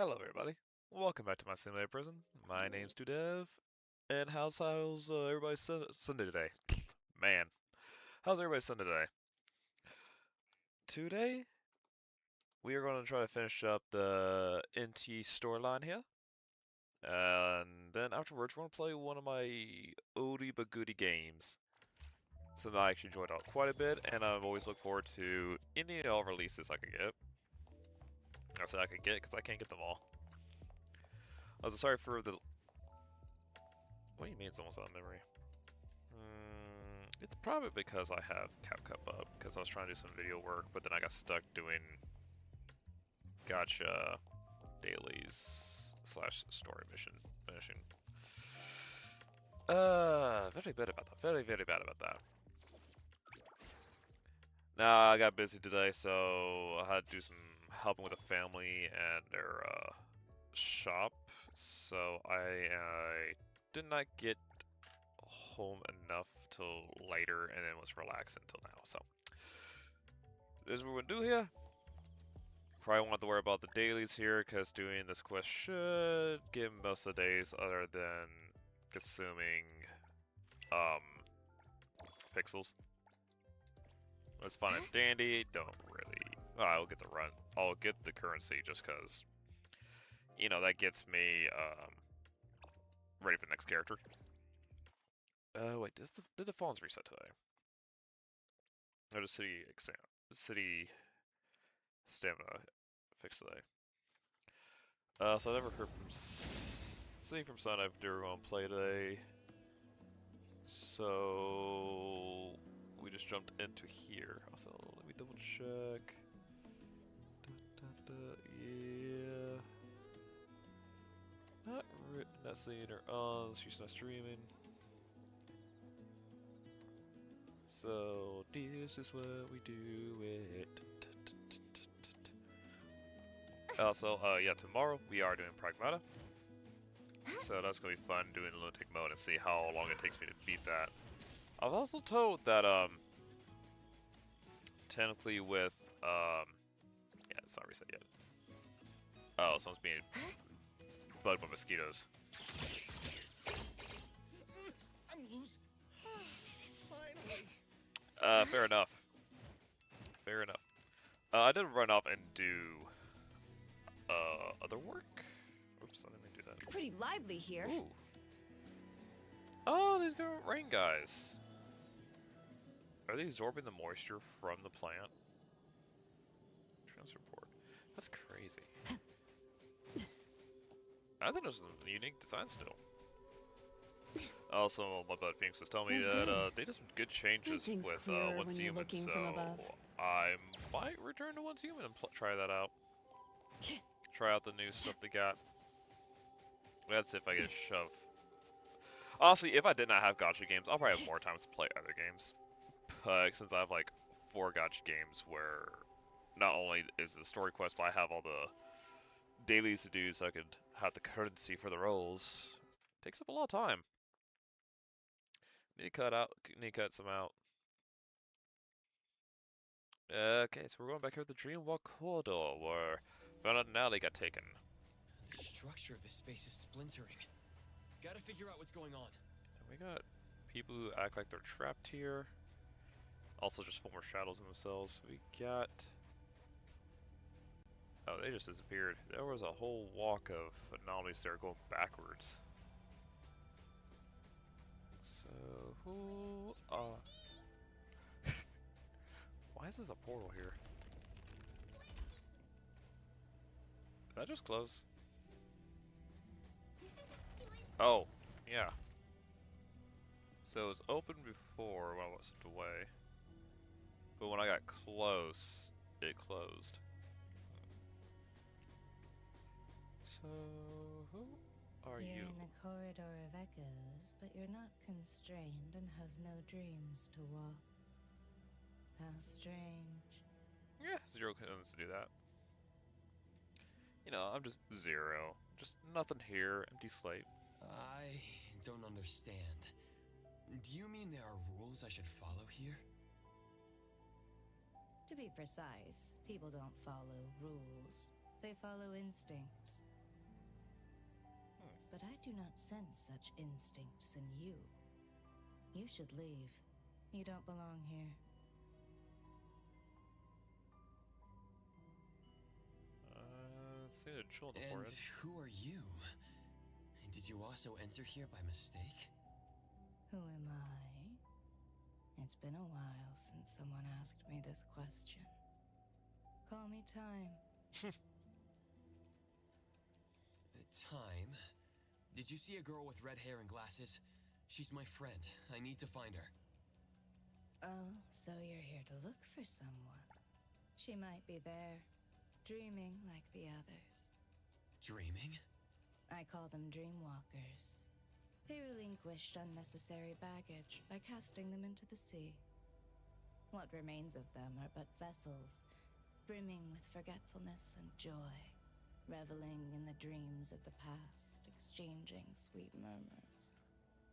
Hello, everybody. Welcome back to my simulator prison. My name's Dudev, and how's everybody's Sunday today? Man, how's everybody's Sunday today? Today we are going to try to finish up the NTE storyline here, and then afterwards we're going to play one of my oldie but goodie games. Something I actually enjoyed out quite a bit, and I've always looked forward to any and all releases I could get. I said I could get because I can't get them all. I was sorry for the. What do you mean it's almost out of memory? It's probably because I have CapCut up, because I was trying to do some video work, but then I got stuck doing gotcha dailies slash story finishing. Very bad about that. Very, very bad about that. Nah, I got busy today, so I had to do some helping with a family and their shop, so I did not get home enough till later and then was relaxing until now. So this is what we're gonna do here. Probably won't have to worry about the dailies here because doing this quest should give most of the days other than consuming pixels. It's fun and dandy, don't really I'll get the run. I'll get the currency just cause you know that gets me ready for the next character. Wait, did the phones reset today? Or the city stamina fixed today? So I never heard from City from Sun. I've never gonna play today. So we just jumped into here. Also, let me double check. Yeah. Not seeing her on. She's not streaming. So this is what we do it. Also, yeah, tomorrow we are doing Pragmata. So that's gonna be fun doing lunatic mode and see how long it takes me to beat that. I was also told that technically with yeah, it's not reset yet. Oh, someone's being bugged by mosquitoes. I'm loose. Finally. Fair enough. Fair enough. I did run off and do other work. Oops, I didn't mean to do that. Pretty lively here. Ooh. Oh, these government rain guys. Are they absorbing the moisture from the plant? Transport. That's crazy. I think this is a unique design still. Also, my bud Phoenix was telling me that they did some good changes with Once Human, so I might return to Once Human and try that out. Try out the new stuff they got. That's if I get a shove. Honestly, if I did not have gacha games, I'll probably have more times to play other games. But since I have like 4 gacha games where not only is the story quest, but I have all the dailies to do so I could have the currency for the rolls, it takes up a lot of time. Need to cut some out. Okay, so we're going back here to the Dreamwalk Corridor, where found out an alley got taken. The structure of this space is splintering. Gotta figure out what's going on. And we got people who act like they're trapped here. Also just former shadows in themselves. We got... Oh, they just disappeared. There was a whole walk of anomalies there going backwards. So, who... Why is this a portal here? Did that just close? Oh, yeah. So it was open before when I was slipped away. But when I got close, it closed. So, who are You're you? in a corridor of echoes, but you're not constrained and have no dreams to walk. How strange. Yeah, Zero tends to do that. You know, I'm just Zero. Just nothing here, empty slate. I don't understand. Do you mean there are rules I should follow here? To be precise, people don't follow rules. They follow instincts. but I do not sense such instincts in you. You should leave. You don't belong here. See the chill in the And forehead. who are you? Did you also enter here by mistake? Who am I? It's been a while since someone asked me this question. Call me Time. Time? Did you see a girl with red hair and glasses? She's my friend. I need to find her. Oh, so you're here to look for someone. She might be there, dreaming like the others. Dreaming? I call them dreamwalkers. They relinquished unnecessary baggage by casting them into the sea. What remains of them are but vessels, brimming with forgetfulness and joy, reveling in the dreams of the past, exchanging sweet murmurs.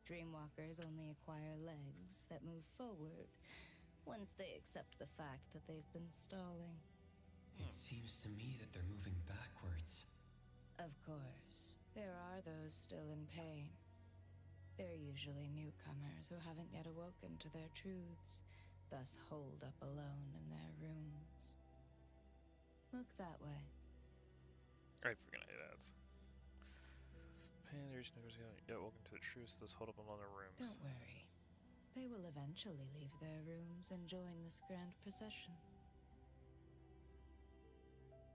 Dreamwalkers only acquire legs that move forward once they accept the fact that they've been stalling. It seems to me that they're moving backwards. Of course, there are those still in pain. They're usually newcomers who haven't yet awoken to their truths, thus holed up alone in their rooms. Look that way. I freaking hate ads. Pain, there's no yet welcome to the truth. Let's hold up another rooms. Don't worry. They will eventually leave their rooms and join this grand procession.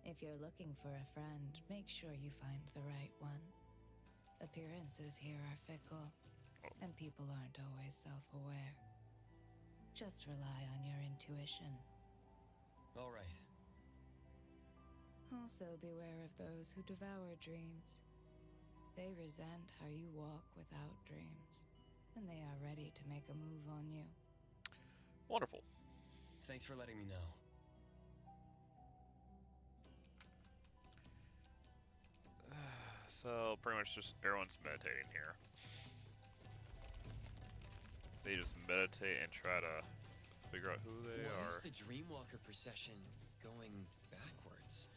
If you're looking for a friend, make sure you find the right one. Appearances here are fickle, and people aren't always self-aware. Just rely on your intuition. All right. Also beware of those who devour dreams. They resent how you walk without dreams, and they are ready to make a move on you. Wonderful. Thanks for letting me know. So, pretty much just everyone's meditating here. They just meditate and try to figure out who they Why are. is the Dreamwalker procession going backwards?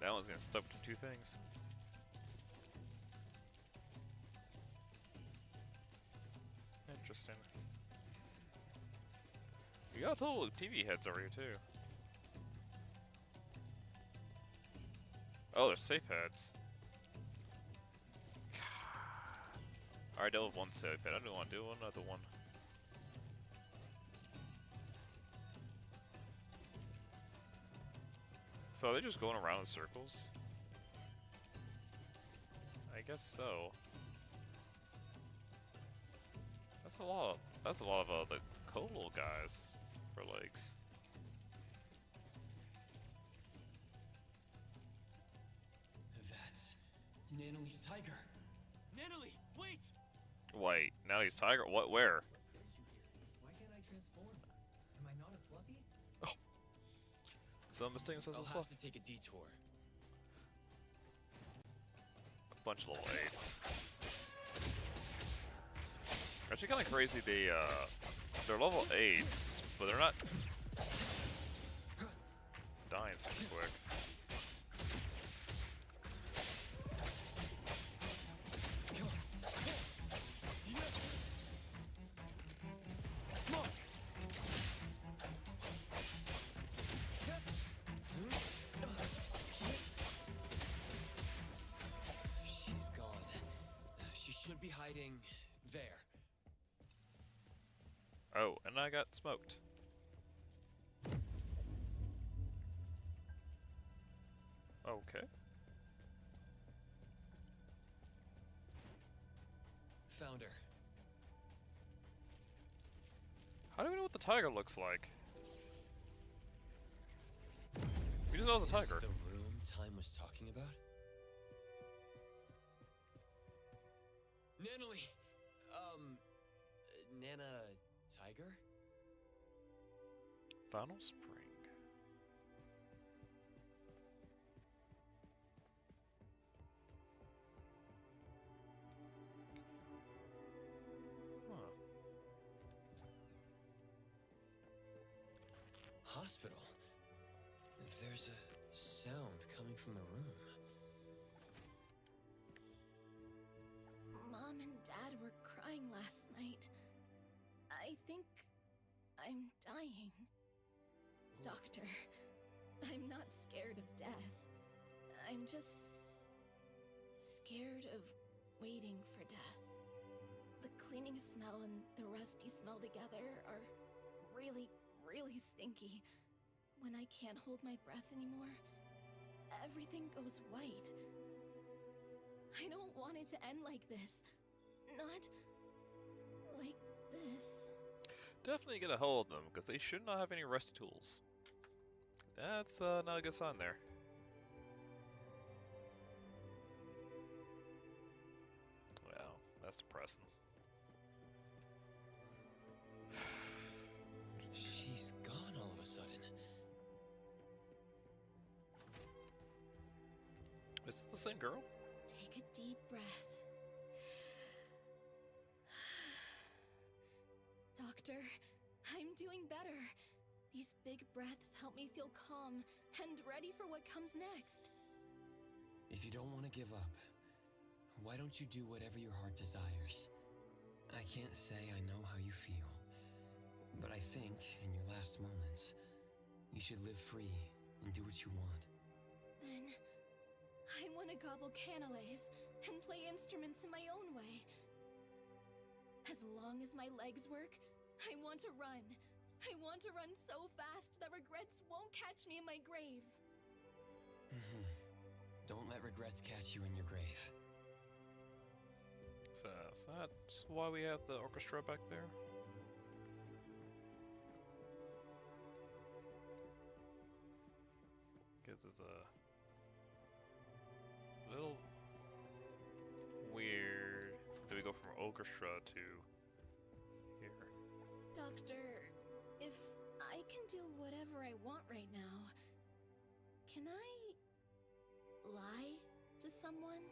That one's gonna stuck to two things. Interesting. We got total TV heads over here too. Oh, they're safe heads. Alright, deal with one safe head. I don't want to do another one. So are they just going around in circles? I guess so. That's a lot of the Kotal guys for legs. That's Nanali's tiger. Nanali, wait! Wait, now he's tiger? What? Where? Why can't I transform? Am I not a fluffy? Some mistaken says I'll a have fluff. to take a detour. A bunch of level 8s. Actually, kind of crazy. They're level 8s, but they're not dying super quick. She's gone. She should be hiding there. Oh, and I got smoked. Okay. Found her. How do we know what the tiger looks like? We just know it's a Is tiger. this the room Time was talking about? Nanali! Nana... Tiger? Final Spring. hospital. There's a sound coming from the room. Mom and Dad were crying last night. I think I'm dying. Doctor, I'm not scared of death. I'm just scared of waiting for death. The cleaning smell and the rusty smell together are really, really stinky. When I can't hold my breath anymore, everything goes white. I don't want it to end like this. Not like this. Definitely get a hold of them, because they should not have any rusty tools. That's not a good sign there. Wow, that's depressing. She's gone all of a sudden. Is this the same girl? Take a deep breath. Doctor, I'm doing better. These big breaths help me feel calm and ready for what comes next. If you don't want to give up, why don't you do whatever your heart desires? I can't say I know how you feel, but I think in your last moments, you should live free and do what you want. Then, I want to gobble cannolis and play instruments in my own way. As long as my legs work, I want to run. I want to run so fast that regrets won't catch me in my grave. Don't let regrets catch you in your grave. So that's why we have the orchestra back there. Gives us a little weird that we go from orchestra to here. Doctor, if I can do whatever I want right now, can I lie to someone?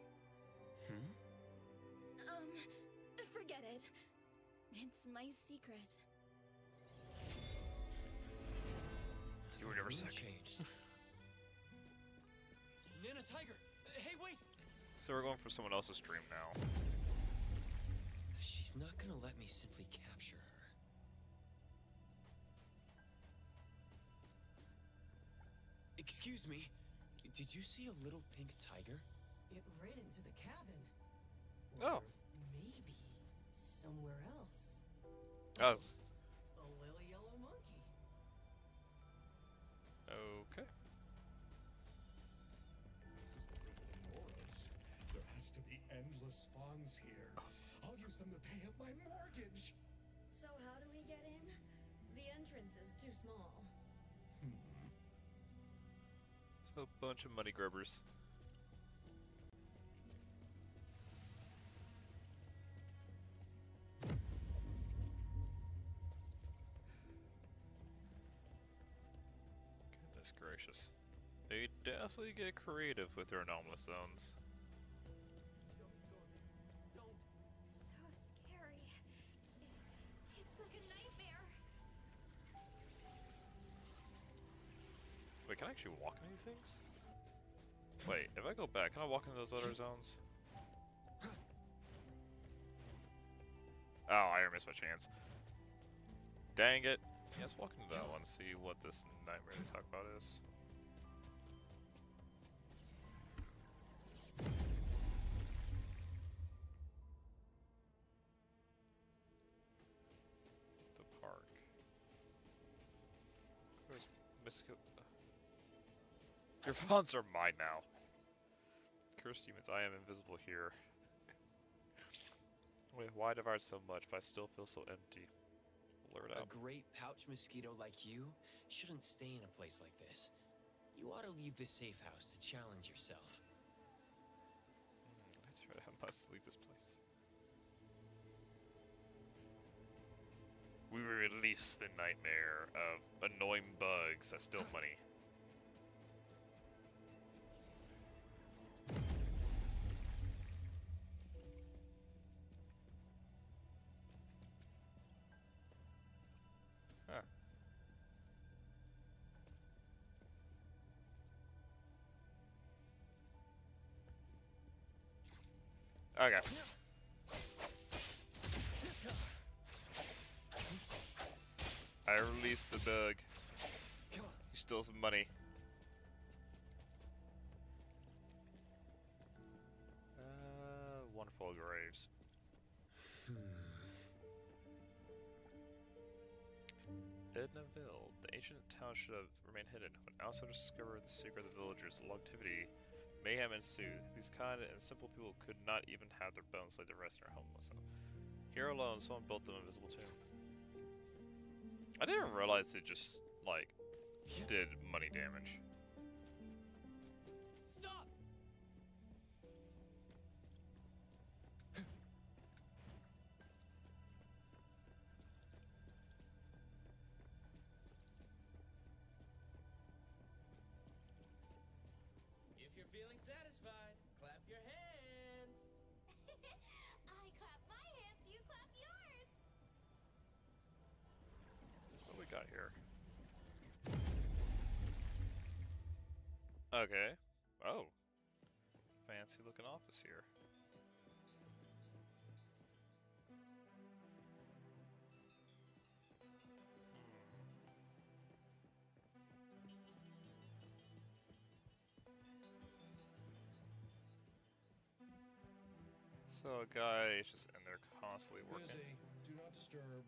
Forget it. It's my secret. You were never The sick. room changed. Nana Tiger! Hey, wait! So we're going for someone else's stream now. She's not gonna let me simply capture her. Excuse me, did you see a little pink tiger? It ran into the cabin. Oh. Or maybe somewhere else. Us. A lily yellow monkey. Okay. This is the river of Moros. There has to be endless funds here. I'll use them to pay up my mortgage. So how do we get in? The entrance is too small. So a bunch of money grubbers. Goodness gracious. They definitely get creative with their anomalous zones. So scary. It's like a nightmare. Wait, can I actually walk in these things? Wait, if I go back, can I walk into those other zones? Oh, I missed my chance. Dang it. Yeah, let's walk into that one, see what this nightmare they talk about is. The park. Where's Mystical? Your fonts are mine now. Cursed demons, I am invisible here. Wait, why divide so much, but I still feel so empty? Blur it A out. great pouch mosquito like you shouldn't stay in a place like this. You ought to leave this safe house to challenge yourself. That's right, I must leave this place. We release the nightmare of annoying bugs that steal money. Huh. Okay. I released the bug. You stole some money. Wonderful graves. Ednaville. The ancient town should have remained hidden. When outsiders discovered the secret of the villagers, activity, mayhem ensued. These kind and simple people could not even have their bones laid to rest in their homeless. Here alone, someone built them invisible tomb. I didn't realize it just, like, did money damage. Stop! If you're feeling satisfied, clap your hands. I clap my hands, you clap yours. What do we got here? Okay. Oh. Fancy looking office here. So a guy is just in there constantly working. Busy. Do not disturb.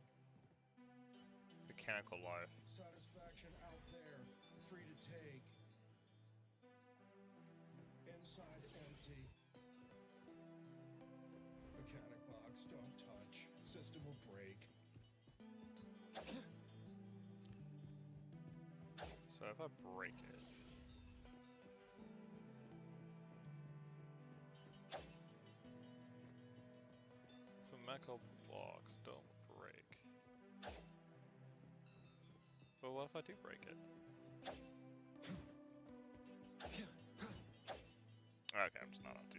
Mechanical life. Satisfaction out there. Free to take. Inside empty. Mechanic box, don't touch. System will break. So if I break it. So mecha blocks don't break. But what if I do break it? Okay, I'm just not on to.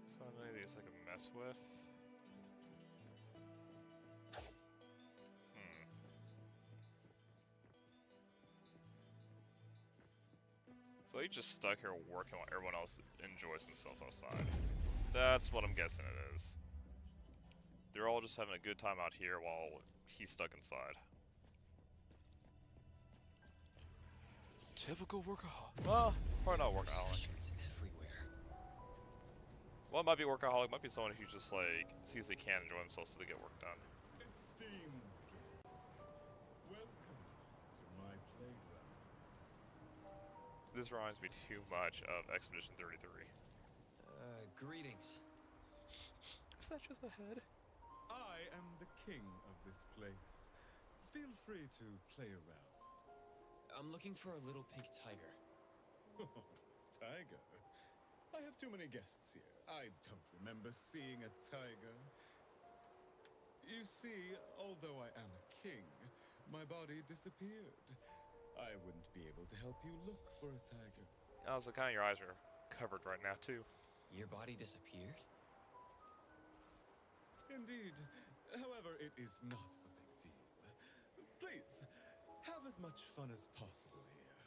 So none of these I can mess with. So he's just stuck here working while everyone else enjoys themselves outside. That's what I'm guessing it is. They're all just having a good time out here while he's stuck inside. Typical workaholic. Well, probably not workaholic. Sessions everywhere. Well, it might be workaholic. Might be someone who just like sees they can enjoy themselves so they get work done. Esteemed guest, welcome to my playground. This reminds me too much of Expedition 33. Greetings. Is that just a head? I am the king of this place. Feel free to play around. I'm looking for a little pink tiger. Tiger? I have too many guests here. I don't remember seeing a tiger. You see, although I am a king, my body disappeared. I wouldn't be able to help you look for a tiger. Also, kind of your eyes are covered right now too. Your body disappeared? Indeed. However, it is not a big deal. Please, have as much fun as possible here.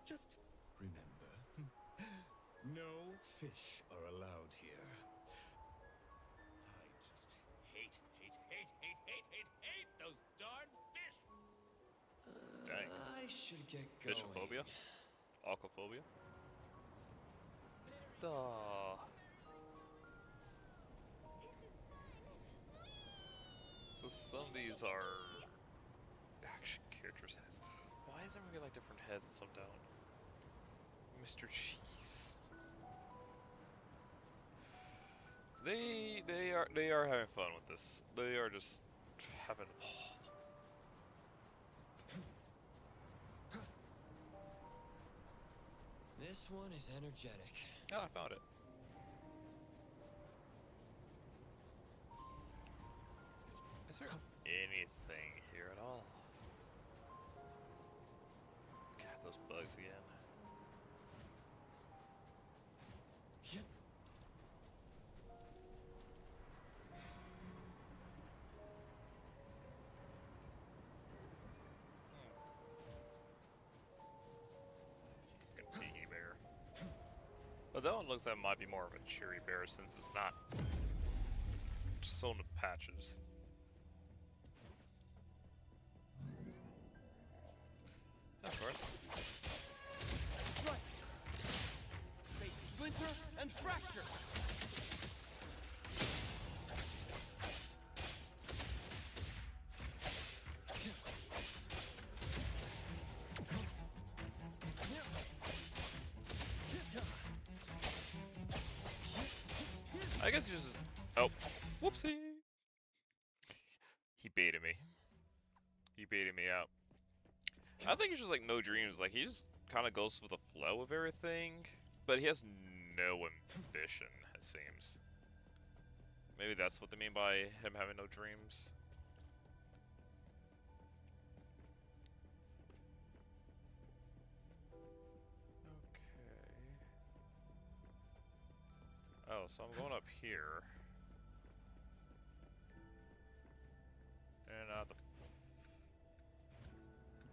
Just remember, no fish are allowed here. I just hate those darn fish! Dang. I should get going. Fishophobia? Aquaphobia? Duh. So some of these are action characters' heads. Why is everyone get like different heads and some don't? Mr. Cheese. They are having fun with this. They are just having. This one is energetic. Oh, I found it. Is there anything here at all? God, those bugs again. That one looks like it might be more of a cheery bear since it's not sewn to patches. Of course. Right. Fate splinter and fracture. I guess you just... Oh. Whoopsie! He baited me. He baited me out. I think it's just like No Dreams. Like, he just kind of goes with the flow of everything. But he has no ambition, it seems. Maybe that's what they mean by him having no dreams. Okay. Oh, so I'm going up here. And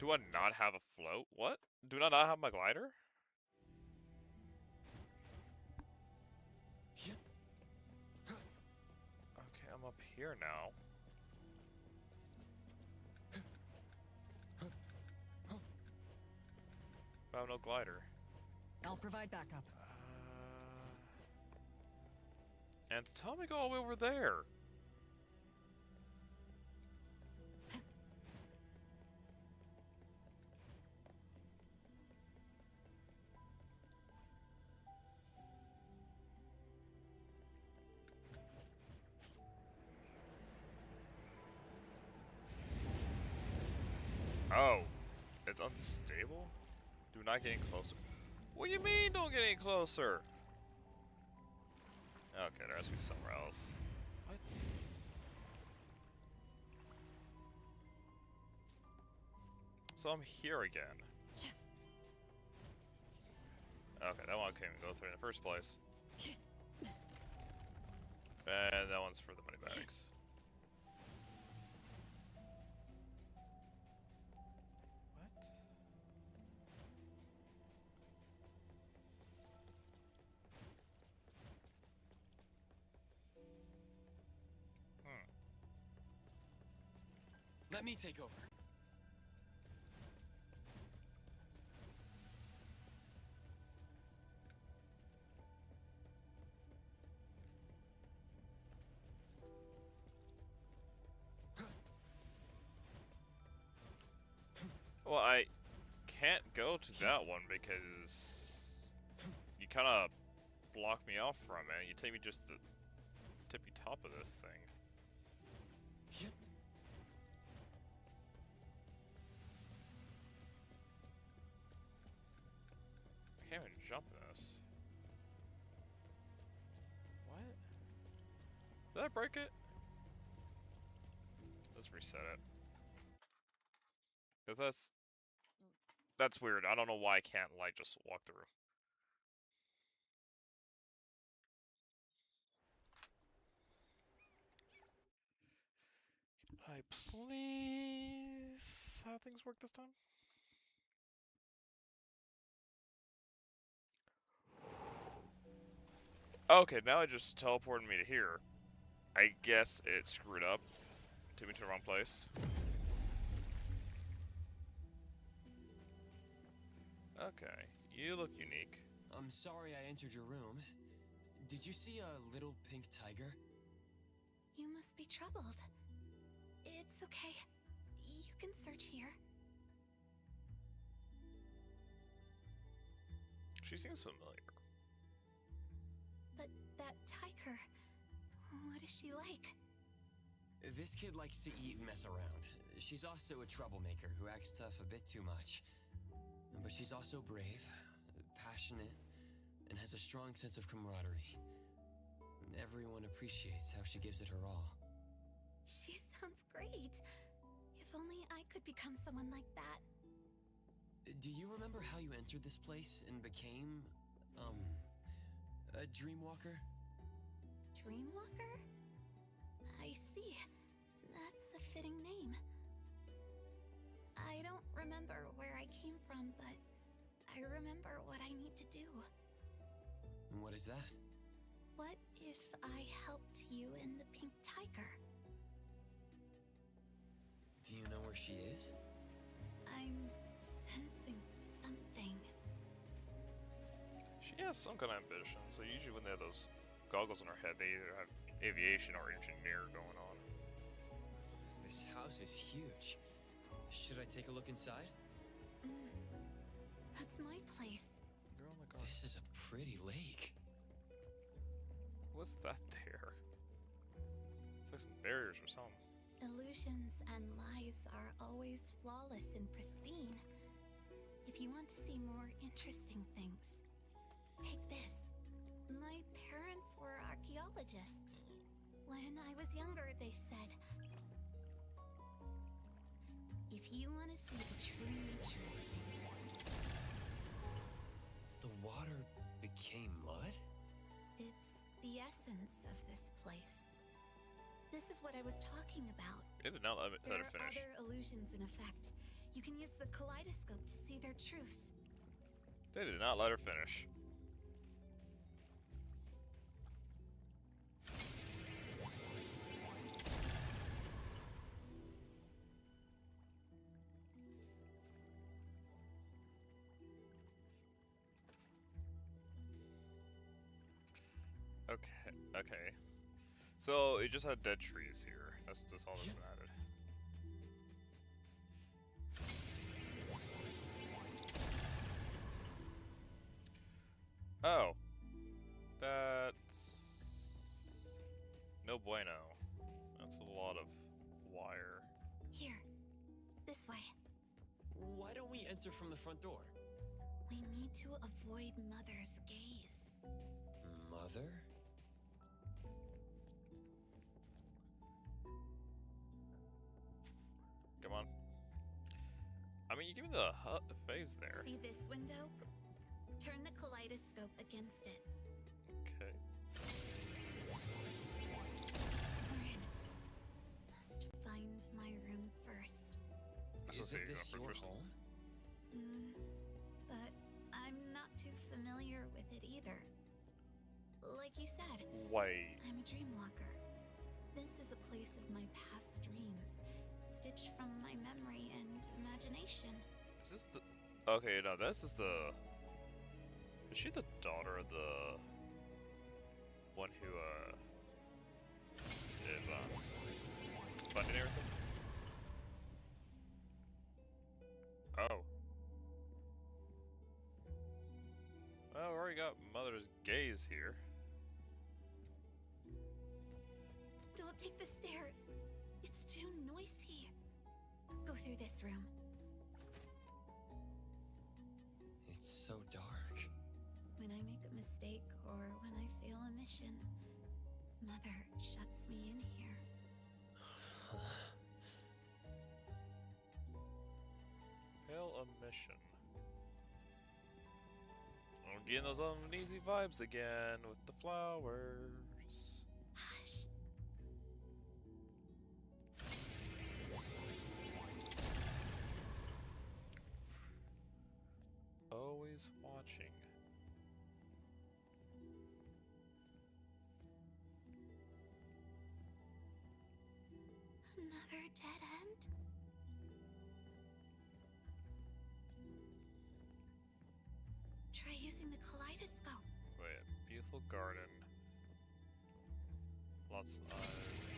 do I not have a float? What? Do I not have my glider? Okay, I'm up here now. I have no glider. I'll provide backup. And it's telling me to go all the way over there. Oh, it's unstable? Do not get any closer. What do you mean don't get any closer? Okay, there has to be somewhere else. What? So I'm here again. Okay, that one couldn't even go through in the first place. And that one's for the money bags. Let me take over. Well, I can't go to that one because you kind of block me off from it. You take me just to the tippy top of this thing. I can't even jump in this. What? Did I break it? Let's reset it. Because that's weird. I don't know why I can't, like, just walk through. Can I please how things work this time? Okay, now it just teleported me to here. I guess it screwed up. Took me to the wrong place. Okay, you look unique. I'm sorry I entered your room. Did you see a little pink tiger? You must be troubled. It's okay. You can search here. She seems familiar. But that tiger, what is she like? This kid likes to eat and mess around. She's also a troublemaker who acts tough a bit too much. But she's also brave, passionate, and has a strong sense of camaraderie. Everyone appreciates how she gives it her all. She sounds great. If only I could become someone like that. Do you remember how you entered this place and became, a dreamwalker? Dreamwalker? I see. That's a fitting name. I don't remember where I came from, but I remember what I need to do. What is that? What if I helped you and the pink tiger? Do you know where she is? I'm sensing something. She has some kind of ambition, so usually when they have those goggles on her head, they either have aviation or engineer going on. This house is huge. Should I take a look inside? That's my place. Girl, oh my god. This is a pretty lake. What's that there? It's like some barriers or something. Illusions and lies are always flawless and pristine. If you want to see more interesting things, take this. My parents were archaeologists. When I was younger, they said, if you want to see the true nature of things, The water became mud? it's the essence of this place. This is what I was talking about. They did not let her There are finish. other illusions in effect. You can use the kaleidoscope to see their truths. They did not let her finish. Okay. So it just had dead trees here. That's all that's been added. Oh. That's no bueno. That's a lot of wire. Here, this way. Why don't we enter from the front door? We need to avoid Mother's gaze. Mother? Come on. I mean, you give me the phase there. See this window? Turn the kaleidoscope against it. Okay. We're in. Must find my room first. Isn't this your home? But I'm not too familiar with it either. Like you said, Wait. I'm a dreamwalker. This is a place of my past dreams, stitched from my memory and imagination. Is this the... Okay, no, this is the... Is she the daughter of the... one who, did, funding everything? Oh. Well, we already got Mother's gaze here. Don't take the stairs. It's too noisy. Go through this room. It's so dark. When I make a mistake or when I fail a mission, Mother shuts me in here. Fail a mission. I'm getting those uneasy vibes again with the flowers. Hush. Always watching. Another dead end? Try using the kaleidoscope. Wait, beautiful garden. Lots of eyes.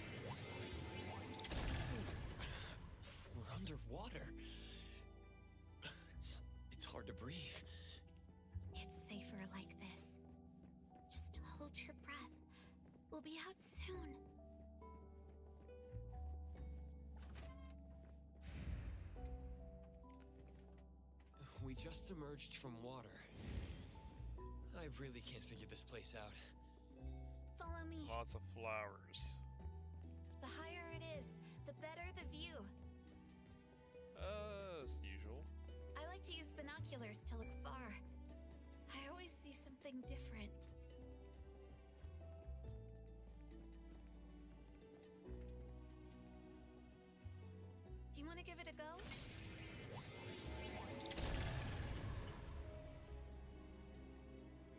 We're underwater. It's hard to breathe. It's safer like this. Just hold your breath. We'll be out soon. We just emerged from water. I really can't figure this place out. Follow me. Lots of flowers. The higher it is, the better the view. As usual. I like to use binoculars to look far. I always see something different. Do you want to give it a go?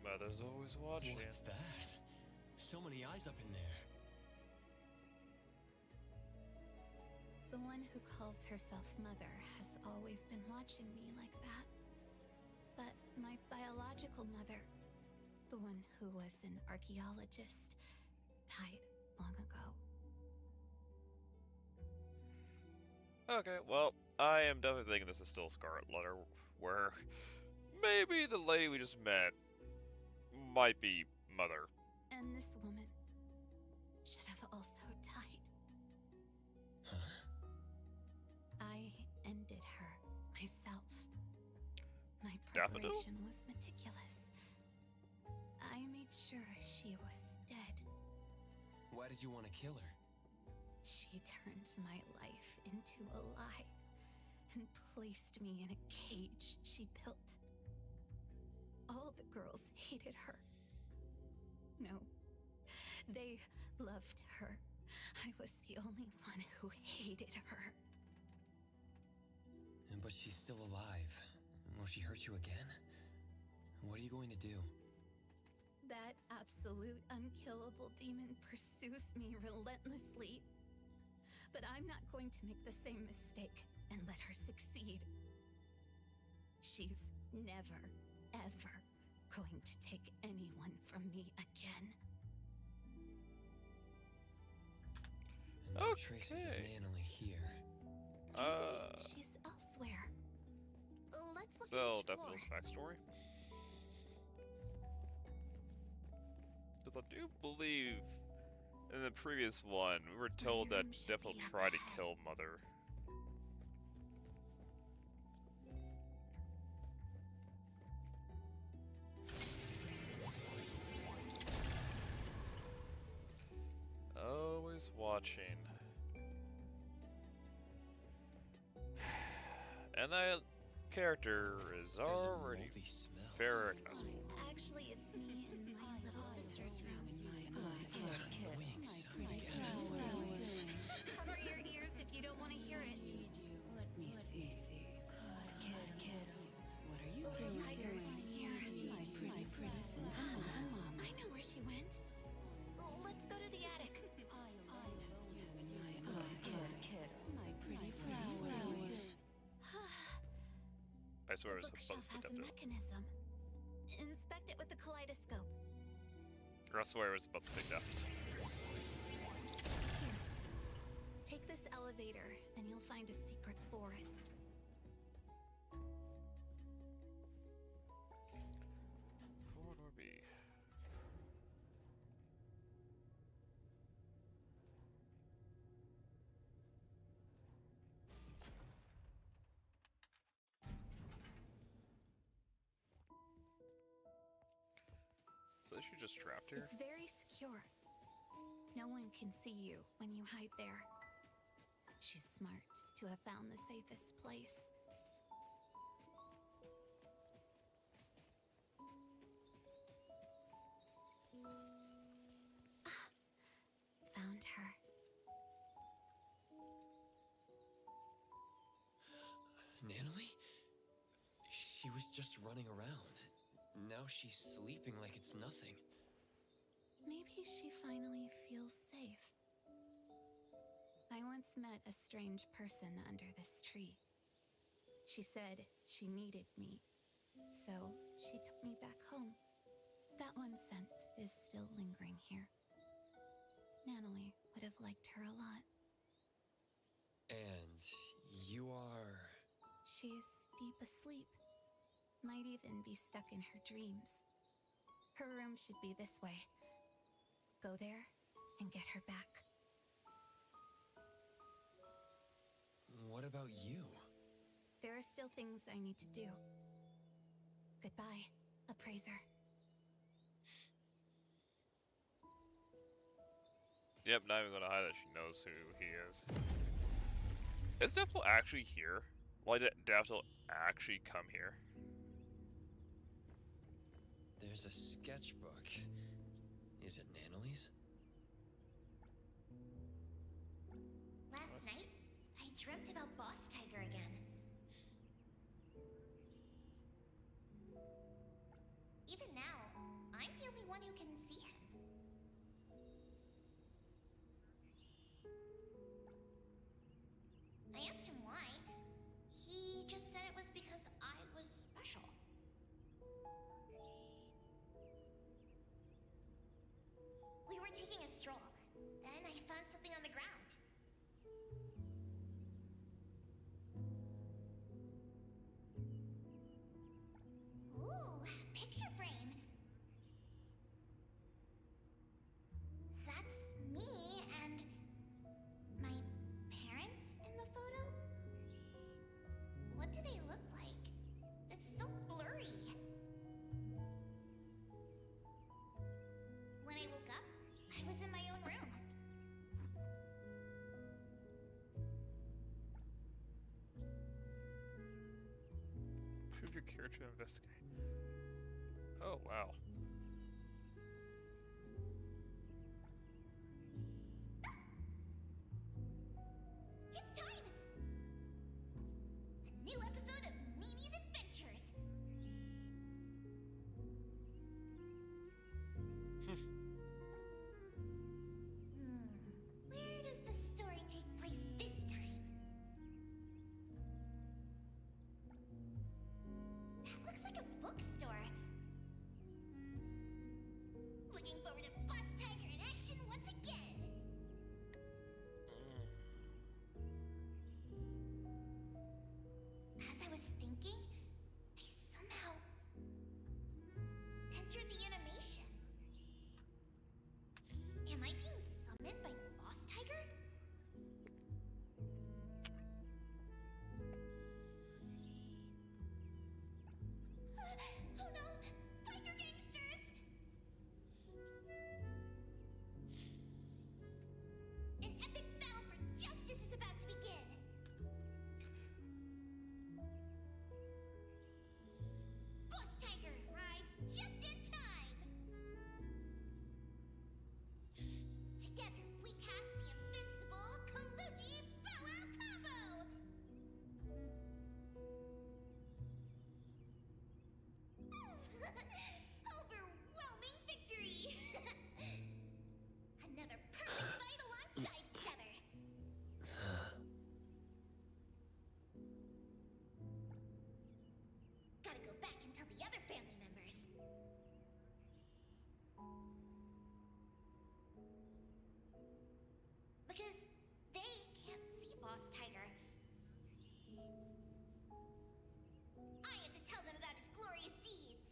Mother's always watching. What's that? So many eyes up in there. The one who calls herself Mother has always been watching me like that. But my biological mother, the one who was an archaeologist, died long ago. Okay, well, I am definitely thinking this is still Scarlet Letter, where maybe the lady we just met might be Mother. And this woman should have also died. Huh? I ended her myself. My Daffodil? preparation was meticulous. I made sure she was dead. Why did you want to kill her? She turned my life into a lie and placed me in a cage she built. All the girls hated her. No, they loved her. I was the only one who hated her. But she's still alive. Will she hurt you again? What are you going to do? That absolute unkillable demon pursues me relentlessly. But I'm not going to make the same mistake and let her succeed. She's never, ever going to take anyone from me again. And no traces of Natalie here. She's elsewhere. Let's look So, at each floor. Daffodil's backstory. Because I do believe in the previous one, we were told that room should Daffodil be up tried to ahead. kill Mother. Always watching. And that character is There's a already moldy smell. very recognizable. Actually, it's me in my little sister's room. It's that annoying sound again. Cover your ears if you don't want to hear it. Let me see. Good kid. What are you Little tiger's in here. My pretty Santa mom. I know where she went. Let's go to the attic. Good kid. My pretty flower. I swear The it's bookshelf supposed to has a Daffodil. mechanism. Inspect it with the kaleidoscope. Or I swear it's about to say Daffodil. Here. Take this elevator and you'll find a secret forest. Forward or B? So is she just trapped here? It's very secure. No one can see you when you hide there. She's smart to have found the safest place. Ah, found her. Natalie? She was just running around. Now she's sleeping like it's nothing. Maybe she finally feels safe. I once met a strange person under this tree. She said she needed me, so she took me back home. That one scent is still lingering here. Natalie would have liked her a lot. And you are... She's deep asleep. Might even be stuck in her dreams. Her room should be this way. Go there and get her back. What about you? There are still things I need to do. Goodbye, appraiser. Yep, not even gonna hide that she knows who he is. Is Daffodil actually here? Why did Daffodil actually come here? There's a sketchbook. Is it Natalie's? Last night, I dreamt about Boss Tiger again. Even now, Move your character to investigate. Oh, wow. It's time! A new episode of Mimi's Adventures! Where does the story take place this time? That looks like a bookstore. Looking forward to Boss Tiger in action once again! As I was thinking, I somehow entered the animation. Am I being summoned by Boss Tiger? Oh no! Biker gangsters! An epic battle for justice is about to begin! Boss Tiger arrives just in time! Together, we cast the invincible Kaluji Bow Wow combo! Overwhelming victory! Another perfect fight alongside each other! Gotta go back and tell the other family members. Because they can't see Boss Tiger. I have to tell them about his glorious deeds.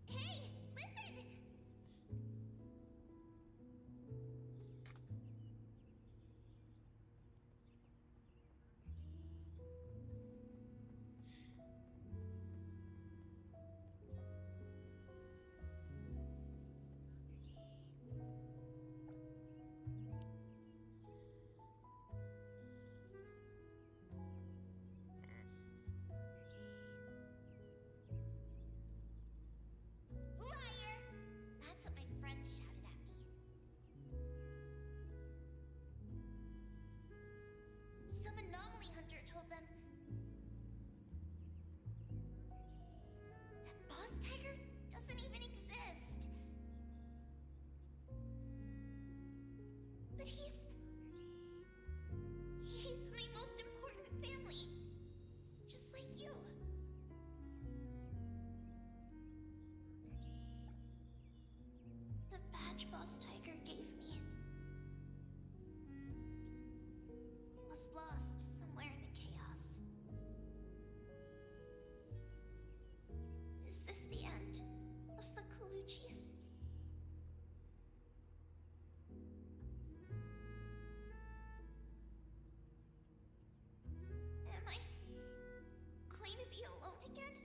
Hey, listen! Liar! That's what my friends shouted at me. Some anomaly hunter told them that Boss Tiger doesn't even exist. But he's my most important family. Just like you. The badge Boss Tiger gave me was lost somewhere in the chaos. Is this the end of the Kalujis? Am I going to be alone again?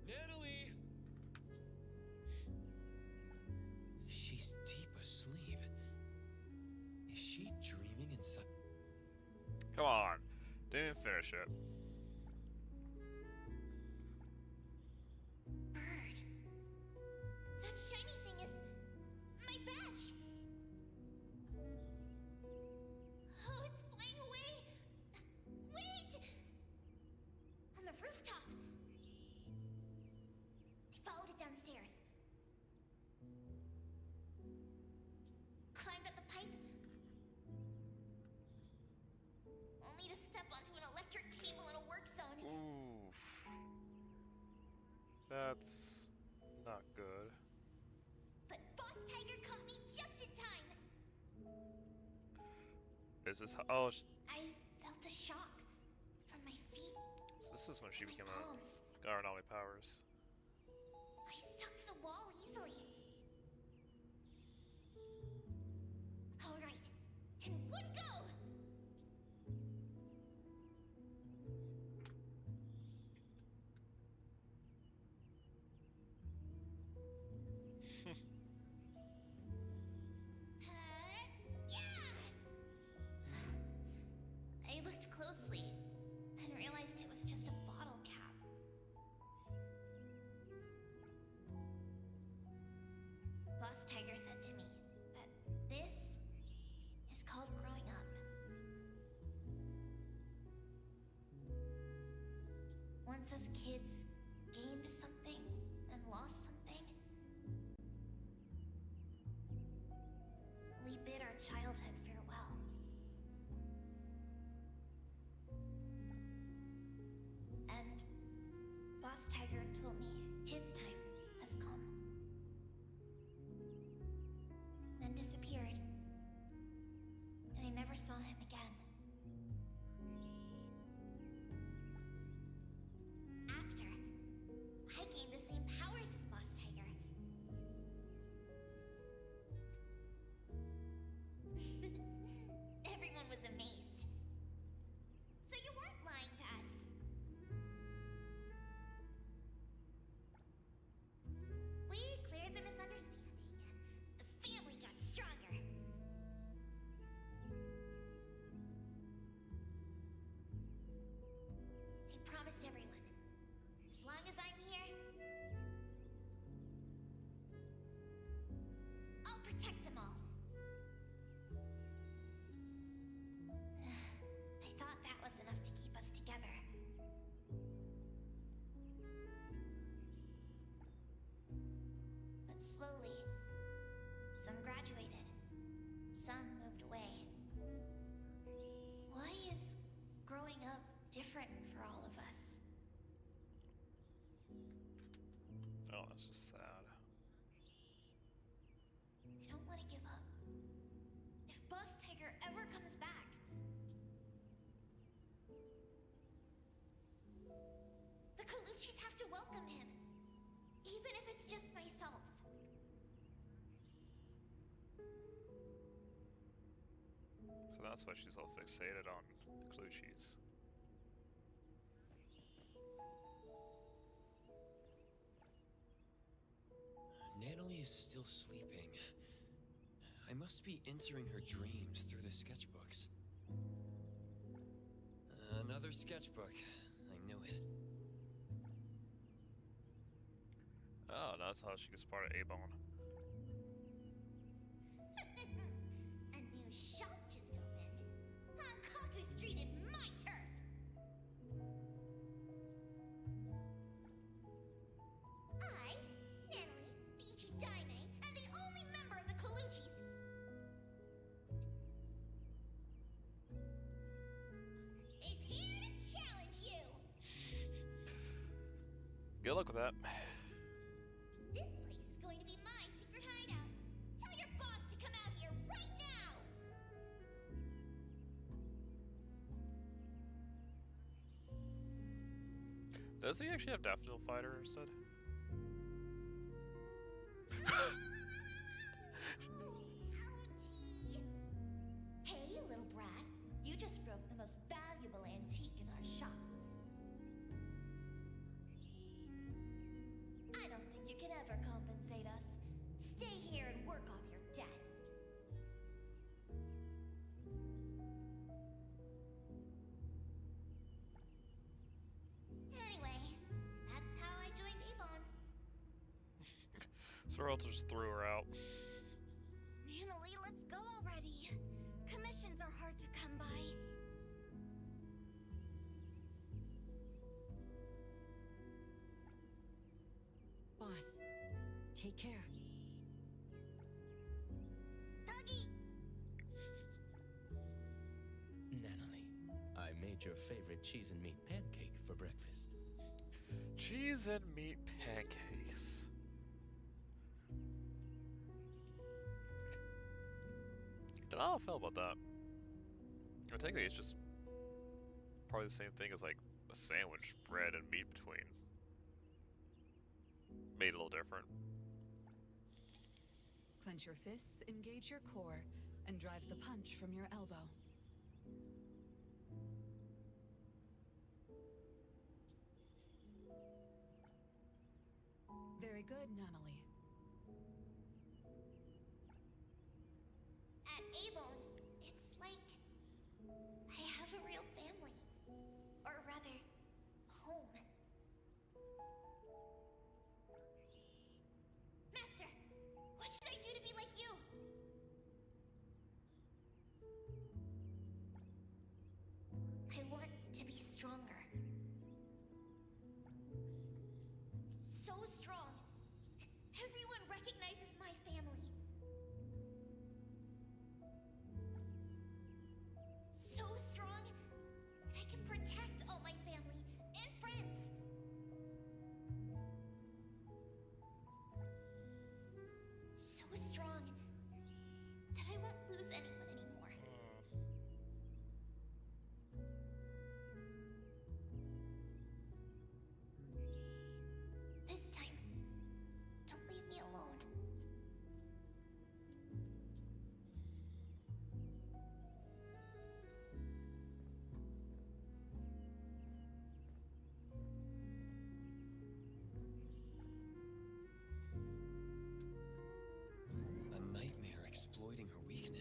Natalie! She's deep asleep. Is she dreaming inside? Come on. Didn't finish it. Bird. That shiny thing is my badge. Oh, it's flying away. Wait! On the rooftop. I followed it downstairs. Climbed up the pipe. Only to step onto an electric cable in a work zone. Oof. That's not good. But Boss Tiger caught me just in time. Is this oh, I felt a shock from my feet this is when she to my became palms. got her naughty powers. I stuck to the wall easily. All right, in one go. once us kids gained something and lost something, we bid our childhood farewell. And Boss Tiger told me his time has come. Then disappeared. And I never saw him again. After, I gained the same powers as Boss Tiger. Everyone was amazed. So you weren't lying to us. We cleared the misunderstanding, and the family got stronger. I promised everyone, as long as I'm here, I'll protect them all. I thought that was enough to keep us together. But slowly, some graduated, some moved away. Why is growing up different for all of us? Oh, that's just sad. I don't want to give up. If Boss Tiger ever comes back, the Colucci's have to welcome him, even if it's just myself. So that's why she's all fixated on the Clutchies. Natalie is still sleeping. I must be entering her dreams through the sketchbooks. Another sketchbook. I knew it. Oh, that's how she gets part of A-Bone. A new shop just opened. Hankaku Street is my turf. I, Natalie, Ichi Daime, am the only member of the Colucci's. Is here to challenge you. Good luck with that. This place is going to be my secret hideout. Tell your boss to come out here right now. Does he actually have Daffodil Fighter instead? Ouchie. Hey, little brat. You just broke the most valuable antique in our shop. I don't think you can ever compensate us. Stay here and work off your debt. Anyway, that's how I joined Avon. So Ralta just threw her out. Natalie, let's go already. Commissions are hard to come by. Boss, take care. Dougie! Natalie, I made your favorite cheese and meat pancake for breakfast. Cheese and meat pancakes. Don't know how I felt about that. I think it's just probably the same thing as like a sandwich, bread and meat between. Made a little different. Clench your fists, engage your core, and drive the punch from your elbow. Very good, Natalie. At Avon, it's like I have a real family. Or rather, home. Master, what should I do to be like you? I want to be stronger.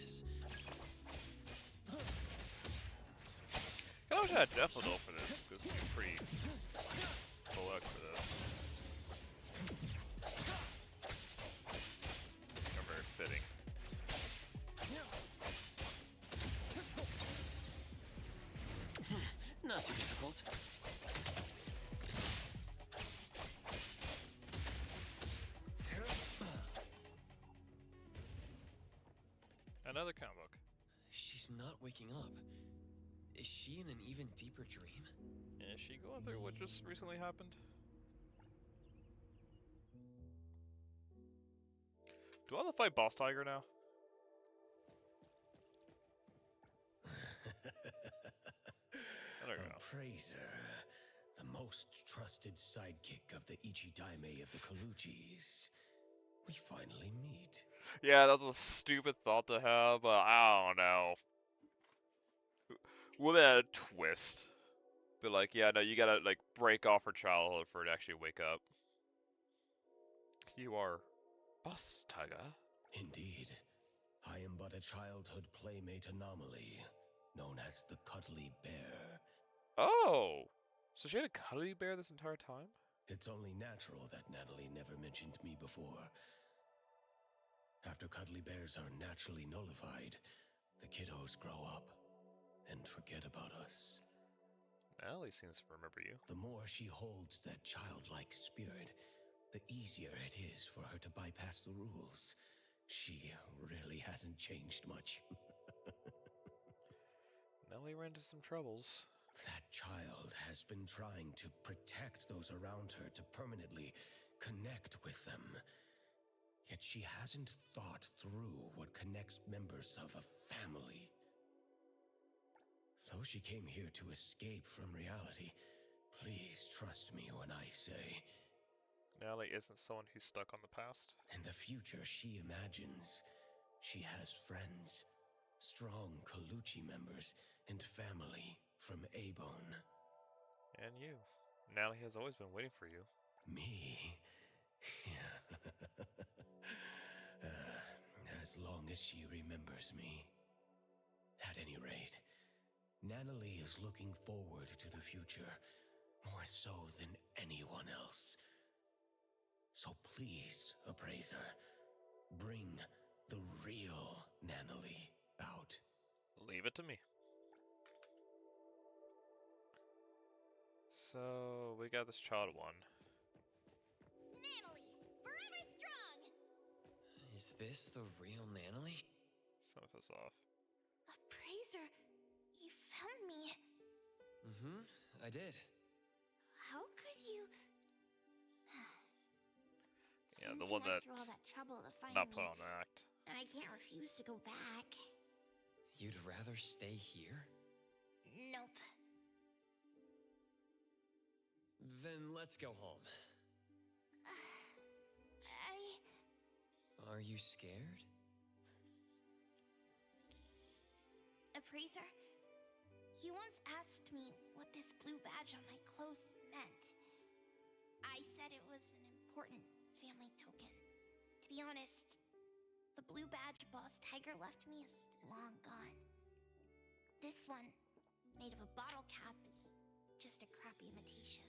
this. I wish I had Daffodil for this, because he's pretty collect for this. They're very fitting. Not too difficult. Another comic book. She's not waking up. Is she in an even deeper dream? Is she going through what just recently happened? Do I have to fight Boss Tiger now? I don't know. Praiser, the most trusted sidekick of the Ichidaime of the Kaluchis. We finally meet. Yeah, that's a stupid thought to have, but I don't know. Would have a twist. But like, yeah, no, you gotta like break off her childhood for her to actually wake up. You are Boss Tiger. Indeed. I am but a childhood playmate anomaly, known as the Cuddly Bear. Oh! So she had a cuddly bear this entire time? It's only natural that Natalie never mentioned me before. After cuddly bears are naturally nullified, the kiddos grow up and forget about us. Natalie seems to remember you. The more she holds that childlike spirit, the easier it is for her to bypass the rules. She really hasn't changed much. Nellie ran into some troubles. That child has been trying to protect those around her to permanently connect with them. Yet she hasn't thought through what connects members of a family. Though she came here to escape from reality, please trust me when I say... Nellie isn't someone who's stuck on the past. In the future she imagines, she has friends, strong Kaluchi members, and family from Abon. And you. Natalie has always been waiting for you. Me? As long as she remembers me. At any rate, Natalie is looking forward to the future, more so than anyone else. So please, Appraiser, bring the real Natalie out. Leave it to me. So, we got this child one. Natalie, forever strong! Is this the real Natalie? Some of us off. Appraiser, you found me. Mm-hmm, I did. How could you... Yeah, Since the you one went that's through all that trouble to find not me, put on an act. I can't refuse to go back. You'd rather stay here? Nope. Then let's go home. Are you scared? Appraiser, you once asked me what this blue badge on my clothes meant. I said it was an important family token. To be honest, the blue badge Boss Tiger left me is long gone. This one, made of a bottle cap, is just a crappy imitation.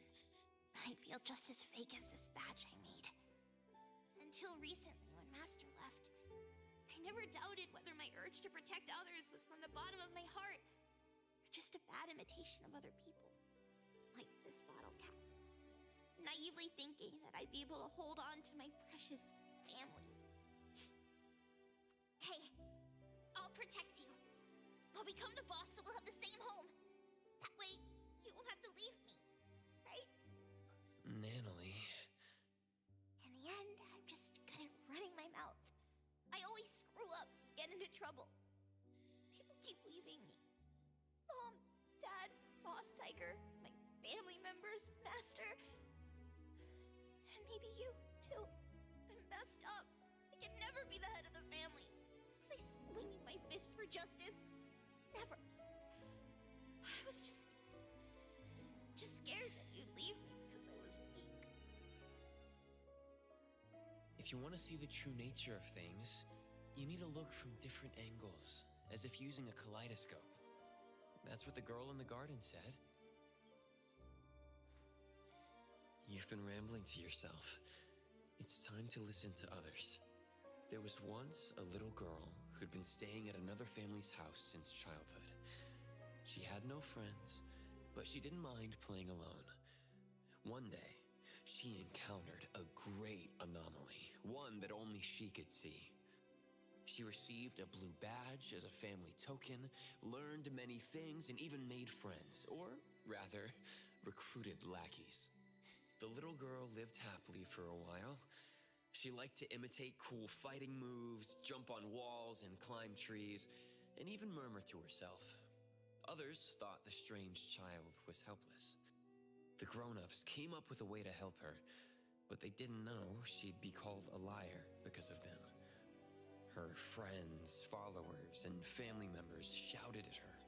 I feel just as fake as this badge I made. Until recently, when Master left, I never doubted whether my urge to protect others was from the bottom of my heart, or just a bad imitation of other people, like this bottle cap. Naively thinking that I'd be able to hold on to my precious family. Hey, I'll protect you. I'll become the boss so we'll have the same home. That way, you won't have to leave me, right? Natalie... In the end, I'm just good at running my mouth. I always screw up, get into trouble. People keep leaving me. Mom, Dad, Boss Tiger, my family members, Master... And maybe you, too. I'm messed up. I can never be the head of the family. Was I swinging my fist for justice? Never. I was just scared that you'd leave me because I was weak. If you want to see the true nature of things, You need to look from different angles, as if using a kaleidoscope. That's what the girl in the garden said. You've been rambling to yourself. It's time to listen to others. There was once a little girl who'd been staying at another family's house since childhood. She had no friends, but she didn't mind playing alone. One day, she encountered a great anomaly, one that only she could see. She received a blue badge as a family token, learned many things, and even made friends, or rather, recruited lackeys. The little girl lived happily for a while. She liked to imitate cool fighting moves, jump on walls and climb trees, and even murmur to herself. Others thought the strange child was helpless. The grown-ups came up with a way to help her, but they didn't know she'd be called a liar because of them. Her friends, followers, and family members shouted at her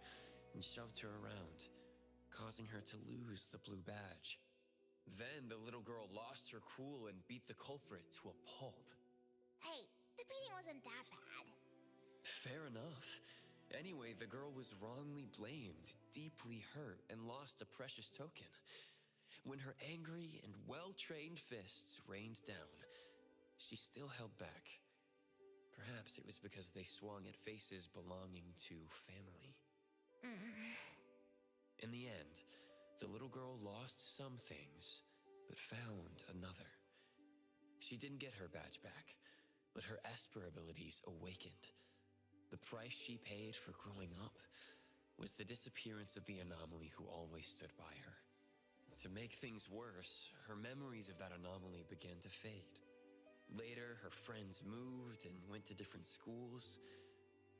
and shoved her around, causing her to lose the blue badge. Then the little girl lost her cool and beat the culprit to a pulp. Hey, the beating wasn't that bad. Fair enough. Anyway, the girl was wrongly blamed, deeply hurt, and lost a precious token. When her angry and well-trained fists rained down, she still held back. Perhaps it was because they swung at faces belonging to family. In the end, the little girl lost some things, but found another. She didn't get her badge back, but her Esper abilities awakened. The price she paid for growing up was the disappearance of the anomaly who always stood by her. To make things worse, her memories of that anomaly began to fade. Later, her friends moved and went to different schools,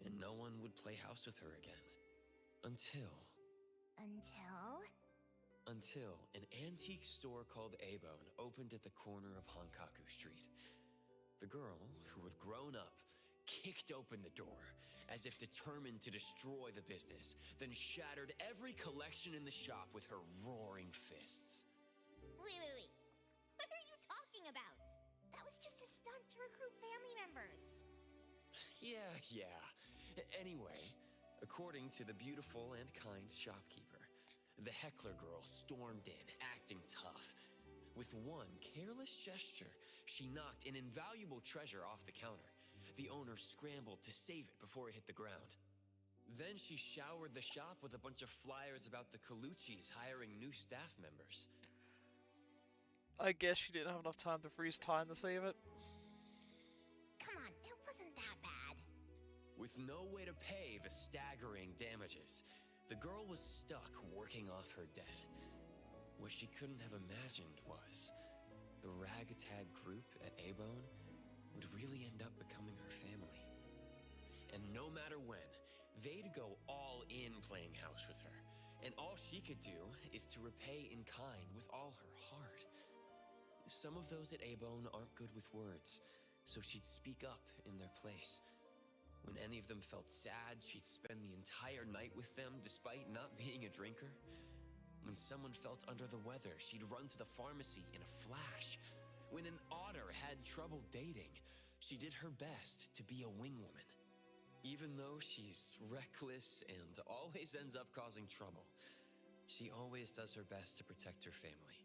and no one would play house with her again. Until an antique store called Abone opened at the corner of Hankaku Street. The girl, who had grown up, kicked open the door, as if determined to destroy the business, then shattered every collection in the shop with her roaring fists. Wait. What are you talking about? That was just a stunt to recruit family members. Yeah. Anyway, according to the beautiful and kind shopkeeper, the heckler girl stormed in, acting tough. With one careless gesture, she knocked an invaluable treasure off the counter. The owner scrambled to save it before it hit the ground. Then she showered the shop with a bunch of flyers about the Colucci's hiring new staff members. I guess she didn't have enough time to freeze time to save it. Come on, it wasn't that bad. With no way to pay the staggering damages, the girl was stuck working off her debt. What she couldn't have imagined was the ragtag group at Abone would really end up becoming her family. And no matter when, they'd go all in playing house with her. And all she could do is to repay in kind with all her heart. Some of those at Abone aren't good with words, so she'd speak up in their place. When any of them felt sad, she'd spend the entire night with them despite not being a drinker. When someone felt under the weather, she'd run to the pharmacy in a flash. When an otter had trouble dating, she did her best to be a wingwoman. Even though she's reckless and always ends up causing trouble, she always does her best to protect her family,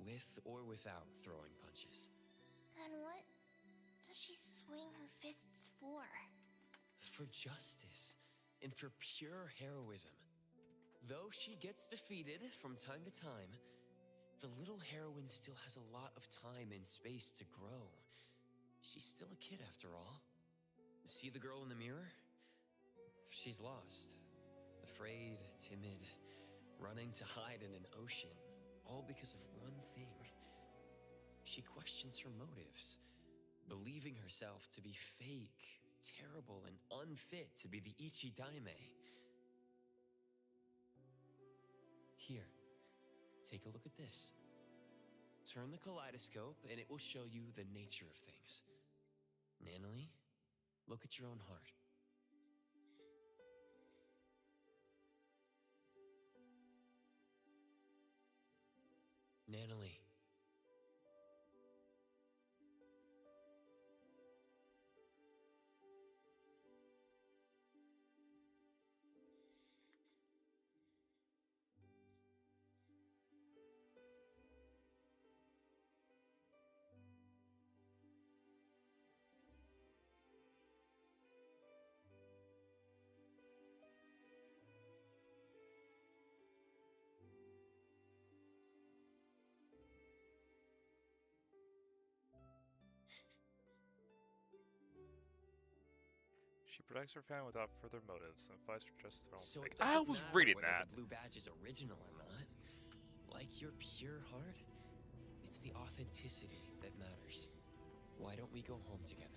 with or without throwing punches. Then what does she swing her fists for? For justice, and for pure heroism. Though she gets defeated from time to time, the little heroine still has a lot of time and space to grow. She's still a kid after all. See the girl in the mirror? She's lost. Afraid, timid, running to hide in an ocean, all because of one thing. She questions her motives, believing herself to be fake, terrible, and unfit to be the Ichidaime. Here, take a look at this. Turn the kaleidoscope and it will show you the nature of things. Nanalie, look at your own heart. Nanalie. She protects her family without further motives and fights for justice for her own So sake. it I doesn't was matter reading whether that. the blue badge is original or not. Like your pure heart, it's the authenticity that matters. Why don't we go home together?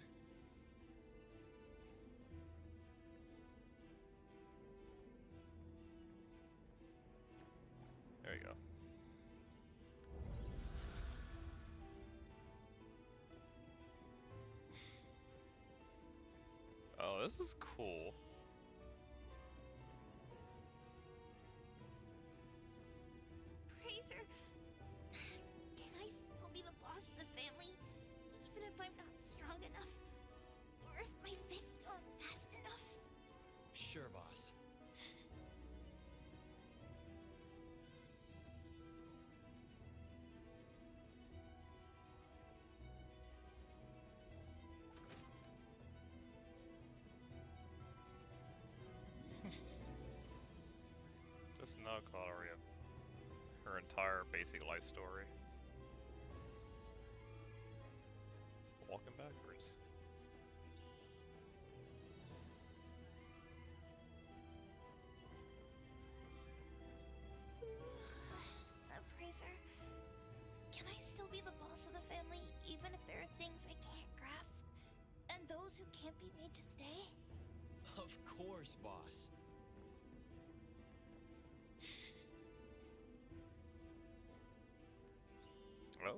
There you go. Oh, this is cool. Fraser, can I still be the boss of the family, even if I'm not strong enough? Or if my fists aren't fast enough? Sure, boss. Just now caught Arya. Her entire basic life story. Walking backwards. Fraser, can I still be the boss of the family, even if there are things I can't grasp? And those who can't be made to stay? Of course, boss. Oh.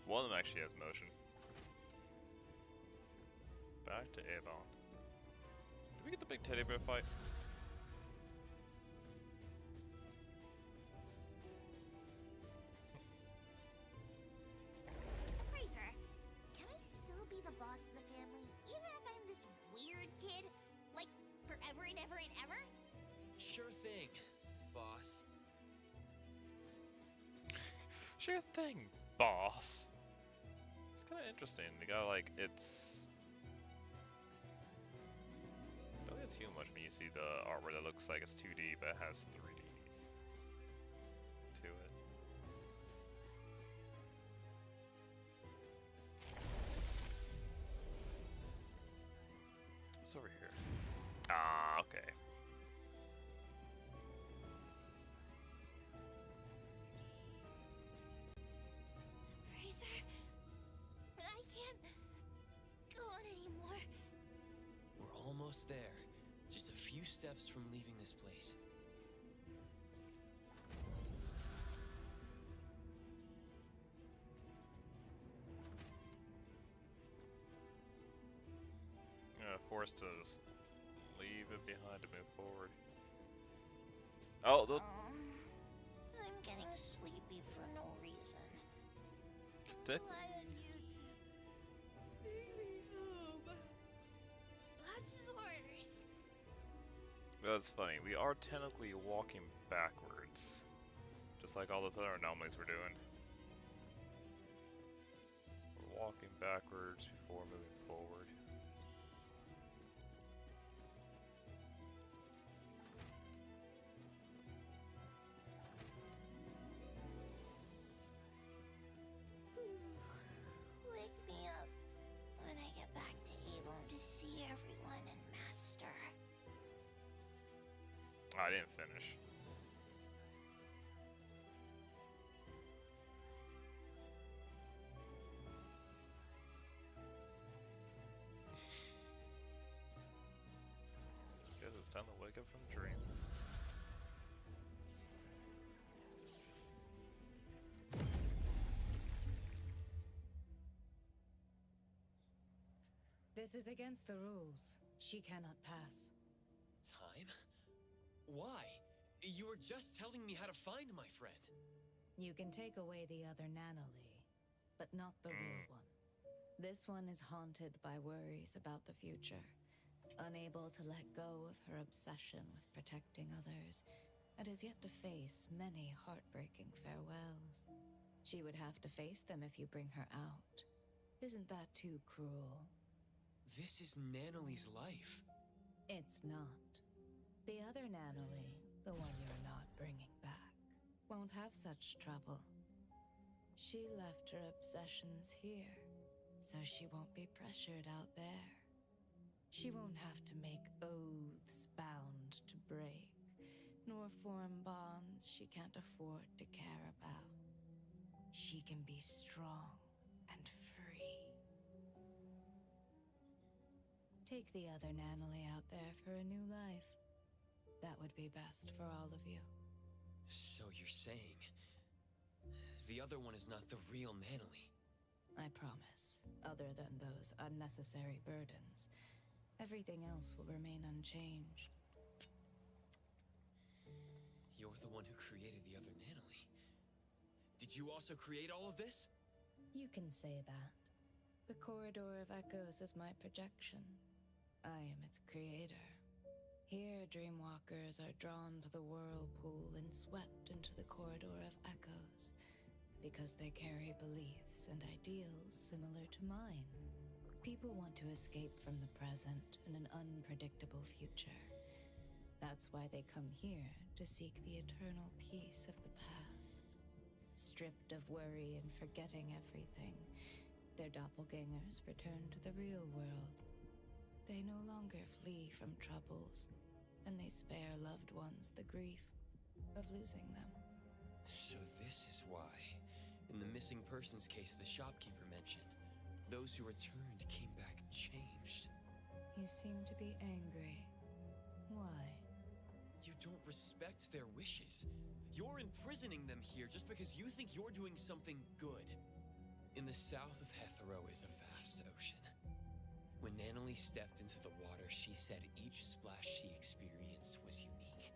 One of them actually has motion. Back to Avon. Did we get the big teddy bear fight? Fraser, can I still be the boss of the family, even if I'm this weird kid? Like, forever and ever and ever? Sure thing, boss. Sure thing, boss. It's kind of interesting. The guy, like, it's... Don't get too much when you see the artwork that looks like it's 2D, but it has 3D to it. What's over here? Ah, okay. Fraser, I can't go on anymore. We're almost there. Just a few steps from leaving this place. Forced to just leave it behind to move forward. Oh, the I'm getting sleepy for no reason. Dick. Why did you take me home? Boss's orders. That's funny. We are technically walking backwards, just like all those other anomalies we're doing. We're walking backwards before moving forward. Wake me up when I get back to Avon to see everyone and Master. I didn't finish. Guess it's time to wake up from the dream. This is against the rules. She cannot pass. Time? Why? You were just telling me how to find my friend. You can take away the other Nanoly, but not the real one. This one is haunted by worries about the future, unable to let go of her obsession with protecting others, and has yet to face many heartbreaking farewells. She would have to face them if you bring her out. Isn't that too cruel? This is Nanoly's life. It's not. The other Nanoly, the one you're not bringing back, won't have such trouble. She left her obsessions here, so she won't be pressured out there. She won't have to make oaths bound to break, nor form bonds she can't afford to care about. She can be strong and free. Take the other Nanalie out there for a new life. That would be best for all of you. So you're saying the other one is not the real Nanalie? I promise. Other than those unnecessary burdens, everything else will remain unchanged. You're the one who created the other Nanalie. Did you also create all of this? You can say that. The Corridor of Echoes is my projection. I am its creator. Here, dreamwalkers are drawn to the whirlpool and swept into the Corridor of Echoes, because they carry beliefs and ideals similar to mine. People want to escape from the present and an unpredictable future. That's why they come here to seek the eternal peace of the past. Stripped of worry and forgetting everything, their doppelgangers return to the real world. They no longer flee from troubles, and they spare loved ones the grief of losing them. So this is why, in the missing persons case the shopkeeper mentioned, those who returned came back changed. You seem to be angry. Why? You don't respect their wishes. You're imprisoning them here just because you think you're doing something good. In the south of Hethero is a vast ocean. When Nanalie stepped into the water, she said each splash she experienced was unique.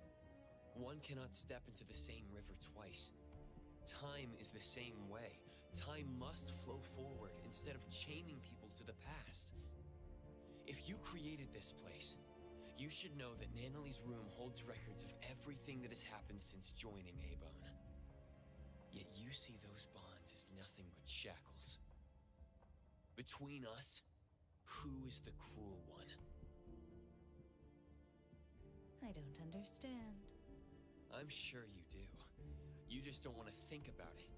One cannot step into the same river twice. Time is the same way. Time must flow forward instead of chaining people to the past. If you created this place, you should know that Nanalie's room holds records of everything that has happened since joining Abone. Yet you see those bonds as nothing but shackles. Between us, who is the cruel one? I don't understand. I'm sure you do. You just don't want to think about it.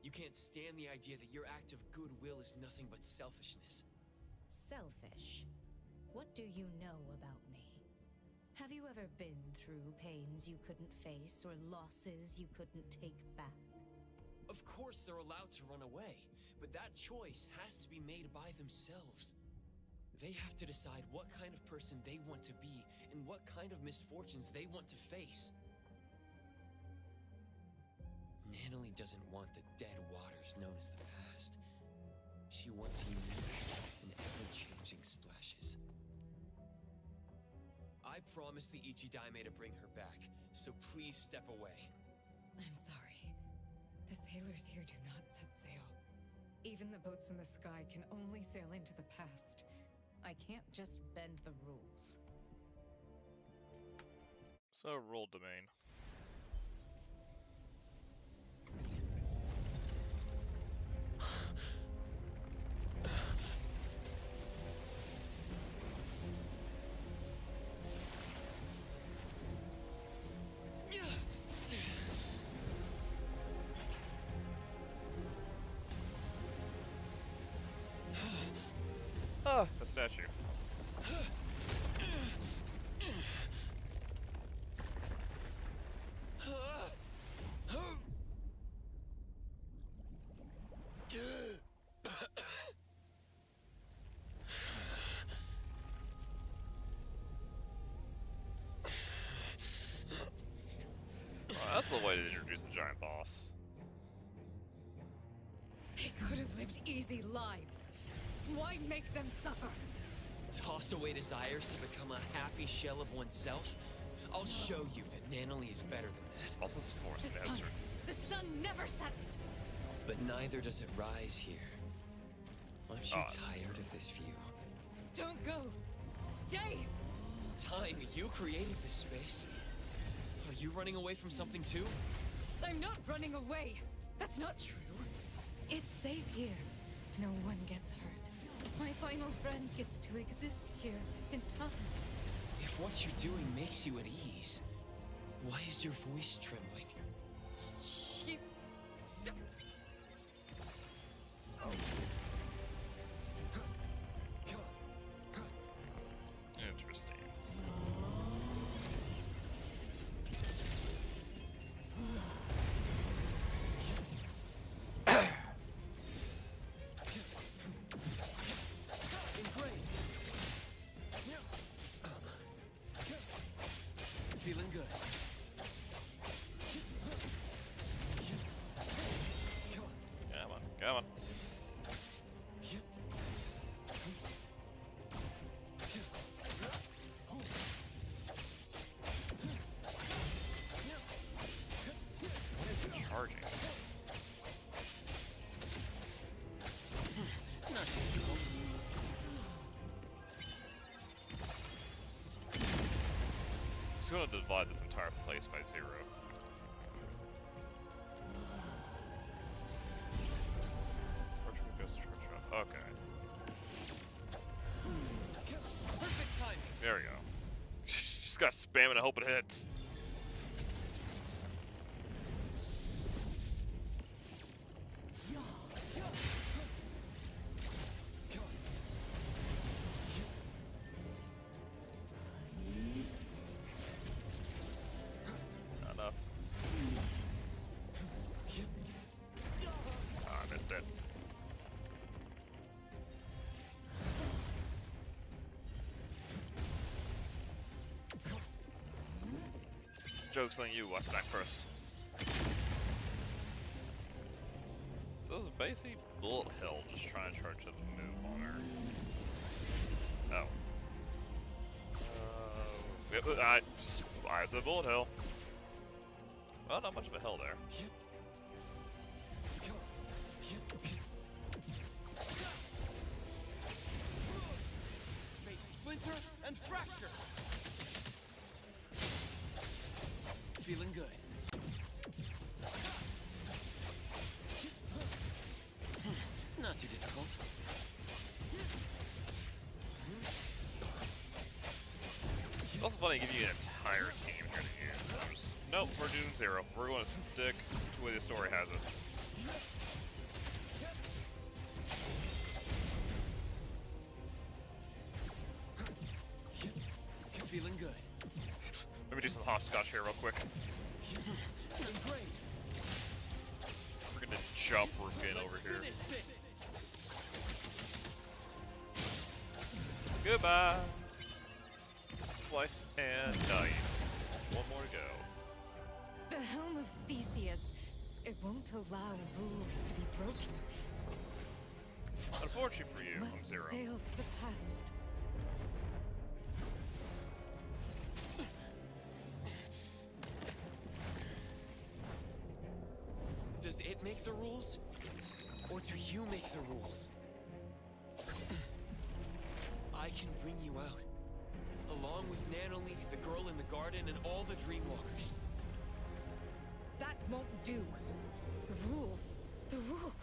You can't stand the idea that your act of goodwill is nothing but selfishness. Selfish? What do you know about me? Have you ever been through pains you couldn't face or losses you couldn't take back? Of course they're allowed to run away, but that choice has to be made by themselves. They have to decide what kind of person they want to be and what kind of misfortunes they want to face. Nanalie doesn't want the dead waters known as the past. She wants unique and ever-changing splashes. I promised the Ichidaime to bring her back, so please step away. I'm sorry. The sailors here do not set sail. Even the boats in the sky can only sail into the past. I can't just bend the rules. So, rule domain. Ah, the statue. That's the way to introduce a giant boss. They could have lived easy lives. Why make them suffer? Toss away desires to become a happy shell of oneself? I'll show you that Nanalie is better than that. Also, it's a forest desert. The sun never sets. But neither does it rise here. Aren't you tired of this view? Don't go. Stay. Time, you created this space. Are you running away from something too? I'm not running away. That's not true. It's safe here. No one gets hurt. My final friend gets to exist here in time. If what you're doing makes you at ease, why is your voice trembling? Shh. Come on. What is it charging? Not difficult. Just gonna divide this entire place by 0. Okay. Perfect timing. There we go. Just got spam and I hope it hits. Not enough. Oh, I missed it. Joke's on you, what's back first? So this is basically bullet hell, just trying to charge up a move on her. Oh. I said bullet hell. Well, not much of a hell there. Fate splinter and fracture. Feeling good. Not too difficult. It's also funny to give you an entire team here to use. Nope, we're doing 0. We're going to stick to the way the story has it. Feeling good. Let me do some hopscotch here real quick. Great. We're gonna jump Rufin over here. Goodbye. Slice and dice. One more to go. The helm of Theseus. It won't allow rules to be broken. Unfortunately for you, Must I'm 0. sail to the past. Does it make the rules? Or do you make the rules? I can bring you out. Along with Nanolee, the girl in the garden, and all the Dreamwalkers. That won't do. The rules. The rules.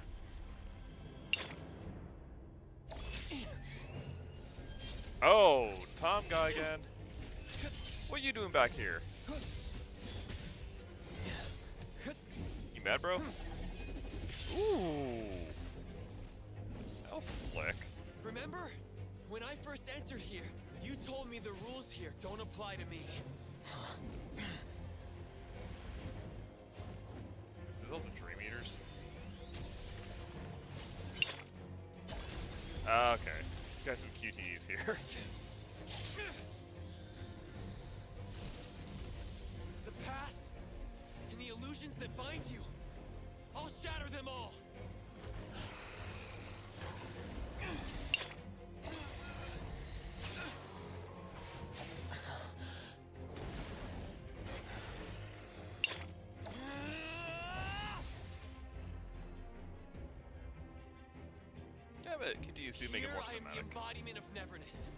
Oh, Tom guy again. What are you doing back here? You mad, bro? Ooh. That was slick. Remember? When I first entered here, you told me the rules here don't apply to me. Is this all the Dream Eaters? Okay. Got some QTEs here. The past and the illusions that bind you. I'll shatter them all. Damn it, QTEs do make it more Here I am the cinematic. embodiment of neverness.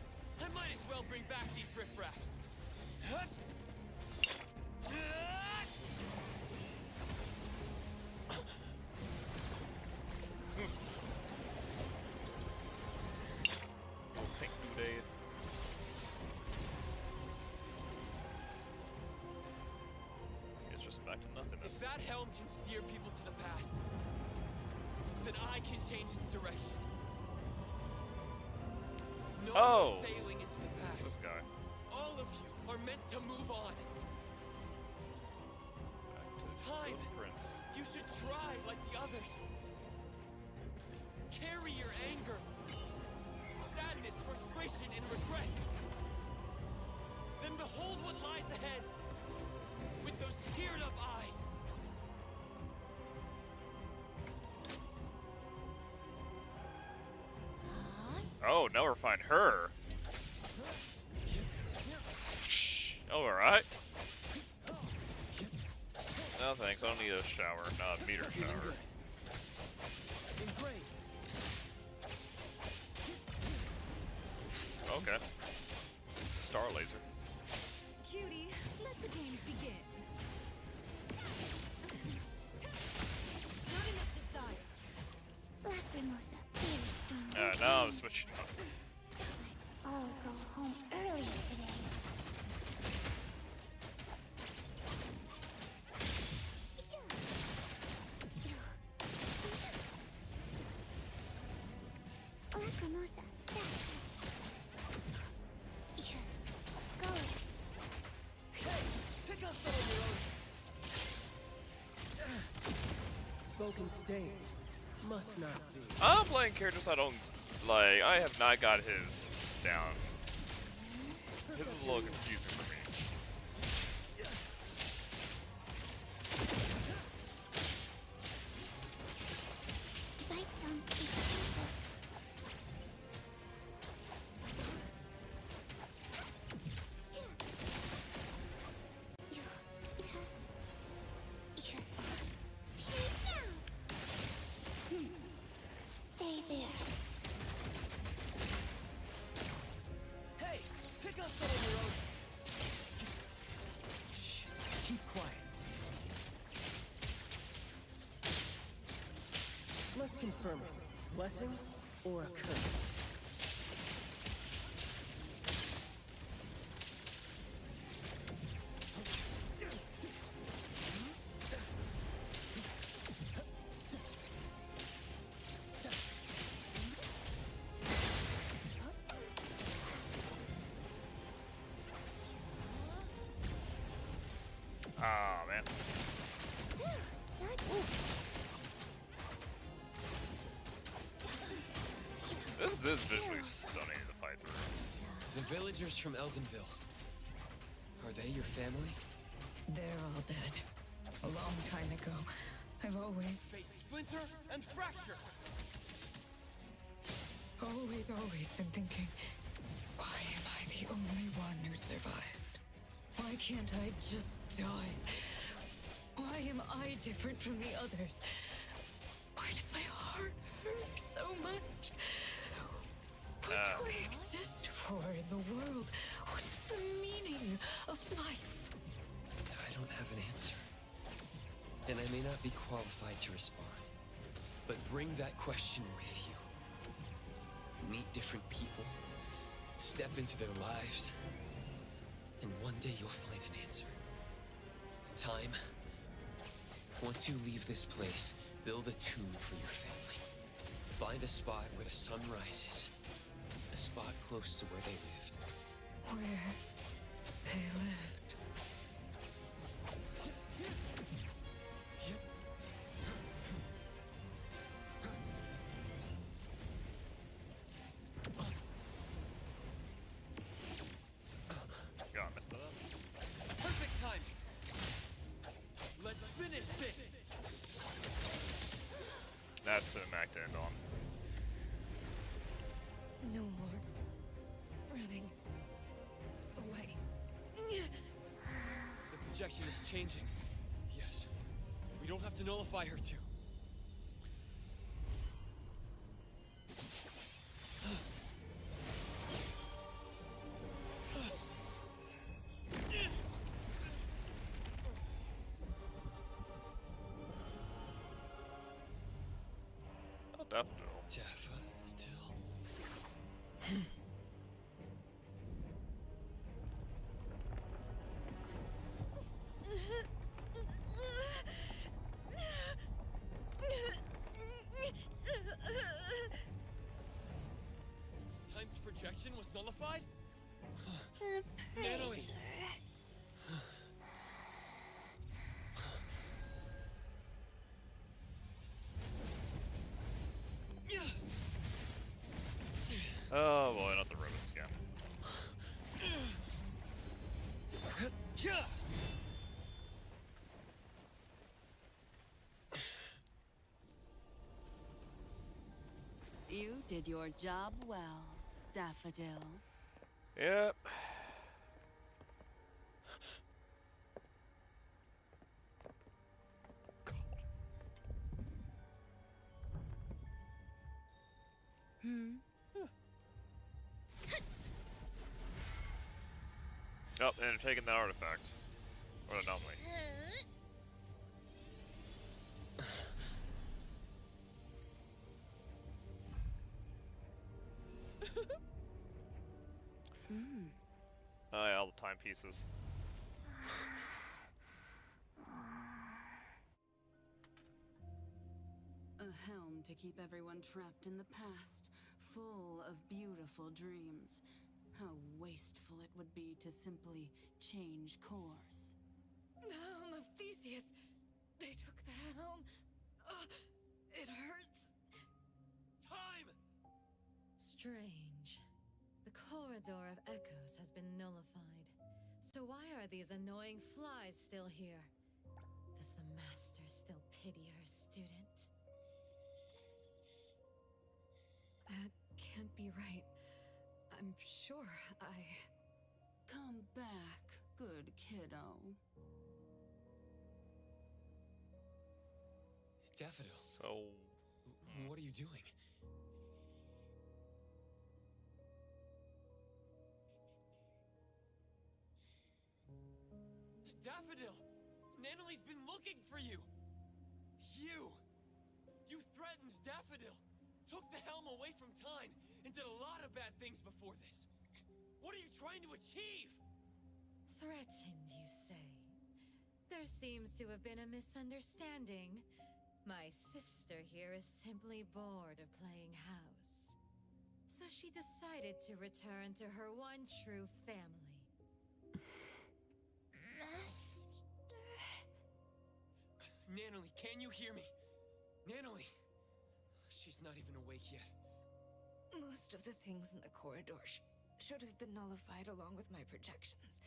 I might as well bring back these riffraffs. Huh? Little pink Boudet. It's just back to nothingness. If that helm can steer people to the past, then I can change its direction. No Oh! more sailing into the past. This guy. All of you are meant to move on. Back to the Time. Prince. You should try like the others. Carry your anger, sadness, frustration, and regret. Then behold what lies ahead with those teared up eyes. Oh, now we're finding her. Oh, alright. No thanks, I don't need a shower. Not a meter shower. Okay. Star laser. Cutie, let the games begin. Not enough desire. Lacrimosa, very strong. Now I'm switching up. Let's all go home early today. Lacrimosa, faster. Go. Pick up some of your own. Spoken states must not be. I'm playing characters I don't like. I have not got his down. His is a little confusing for me. Bite some. Be careful. Stay there. Hey, pick up some of your own. Shh, keep quiet. Let's confirm it. Blessing or a curse? Ah, man. This is visually stunning to fight through. The villagers from Elvenville. Are they your family? They're all dead. A long time ago. I've always, Fate splinter and fracture. always been thinking, why am I the only one who survived? Why can't I just die? Why am I different from the others? Why does my heart hurt so much? What do I exist for in the world? What is the meaning of life? I don't have an answer. And I may not be qualified to respond. But bring that question with you. Meet different people. Step into their lives. And one day you'll find an answer. Time. Once you leave this place, build a tomb for your family. Find a spot where the sun rises. A spot close to where they lived. Where they lived. God, I messed that up. Perfect timing. Let's finish this. That's a Mac to end on. No more running away. The projection is changing. Yes. We don't have to nullify her too. Oh, Daffodil. Daffodil. Time's projection was nullified? Natalie! Oh boy, not the robots again. You did your job well. Daffodil. Yep. Oh, and they're taking the artifact. Or the anomaly. Oh yeah, all the timepieces. A helm to keep everyone trapped in the past, full of beautiful dreams. How wasteful it would be to simply change course. The helm of Theseus. They took the helm. It hurts. Time! Strange. The corridor of echoes has been nullified. So why are these annoying flies still here? Does the master still pity her student? That can't be right. I'm sure Come back, good kiddo. Daffodil, So... what are you doing? Daffodil! Nanali's been looking for you! You threatened Daffodil! Took the helm away from time and did a lot of bad things before this. What are you trying to achieve? threatened, you say? There seems to have been a misunderstanding. My sister here is simply bored of playing house. So she decided to return to her one true family. Nanali, can you hear me? Nanali! She's not even awake yet. Most of the things in the corridor should have been nullified along with my projections.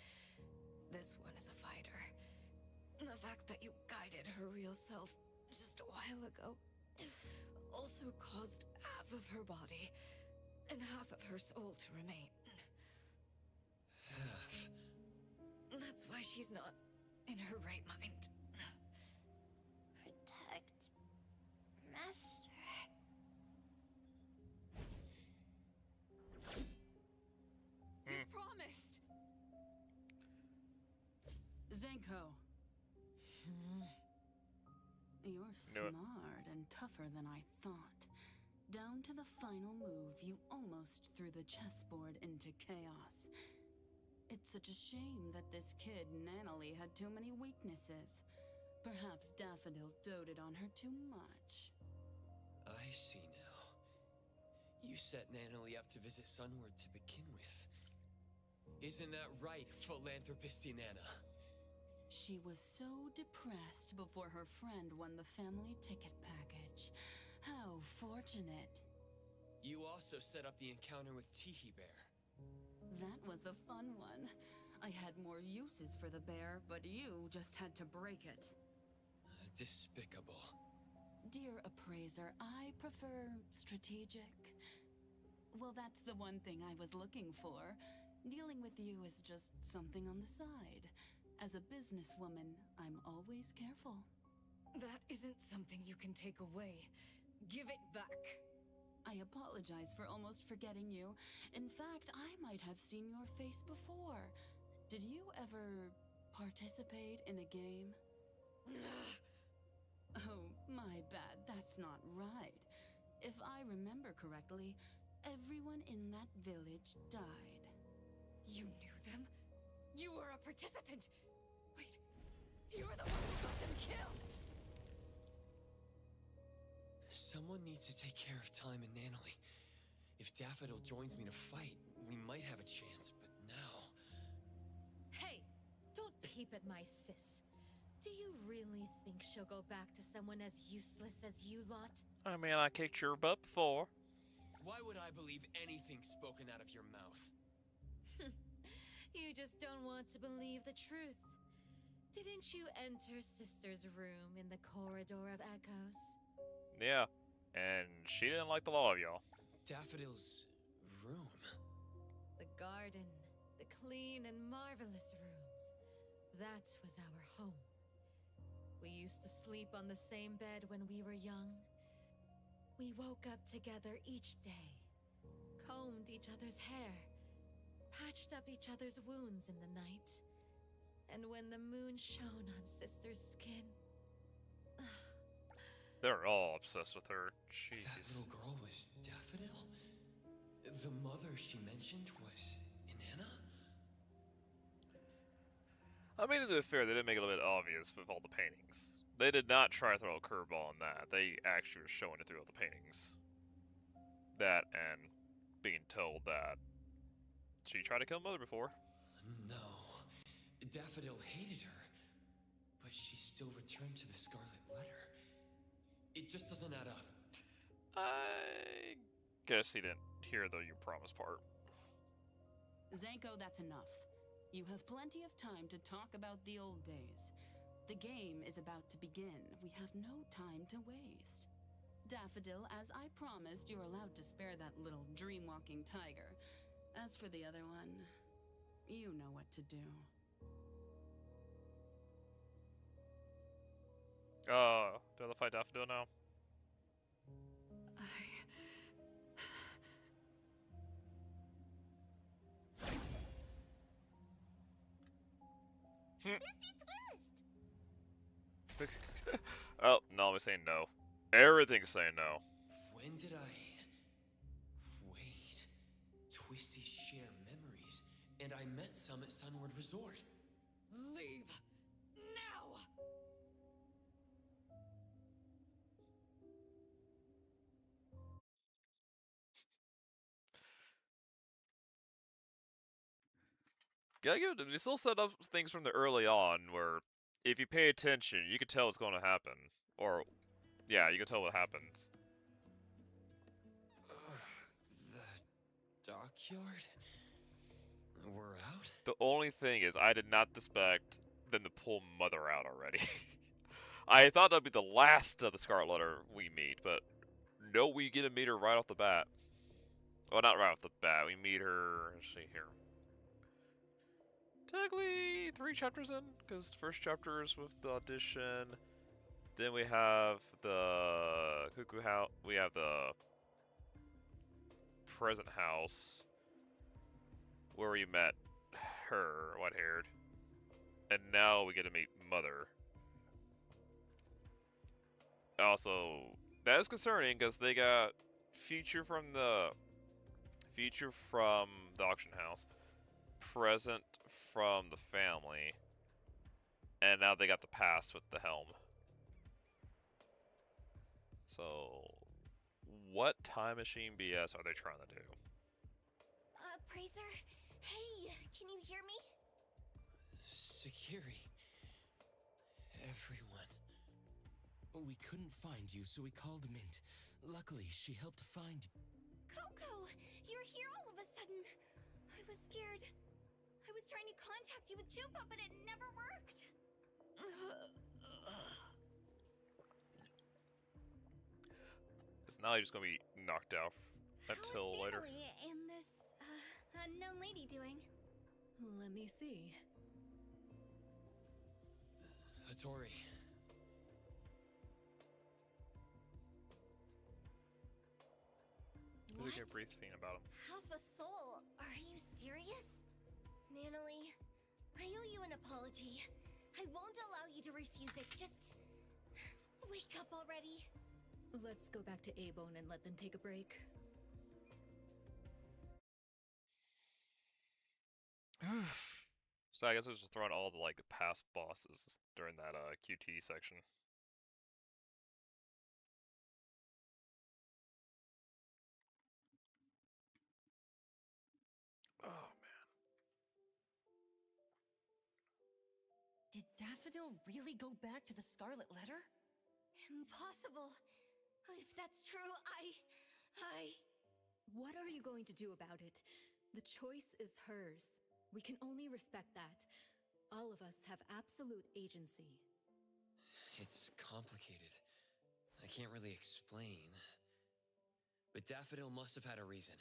This one is a fighter. The fact that you guided her real self just a while ago also caused half of her body and half of her soul to remain. Half? That's why she's not in her right mind. Protect Master. You promised! Zenko. You're smart and tougher than I thought. Down to the final move, you almost threw the chessboard into chaos. It's such a shame that this kid, Nanali, had too many weaknesses. Perhaps Daffodil doted on her too much. I see now. You set Nanali up to visit Sunward to begin with. Isn't that right, philanthropisty Nana? She was so depressed before her friend won the family ticket package. How fortunate. You also set up the encounter with Tiki Bear. That was a fun one. I had more uses for the bear, but you just had to break it. Despicable. Dear appraiser, I prefer strategic. Well, that's the one thing I was looking for. Dealing with you is just something on the side. As a businesswoman, I'm always careful. That isn't something you can take away. Give it back. I apologize for almost forgetting you. In fact, I might have seen your face before. Did you ever participate in a game? Oh, my bad. That's not right. If I remember correctly, everyone in that village died. You knew them? You were a participant! Wait, you're the one who got them killed! Someone needs to take care of Time and Nanali. If Daffodil joins me to fight, we might have a chance, but now... Hey, don't peep at my sis. Do you really think she'll go back to someone as useless as you lot? I mean, I kicked your butt before. Why would I believe anything spoken out of your mouth? You just don't want to believe the truth. Didn't you enter Sister's room in the Corridor of Echoes? Yeah, and she didn't like the law of y'all. Daffodil's room? The garden, the clean and marvelous rooms. That was our home. We used to sleep on the same bed when we were young. We woke up together each day, combed each other's hair, patched up each other's wounds in the night. And when the moon shone on Sister's skin... They're all obsessed with her. Jeez. That little girl was Daffodil? The mother she mentioned was Inanna? I mean, to be fair, they didn't make it a bit obvious with all the paintings. They did not try to throw a curveball on that. They actually were showing it through all the paintings. That and being told that she tried to kill Mother before. No. Daffodil hated her, but she still returned to the Scarlet Letter. It just doesn't add up. I guess he didn't hear the "you promise" part. Zanko, that's enough. You have plenty of time to talk about the old days. The game is about to begin. We have no time to waste. Daffodil, as I promised, you're allowed to spare that little dream-walking tiger. As for the other one, you know what to do. Do I have to fight Daffodil now? Oh, no, I'm saying no. Everything's saying no. When did I... Wait... Twisties share memories, and I met some at Sunward Resort. Leave! Now! Gotta give it to them. They still set up things from the early on where if you pay attention, you can tell what's going to happen. Or, yeah, you can tell what happens. The dockyard? We're out? The only thing is, I did not expect them to pull Mother out already. I thought that'd be the last of the Scarlet Letter we meet, but no, we get to meet her right off the bat. Well, not right off the bat. We meet her. Let's see here. Technically 3 chapters in, because first chapter is with the audition. Then we have the Cuckoo House. We have the present house where we met her, white-haired, and now we get to meet Mother. Also, that is concerning because they got feature from the auction house, present from the family, and now they got the past with the helm. So, what time machine BS are they trying to do? Praiser? Hey, can you hear me? Sakiri. Everyone. We couldn't find you, so we called Mint. Luckily, she helped find... Coco! You're here all of a sudden! I was scared. I was trying to contact you with Junpa, but it never worked! It's not just gonna be knocked out until later. How is Natalie and this, unknown lady doing? Let me see. Hattori. We can breathe thing about him. Half a soul? Are you serious? Natalie, I owe you an apology. I won't allow you to refuse it. Just... wake up already. Let's go back to A-Bone and let them take a break. So I guess I was just throwing all the like past bosses during that QT section. Oh man. Did Daffodil really go back to the Scarlet Letter? Impossible. If that's true, What are you going to do about it? The choice is hers. We can only respect that. All of us have absolute agency. It's complicated. I can't really explain. But Daffodil must have had a reason.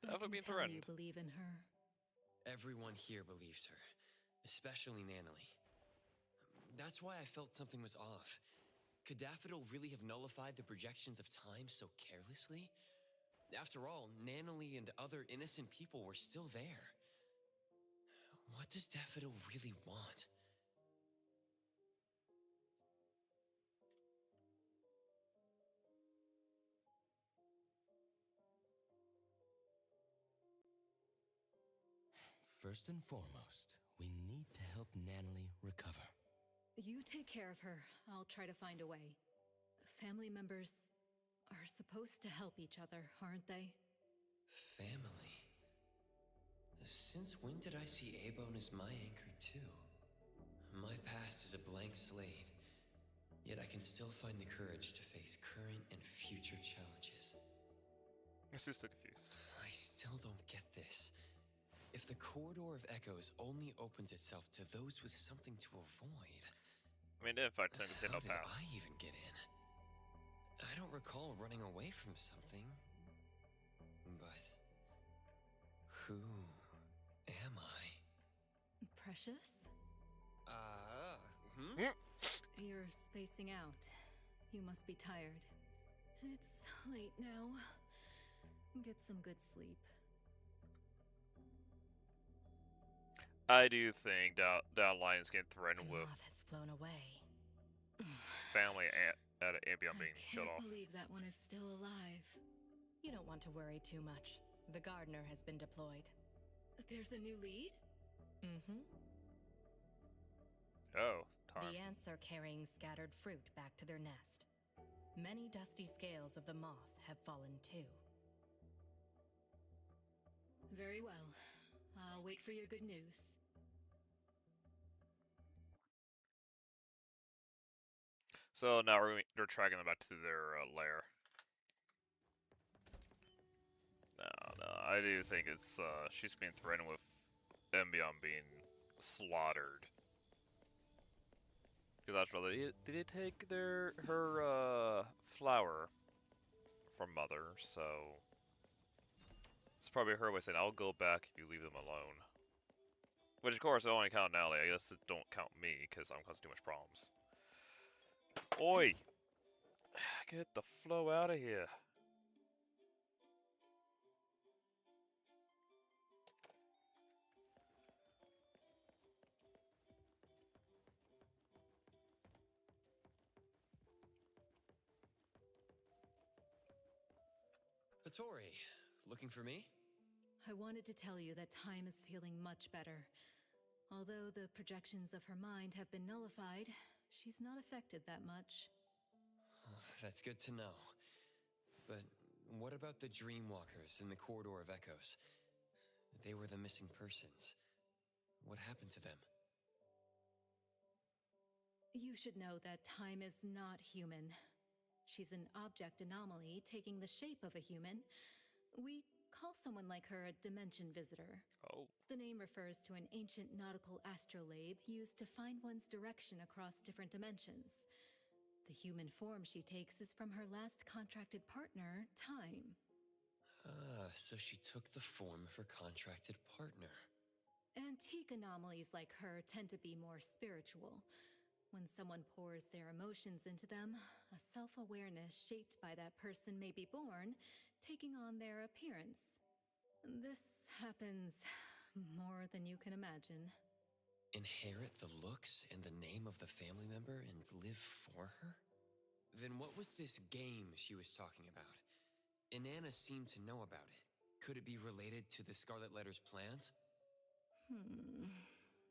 Definitely being tell threatened. you believe in her. Everyone here believes her, especially Nanalie. That's why I felt something was off. Could Daffodil really have nullified the projections of time so carelessly? After all, Nanalie and other innocent people were still there. What does Daffodil really want? First and foremost, we need to help Nanalie recover. You take care of her. I'll try to find a way. Family members are supposed to help each other, aren't they? Family? Since when did I see A-Bone as my anchor too? My past is a blank slate, yet I can still find the courage to face current and future challenges. I'm still confused. I still don't get this. If the Corridor of Echoes only opens itself to those with something to avoid... I mean, in fact, things hit how no did pass. I even get in? I don't recall running away from something. But... who am I? Precious? Hmm? You're spacing out. You must be tired. It's late now. Get some good sleep. I do think down Lion's getting threatened The with moth has flown away. family at an Ambion being killed I off. can't believe that one is still alive. You don't want to worry too much. The gardener has been deployed. There's a new lead? Mm-hmm. Oh, time. The ants are carrying scattered fruit back to their nest. Many dusty scales of the moth have fallen too. Very well. I'll wait for your good news. So now they're tracking them back to their lair. No, I do think it's she's being threatened with Embion being slaughtered. Because that's really, did they take her flower from Mother? So it's probably her way saying, "I'll go back if you leave them alone." Which of course I only count Natalie. I guess it don't count me because I'm causing too much problems. Oi! Get the flow out of here. Hattori, looking for me? I wanted to tell you that Time is feeling much better. Although the projections of her mind have been nullified, she's not affected that much. That's good to know. But what about the Dreamwalkers in the Corridor of Echoes? They were the missing persons. What happened to them? You should know that Time is not human. She's an object anomaly taking the shape of a human. We call someone like her a dimension visitor. Oh. The name refers to an ancient nautical astrolabe used to find one's direction across different dimensions. The human form she takes is from her last contracted partner, Time. Ah, so she took the form of her contracted partner. Antique anomalies like her tend to be more spiritual. When someone pours their emotions into them, a self-awareness shaped by that person may be born, taking on their appearance. This happens more than you can imagine. Inherit the looks and the name of the family member and live for her? Then what was this game she was talking about? Inanna seemed to know about it. Could it be related to the Scarlet Letter's plans?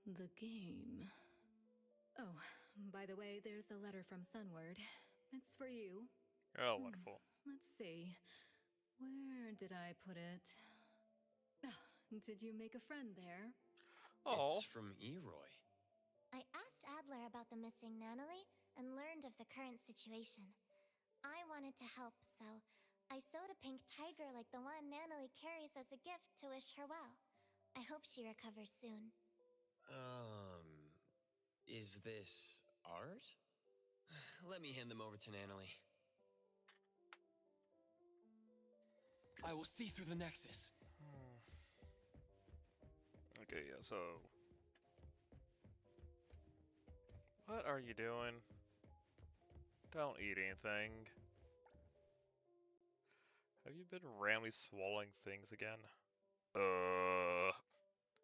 The game... Oh, by the way, there's a letter from Sunward. It's for you. Oh, wonderful. Let's see. Where did I put it? Did you make a friend there? Oh. It's from Eroy. I asked Adler about the missing Nanalie and learned of the current situation. I wanted to help, so I sewed a pink tiger like the one Nanalie carries as a gift to wish her well. I hope she recovers soon. Is this art? Let me hand them over to Nanalie. I will see through the Nexus. Okay, yeah, so... What are you doing? Don't eat anything. Have you been randomly swallowing things again?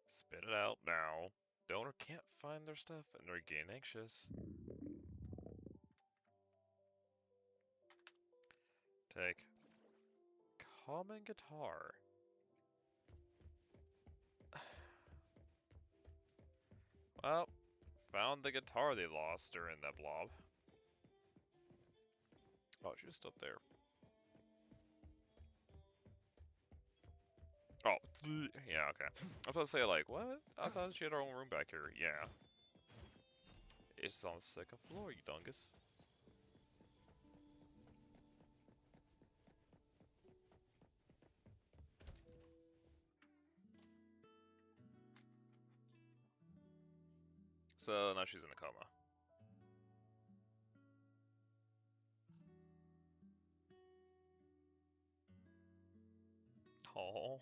Spit it out now. Donor can't find their stuff and they're getting anxious. Take common guitar. Well, found the guitar they lost during that blob. Oh, she's still up there. Oh, yeah, okay. I was about to say, like, what? I thought she had her own room back here. Yeah. It's on the second floor, you dungus. So now she's in a coma. Oh.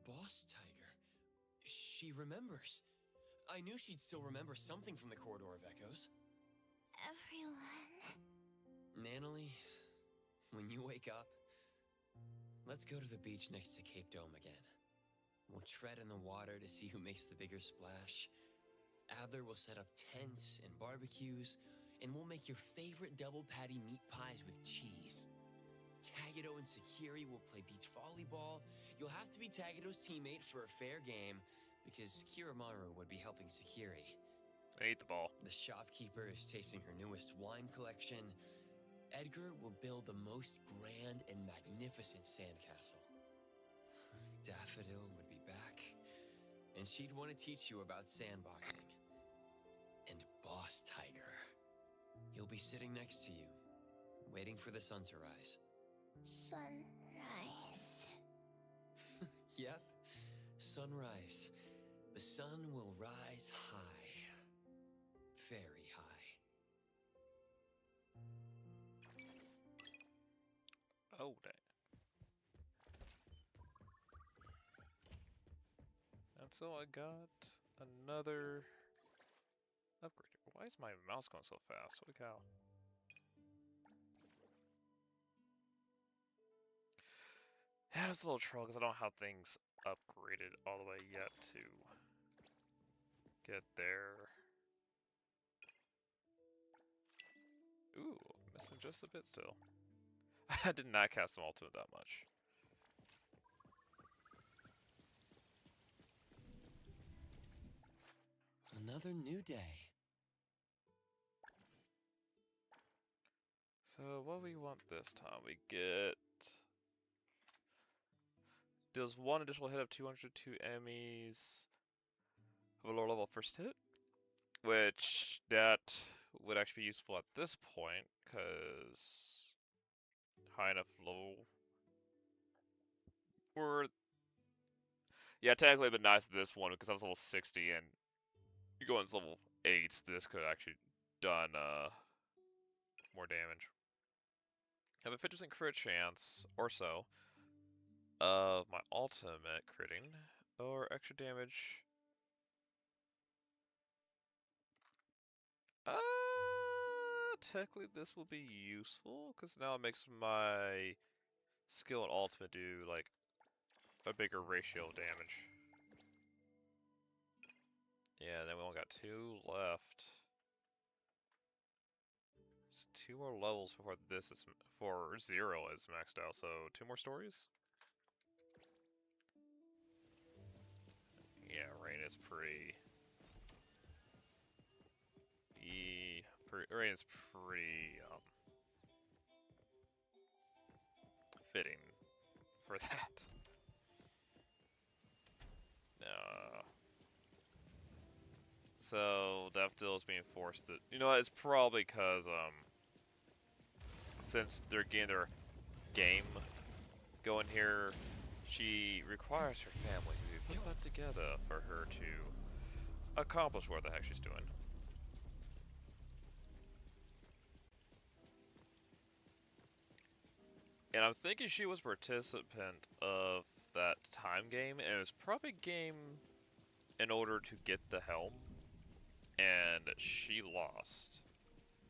Boss Tiger. She remembers. I knew she'd still remember something from the Corridor of Echoes. Everyone. Nanalie, when you wake up, let's go to the beach next to Cape Dome again. We'll tread in the water to see who makes the bigger splash. Adler will set up tents and barbecues, and we'll make your favorite double patty meat pies with cheese. Tagato and Sakiri will play beach volleyball. You'll have to be Tagato's teammate for a fair game, because Kiramaru would be helping Sakiri. I ate the ball. The shopkeeper is tasting her newest wine collection. Edgar will build the most grand and magnificent sandcastle. Daffodil would be back, and she'd want to teach you about sandboxing. And Boss Tiger, he'll be sitting next to you, waiting for the sun to rise. Sunrise. Yep, sunrise. The sun will rise high. Very high. Oh, dang. And so I got another upgrade. Why is my mouse going so fast? Holy cow. Yeah, it's a little troll because I don't have things upgraded all the way yet to get there. Ooh, missing just a bit still. I did not cast them ultimate that much. Another new day. So what we want this time? We get deals 1 additional hit of 202 enemies of a lower level first hit, which that would actually be useful at this point because high enough low. Or yeah, technically it'd been nice at this one because I was level 60 and you go into level 8, this could actually done more damage. Have a 50% crit chance or so of my ultimate critting or extra damage. Technically this will be useful because now it makes my skill and ultimate do like a bigger ratio of damage. Yeah, then we only got 2 left. So 2 more levels before this is for 0 is maxed out. So 2 more stories. Yeah, Rain is pretty. Rain is pretty fitting for that. So Daffodil is being forced to. You know, it's probably because since they're getting their game going here, she requires her family to be put together for her to accomplish what the heck she's doing. And I'm thinking she was a participant of that time game, and it was probably a game in order to get the helm, and she lost.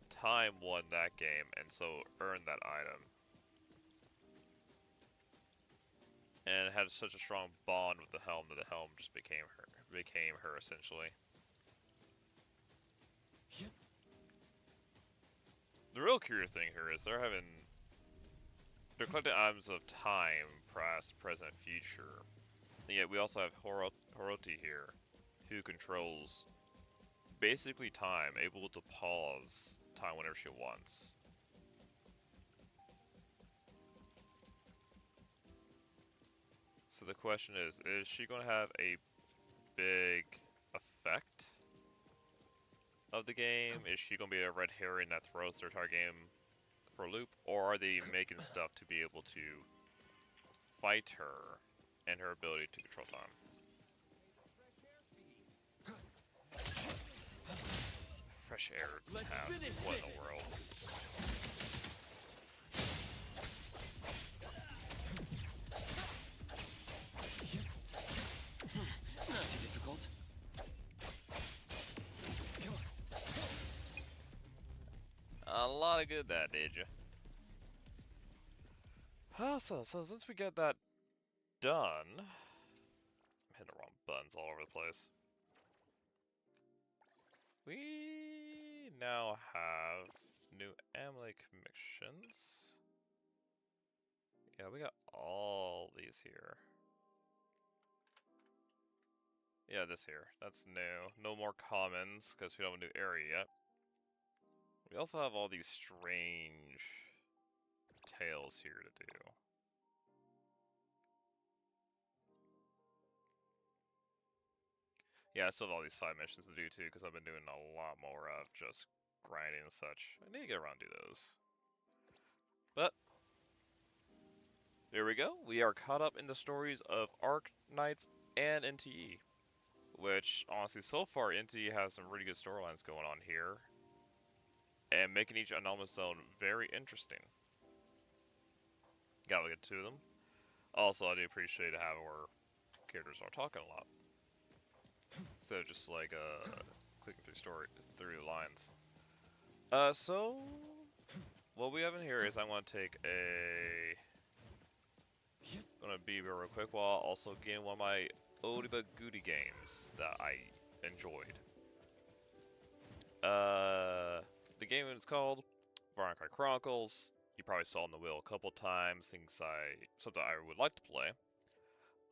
Time won that game, and so earned that item. And it had such a strong bond with the helm that the helm just became her essentially. The real curious thing here is they're collecting items of time, past, present, future. And yet we also have Horoti here, who controls basically time, able to pause time whenever she wants. So the question is she going to have a big effect of the game? Is she going to be a red herring that throws their entire game for a loop? Or are they making stuff to be able to fight her and her ability to control time? Fresh air task, what in the world? Not too difficult. A lot of good that, did you? So since we get that done, I'm hitting the wrong buttons all over the place. We now have new Amlek missions. Yeah, we got all these here. Yeah, this here. That's new. No more commons, because we don't have a new area yet. We also have all these strange tales here to do. Yeah, I still have all these side missions to do too, because I've been doing a lot more of just grinding and such. I need to get around to do those. But there we go. We are caught up in the stories of Arc Knights and NTE. Which, honestly, so far, NTE has some really good storylines going on here. And making each anomalous zone very interesting. Gotta get to them. Also, I do appreciate how our characters are talking a lot. Instead of just like clicking through the lines. So what we have in here is I'm gonna take gonna be here real quick while also getting one of my oldie but goodie games that I enjoyed. The game is called Valkyrie Chronicles. You probably saw on the wheel a couple times. Something I would like to play.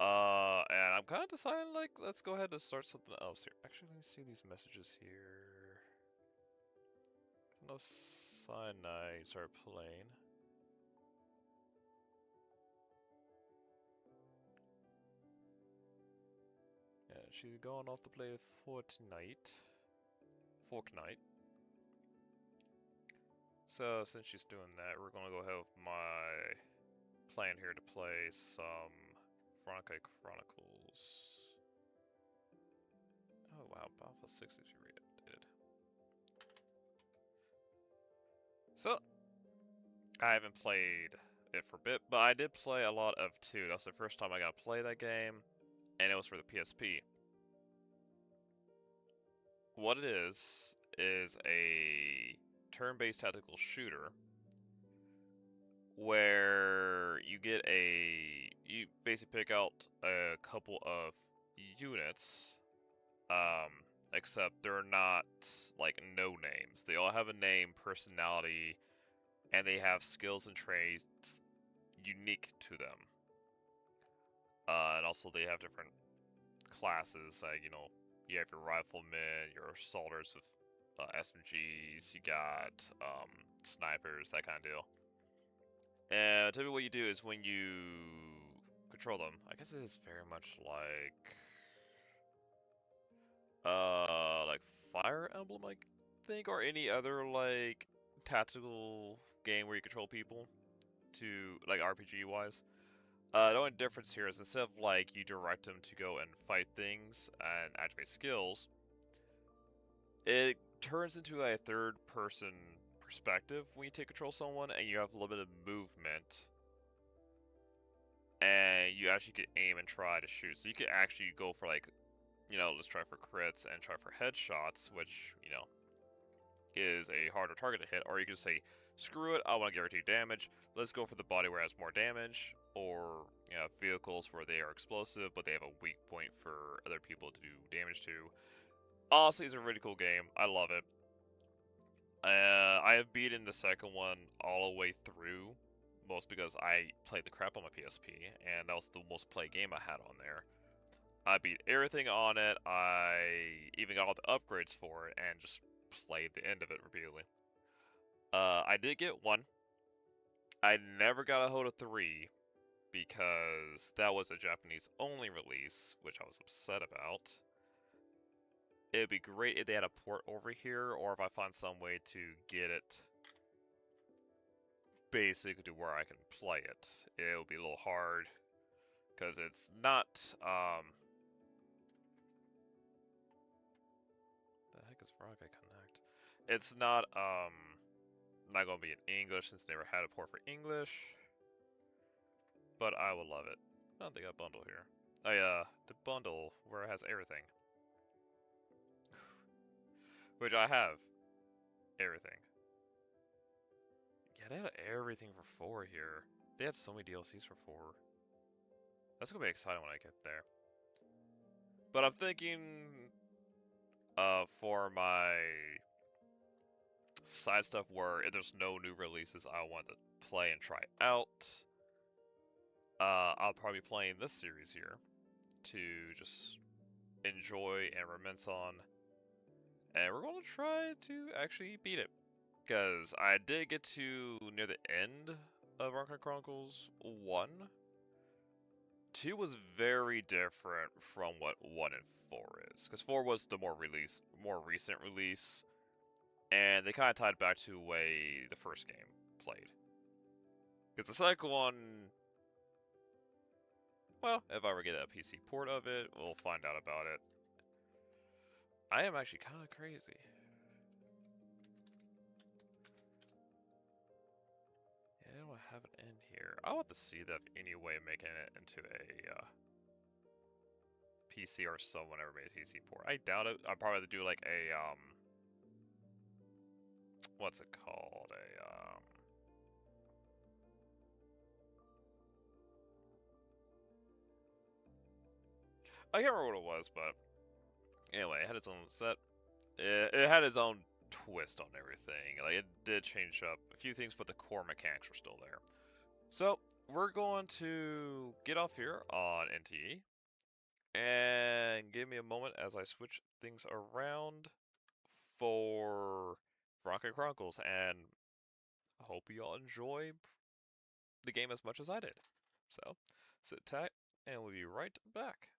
And I'm kind of deciding, like, let's go ahead and start something else here. Actually, let me see these messages here. No cyanide started playing. Yeah, she's going off to play Fortnite. So, since she's doing that, we're gonna go ahead with my plan here to play some Valkyrie Chronicles. Oh wow, Alpha 6 if you read it. So, I haven't played it for a bit, but I did play a lot of 2. That was the first time I got to play that game, and it was for the PSP. What it is a turn-based tactical shooter where you basically pick out a couple of units, except they're not like no names. They all have a name, personality, and they have skills and traits unique to them. And also they have different classes, you know, you have your riflemen, your assaulters with SMGs, you got snipers, that kind of deal. And typically what you do is when you control them, I guess it is very much like Fire Emblem, I think, or any other like tactical game where you control people to like RPG wise. The only difference here is instead of like you direct them to go and fight things and activate skills, it turns into a third-person perspective when you take control of someone, and you have a little bit of movement, and you actually could aim and try to shoot. So you could actually go for like, you know, let's try for crits and try for headshots, which, you know, is a harder target to hit. Or you could say, screw it, I want to guarantee damage. Let's go for the body where it has more damage. Or, you know, vehicles where they are explosive, but they have a weak point for other people to do damage to. Honestly, it's a really cool game. I love it. I have beaten the second one all the way through, most because I played the crap on my PSP, and that was the most played game I had on there. I beat everything on it, I even got all the upgrades for it, and just played the end of it repeatedly. I did get 1. I never got a hold of 3, because that was a Japanese-only release, which I was upset about. It'd be great if they had a port over here, or if I find some way to get it basically to where I can play it. It will be a little hard, because it's not, the heck is Rock Connect? It's not gonna be in English, since they never had a port for English. But I will love it. I don't think I bundle here. Oh yeah, the bundle where it has everything. Which I have. Everything. Yeah, they had everything for 4 here. They had so many DLCs for 4. That's gonna be exciting when I get there. But I'm thinking for my side stuff where if there's no new releases I want to play and try out, I'll probably be playing this series here to just enjoy and reminisce on. And we're going to try to actually beat it. Because I did get to near the end of Valkyrie Chronicles 1. 2 was very different from what 1 and 4 is. Because 4 was the more recent release. And they kind of tied back to the way the first game played. Because the second one, well, if I ever get a PC port of it, we'll find out about it. I am actually kind of crazy. Yeah, I don't have it in here. I want to see that anyway, making it into a PC or someone ever made a PC port. I doubt it. I'll probably do like a what's it called? I can't remember what it was, but anyway, it had its own set. It had its own twist on everything. Like, it did change up a few things, but the core mechanics were still there. So, we're going to get off here on NTE. And give me a moment as I switch things around for Valkyrie Chronicles. And I hope you all enjoy the game as much as I did. So, sit tight, and we'll be right back.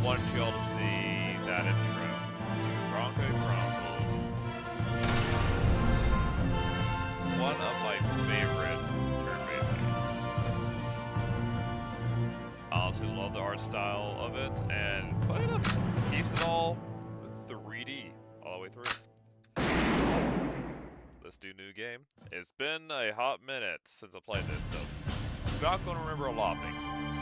wanted y'all to see that intro. Valkyrie Chronicles. One of my favorite turn-based games. I honestly love the art style of it, and funny enough, keeps it all 3D all the way through. Let's do new game. It's been a hot minute since I played this, so I'm not going to remember a lot of things in this.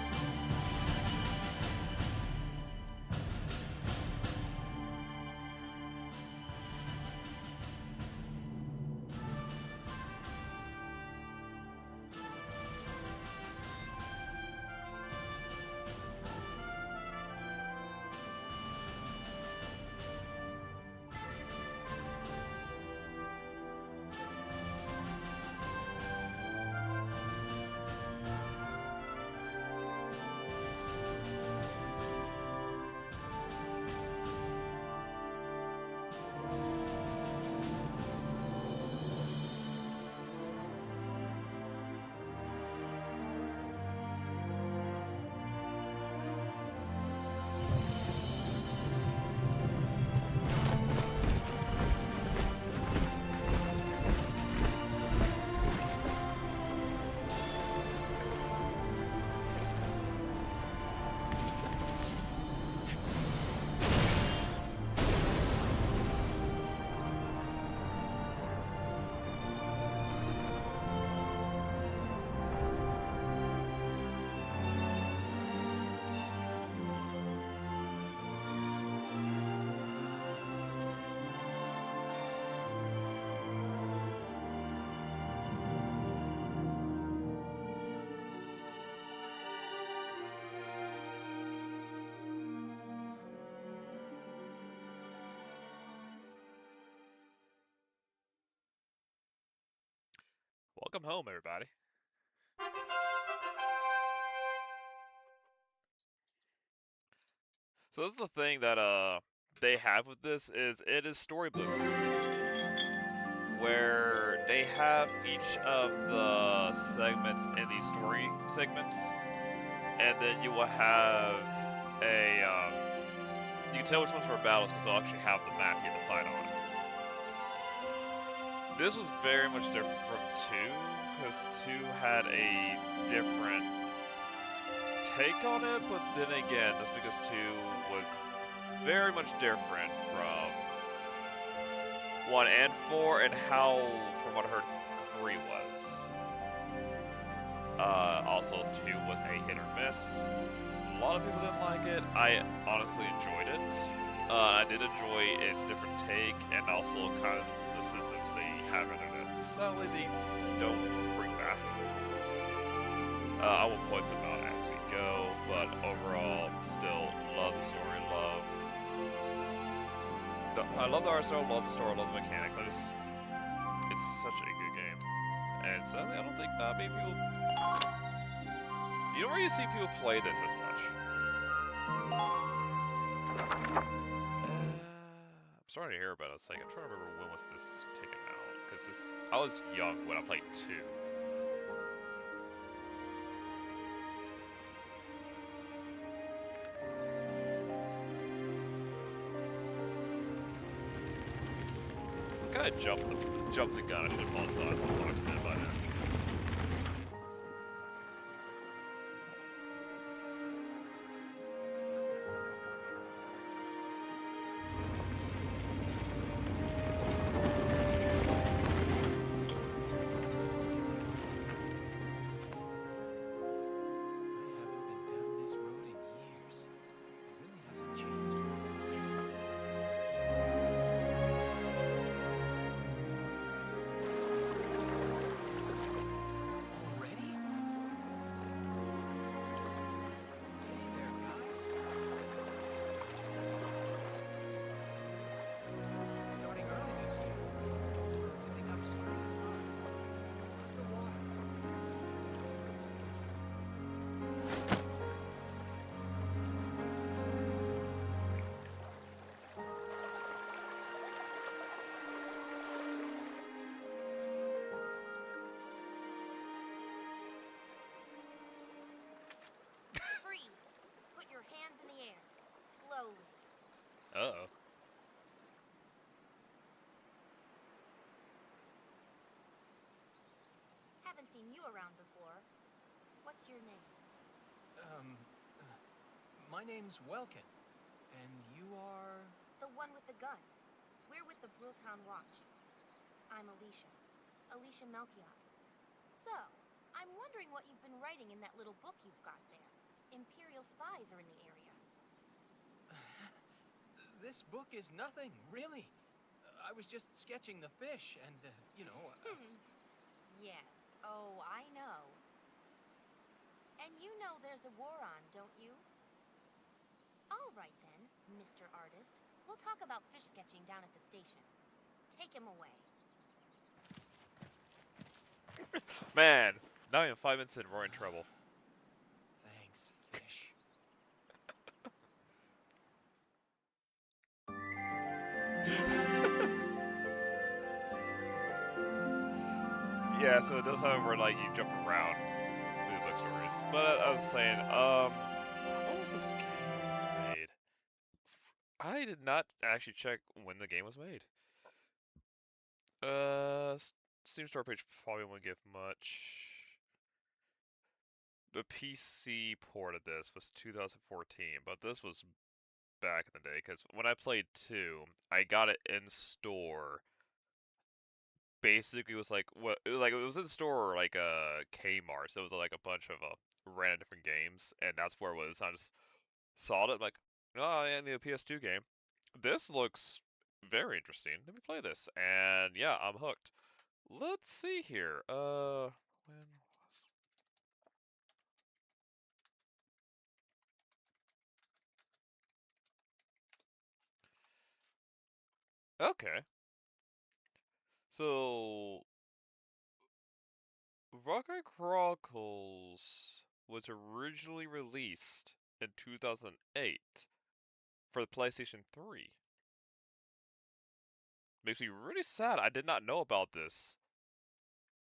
Welcome home, everybody. So this is the thing that they have with this is it is storybook, where they have each of the segments in these story segments, and then you will have a you can tell which ones are battles because they'll actually have the map you have to fight on. This was very much different from 2, because 2 had a different take on it, but then again, that's because 2 was very much different from 1 and 4, and how, from what I heard, 3 was. Also, 2 was a hit or miss. A lot of people didn't like it. I honestly enjoyed it. I did enjoy its different take, and also kind of the systems they have in there that sadly they don't bring back. I will point them out as we go, but overall, still love the story, I love the art style, love the story, love the mechanics. It's such a good game. And sadly, I don't think many people, you don't really see people play this as much. I'm starting to hear about it. I was like, I'm trying to remember when was this taken out, because I was young when I played 2. I kind of jumped the gun. I should have paused. I was locked in by now. Uh-oh. Haven't seen you around before. What's your name? My name's Welkin. And you are... The one with the gun. We're with the Brultown Watch. I'm Alicia. Alicia Melchiot. So, I'm wondering what you've been writing in that little book you've got there. Imperial spies are in the area. This book is nothing, really. I was just sketching the fish, and, you know... Yes. Oh, I know. And you know there's a war on, don't you? All right then, Mr. Artist. We'll talk about fish sketching down at the station. Take him away. Man, not even 5 minutes in, we're in trouble. Thanks, fish. Yeah, so it does have where like you jump around through the bookstores. But I was saying, what was this game made? I did not actually check when the game was made. Steam store page probably won't give much. The PC port of this was 2014, but this was back in the day, because when I played 2, I got it in store. Basically, it was like it was in store like Kmart, so it was like a bunch of random different games, and that's where it was. I just saw it, like, oh, I need a PS2 game. This looks very interesting. Let me play this, and yeah, I'm hooked. Let's see here. When was? Okay. So, Valkyrie Chronicles was originally released in 2008 for the PlayStation 3. Makes me really sad. I did not know about this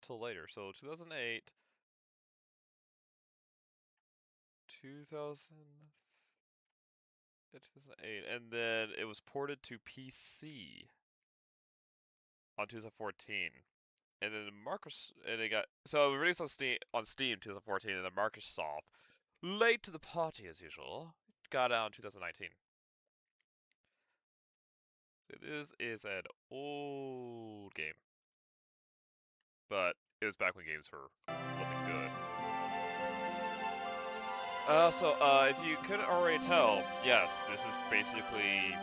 till later. So 2008, 2008, and then it was ported to PC on 2014. And then it released on Steam 2014, and then Microsoft, late to the party as usual, got out in 2019. This is an old game, but it was back when games were flipping good. If you couldn't already tell, yes, this is basically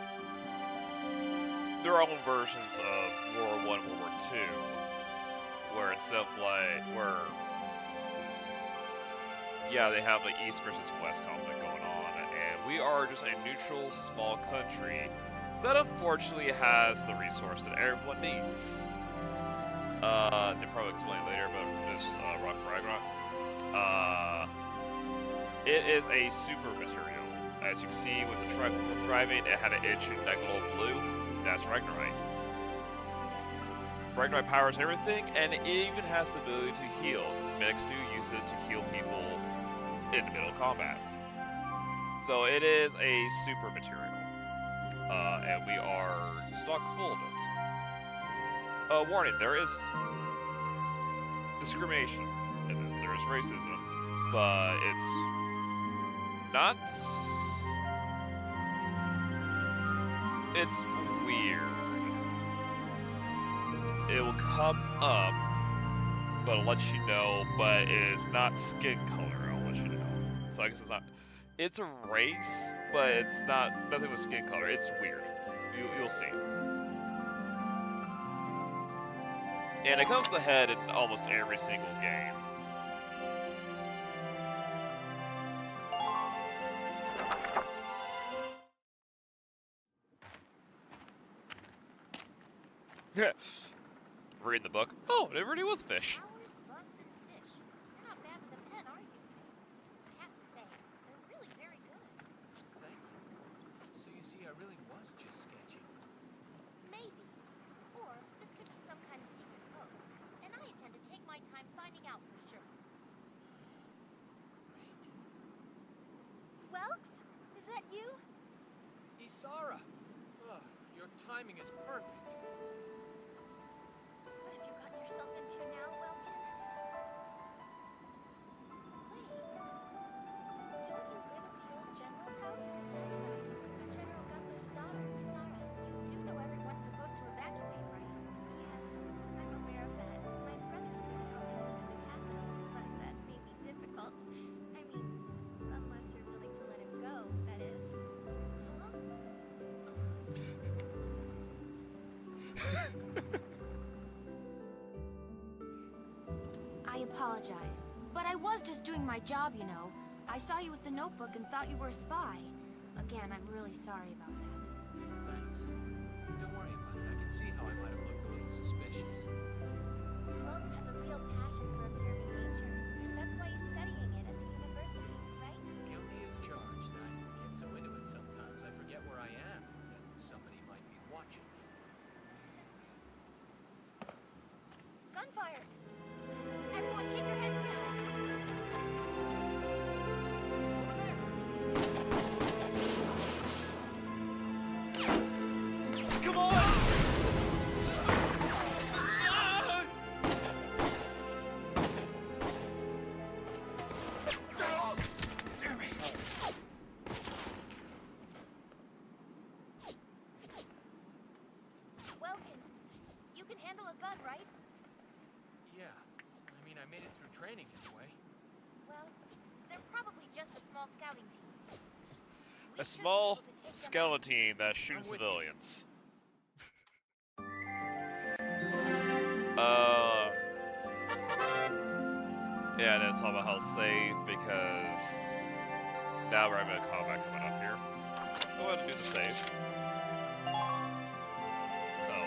their own versions of World War I, World War II, where instead of they have the East versus West conflict going on, and we are just a neutral, small country that unfortunately has the resource that everyone needs. They'll probably explain later, but this Rock Ragnarok, it is a super material. As you can see with the driving, it had an itch in that glow blue. That's Ragnarite. Ragnarite powers everything, and it even has the ability to heal, because medics do use it to heal people in the middle of combat. So it is a super material. And we are stock full of it. Warning, there is discrimination in this. There is racism, but it's not... It's weird. It will come up, but it'll let you know, but it's not skin color, I'll let you know. So I guess it's not... It's a race, but it's nothing with skin color. It's weird. You'll see. And it comes to head in almost every single game. Reading the book. Oh, it really was fish. Welks? Is that you? Isara! timing is perfect. What have you gotten yourself into now, Welkin? Wait. Don't you live at the old general's house? That's right. I'm General Gunther's daughter, Sarah. You do know everyone's supposed to evacuate, right? Yes, I'm aware of that. My brother's here to help me move to the capital, but that may be difficult. I mean, unless you're willing to let him go, that is. Huh? I apologize, but I was just doing my job, you know. I saw you with the notebook and thought you were a spy. Again, I'm really sorry about that. Thanks. Don't worry about it. I can see how I might have looked a little suspicious. Lugs has a real passion for observing nature. That's why he's studying it at the university, right? Guilty as charged. I get so into it sometimes I forget where I am, that somebody might be watching me. Gunfire! Everyone keep your heads down! Come on! Damn it! Welkin, you can handle a gun, right? Yeah. I mean, I made it through training anyway. Well, they're probably just a small scouting team. A small skeleton that shoots civilians. Yeah, and it's all about how save because now we're having a combat coming up here. Let's go ahead and do the save. Oh,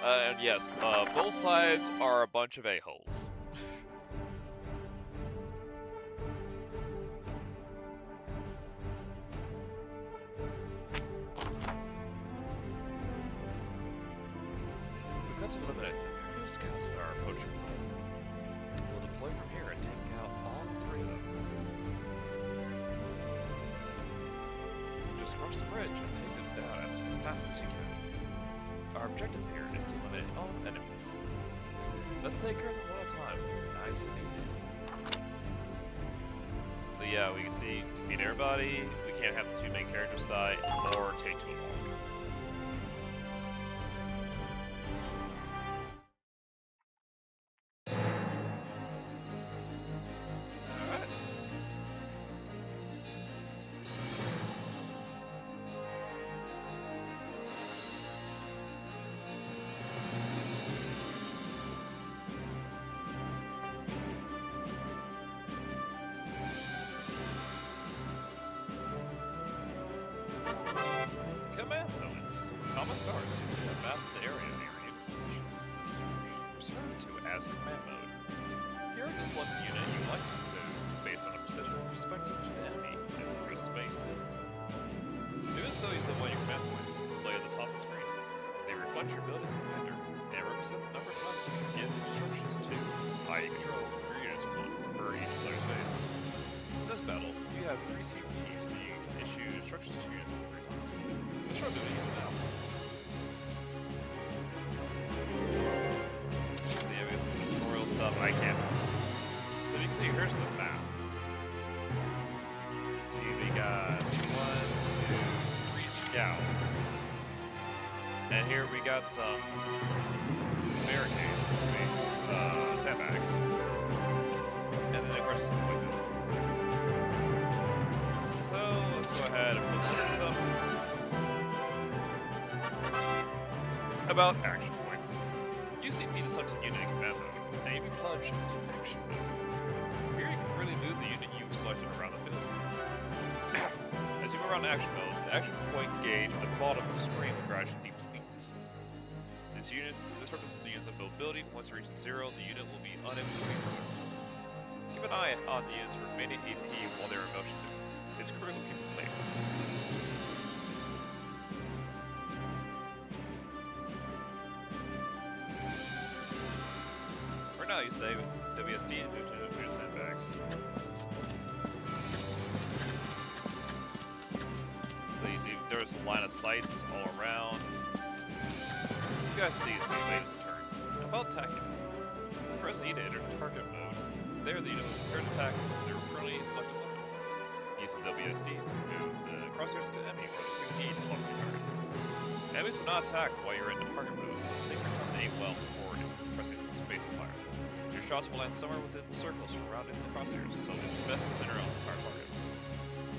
yeah. And yes, both sides are a bunch of a-holes. We've got to eliminate the Imperial scouts that are approaching home. We'll deploy from here and take out all three of them. Just cross the bridge and take them down as fast as you can. Our objective here is to eliminate all enemies. Let's take care of them one at a time. Nice and easy. So yeah, we can see defeat everybody. We can't have the two main characters die or take too long. Alright. Command moments. Common stars using a map of the area near unit's positions. This is referred to as command mode. Here, just select the unit you'd like to move based on a precision perspective to the enemy in real space. Doing so using one of your command points displayed at the top of the screen. They reflect your ability as a commander and represent the number of times you can give instructions to, i.e. control, your units per each player's base. In this battle, you have 3 CPs, so you can issue instructions to units 3 times. Let's try doing it now. So yeah, we got some tutorial stuff. I can't. So you can see, here's the map. See, we got 1, 2, 3 scouts. And here we got some barricades, sandbags. And then of course it's the window. So let's go ahead and put this up. About action points. Use CP to select a unit in command mode, and you can plunge into action mode. Here you can freely move the unit you selected around the field. As you move around action mode, the action point gauge at the bottom of the screen will gradually deplete. This represents the unit's mobility. Once it reaches 0, the unit will be unable to move further. Keep an eye on the unit's remaining AP while they're in motion. It's critical to keep them safe. For now, you save WSD and move to sandbags. there's line of sights all around. This guy sees me late as a turn. How about attacking? Press E to enter target mode. There, the prepared attack with their currently selected weapon. Use the WSD to move the crosshairs to enemy or the QE to select the targets. Enemies will not attack while you're in the target mode, so take your time to aim well before pressing the space fire. Your shots will land somewhere within the circles surrounding the crosshairs, so it's best to center on the entire target.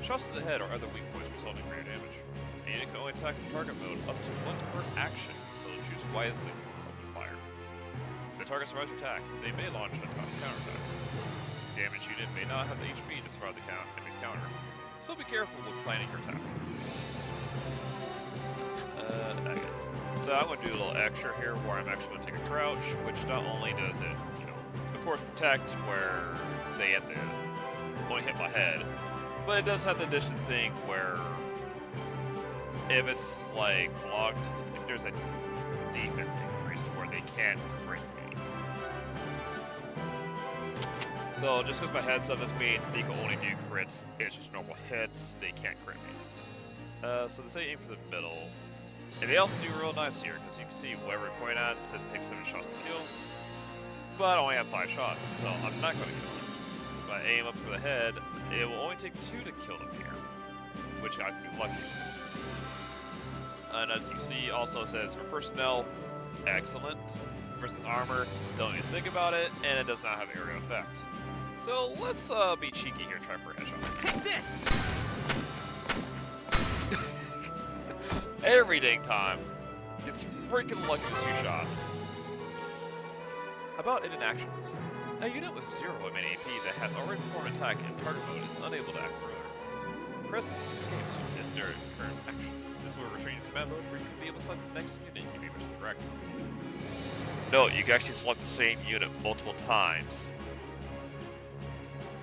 Shots to the head or other weak points result in greater damage. And you can only attack in target mode up to once per action, so choose wisely before opening fire. If the target survives your attack, they may launch a counterattack. The damage unit may not have the HP to survive the enemy's counter, so be careful when planning your attack. So I'm going to do a little extra here where I'm actually going to take a crouch, which not only does it, you know, of course protect where they have to only hit my head, but it does have the addition thing where if it's like blocked, there's a defense increase to where they can't crit me. So just because my head's up doesn't mean they can only do crits, it's just normal hits, they can't crit me. So they say aim for the middle. And they also do real nice here, because you can see wherever we point at, it says it takes 7 shots to kill. But I only have 5 shots, so I'm not going to kill them. If I aim up for the head, it will only take 2 to kill them here, which I can be lucky. And as you see, also it says for personnel, excellent. Versus armor, don't even think about it, and it does not have area effect. So let's be cheeky here and try for headshots. Take this! Every dang time. It's freaking lucky with 2 shots. How about in actions? A unit with 0 in AP that has already performed an attack in target mode is unable to act further. Press escape to end during current action. This will return you to command mode where you can be able to select the next unit you may wish to direct. No, you can actually select the same unit multiple times.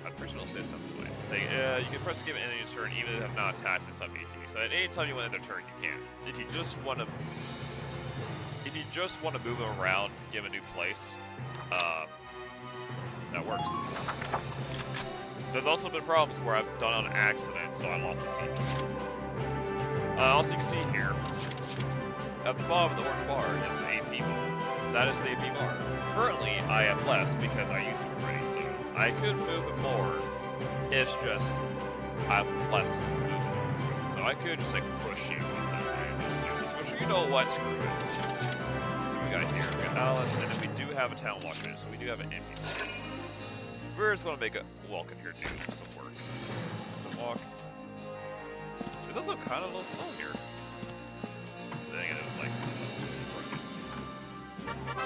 I'm pretty sure it'll say something like say, you can press escape at any turn even if you have not attacked in some AP. So at any time you want to end a turn, you can. If you just want to move them around, give a new place, that works. There's also been problems where I've done on accident, so I lost the siege. Also, you can see here, at the bottom of the orange bar is the AP bar. That is the AP bar. Currently, I have less because I use it already, so I could move it more. It's just, I have less movement. So I could just like push you with it and just do this. Which, you know what, screw it. So we got here, we got Alice, and then we do have a town watcher, so we do have an NPC. We're just going to make a walk in here do some work. Some walk. It's also kind of a little slow here. Dang it, it was like...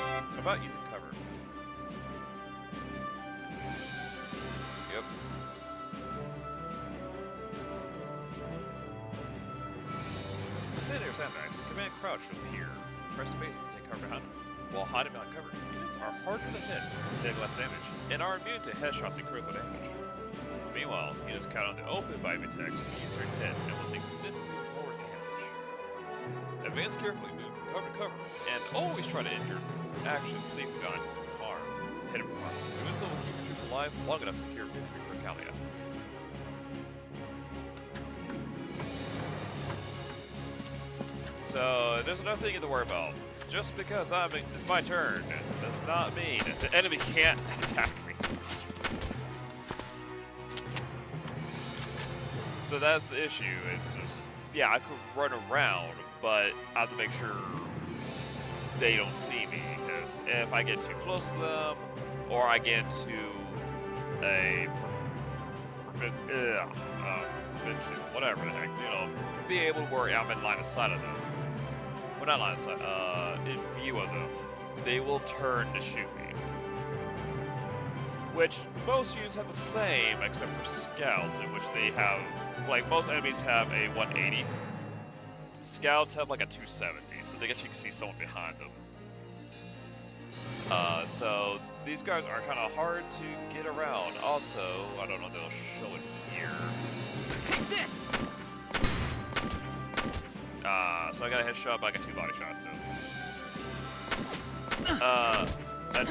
How about using cover? Yep. To stand near sandbags, command crouch to appear. Press space to take cover behind them. While hiding behind cover, units are harder to hit, take less damage, and are immune to headshots and critical damage. Meanwhile, units caught on the open by enemy attacks can easier to hit and will take significantly more damage. Advance carefully, move from cover to cover, and always try to injure actions safely on arm. Hit him from arm. Doing so will keep your troops alive long enough to secure victory for Kalia. So, there's another thing you have to worry about. Just because it's my turn does not mean the enemy can't attack me. So that's the issue, is just, yeah, I could run around, but I have to make sure they don't see me, because if I get too close to them, or I get into a whatever the heck, you know, be able to worry I'm in line of sight of them. Well, not line of sight, in view of them, they will turn to shoot me. Which most units have the same, except for scouts, in which they have, like, most enemies have a 180. Scouts have like a 270, so they actually see someone behind them. So these guys are kind of hard to get around. Also, I don't know if they'll show it here. Take this! So I got a headshot, but I got 2 body shots too.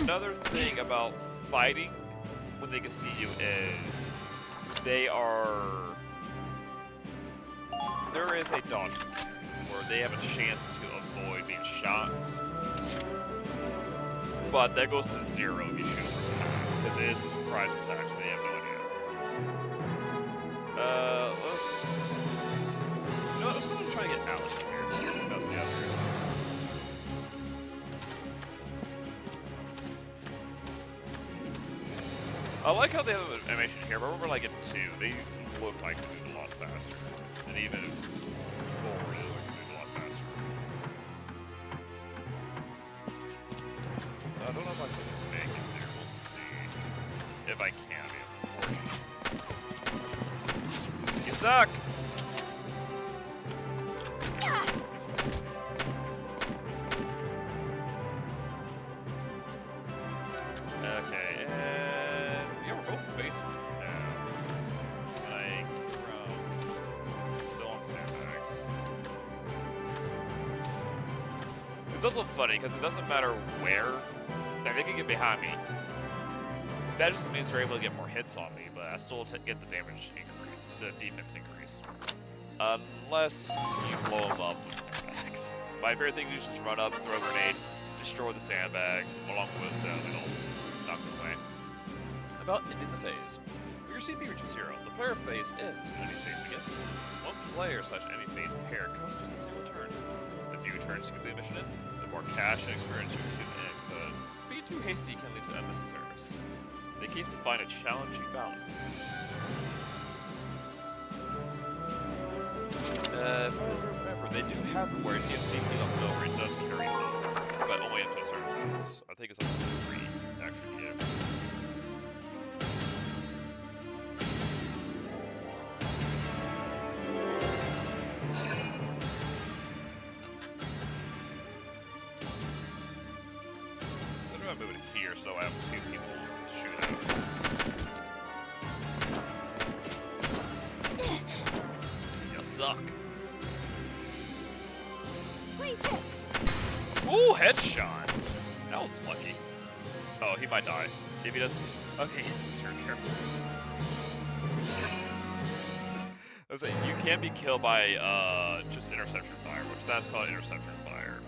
Another thing about fighting when they can see you is they are there is a dodge where they have a chance to avoid being shot. But that goes to 0 if you shoot from back, because it is a surprise attack, so they have no idea. Let's go and try to get Alice in here. That's the other. I like how they have an animation here, but remember like in 2, they look like they move a lot faster. And even 4, they look like they move a lot faster. So I don't know if I can make it there, we'll see. If I can, unfortunately. You suck! It's also funny because it doesn't matter where, like they can get behind me. That just means they're able to get more hits on me, but I still get the damage increase, the defense increase. Unless you blow them up with sandbags. My favorite thing is just run up, throw a grenade, destroy the sandbags, along with them, it'll knock them away. About ending the phase. When your CP reaches 0, the player phase ends and any phase begins. One player/any phase pair costs a single turn. The fewer turns you complete a mission in, the more cash and experience you receive in it, but being too hasty can lead to unnecessary risks. The key is to find a challenging balance. If I remember, they do have where if CP left over, it does carry load, but only up to a certain balance. I think it's like 3 actually give. I'm moving it here so I have 2 people to shoot at. You suck. Please hit. Ooh, headshot. That was lucky. Oh, he might die. If he doesn't. Okay, this is your turn. I was saying, you can be killed by just interception fire, which that's called interception fire.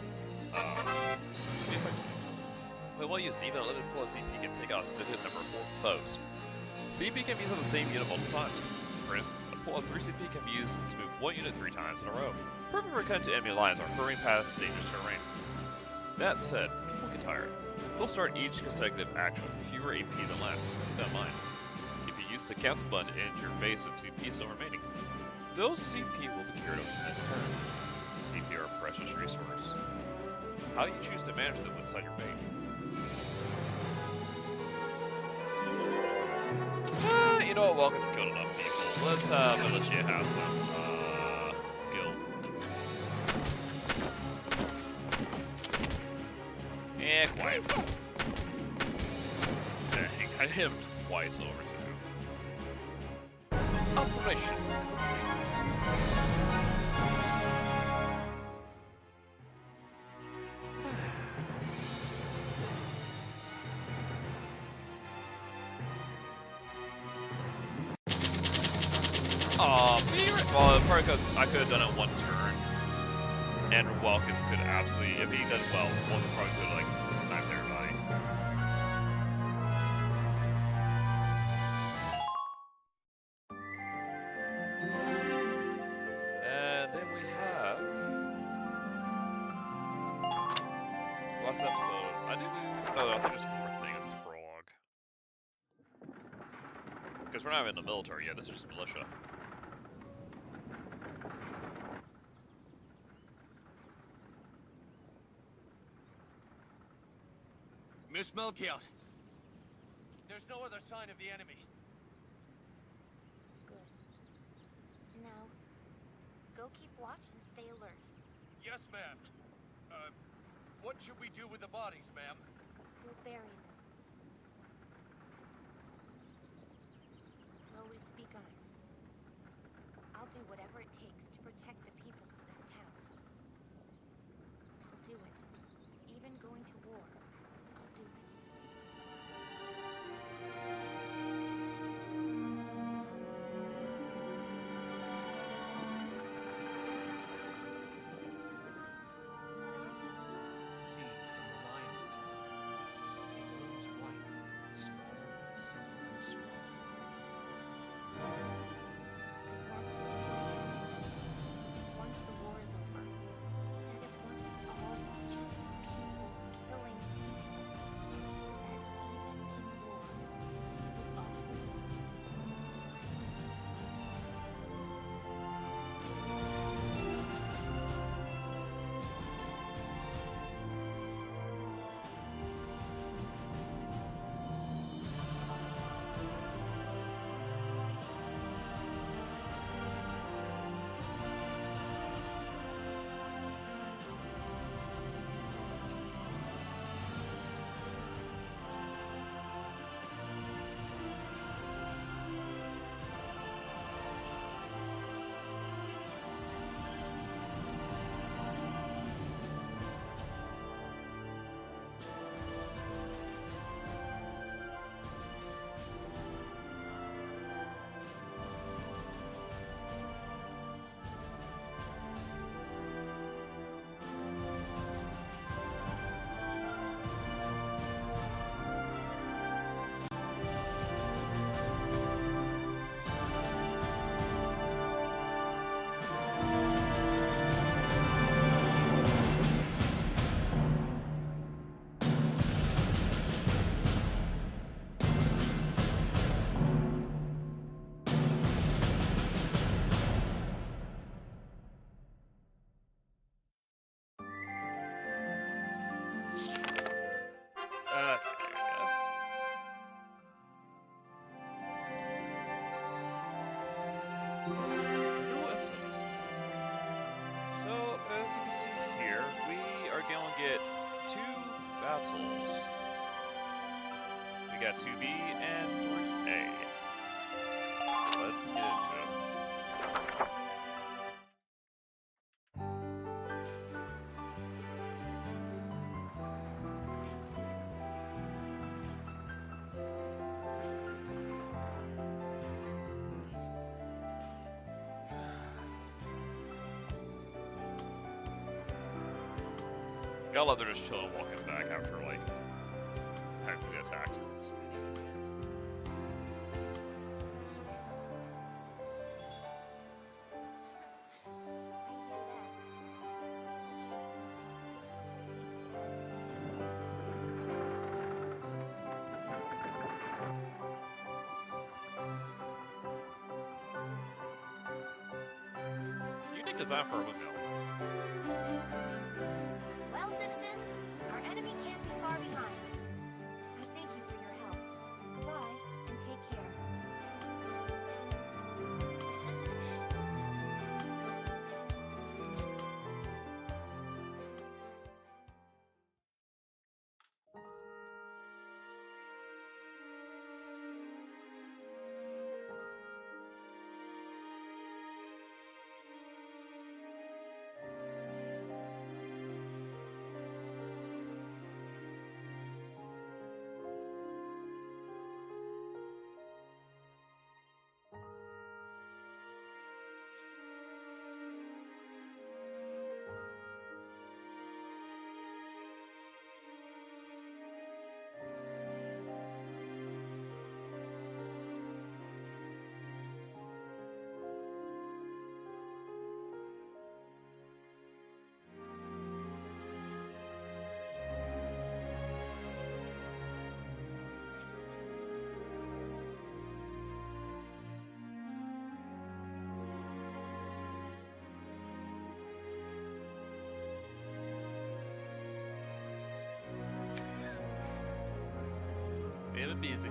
But while using even a limited pool of CP can take out a significant number of foes. CP can be used on the same unit multiple times. For instance, a pool of 3 CP can be used to move 1 unit 3 times in a row, perfect for cutting to enemy lines or hurrying past dangerous terrain. That said, people get tired. They'll start each consecutive action with fewer AP than last. Keep that in mind. If you use the cancel button to end your phase of CP still remaining, those CP will be carried over to the next turn. CP are a precious resource. How you choose to manage them will decide your fate. You know what, Walken's killed enough people. Let's have Militia have some, guild. And quiet. Dang, I hit him twice over too. Operation well, probably because I could have done it 1 turn, and Welkins could absolutely, if he does well, one's probably could like snipe everybody. And then we have last episode. I think there's one more thing in this prologue because we're not even in the military yet. This is just militia. Miss Melchiot. There's no other sign of the enemy. Good. Now, go keep watch and stay alert. Yes, ma'am. What should we do with the bodies, ma'am? We'll bury them. So it's begun. I'll do whatever it takes to protect the people of this town. I'll do it. Even going to war. I'll do it. got 2B and 3A. Let's get into it. Gotta love they're just chilling and walking back after, like, having to get attacked. Unique design for a windmill. Well, citizens, our enemy can't be far behind. I thank you for your help. Goodbye, and take care. Feeling busy.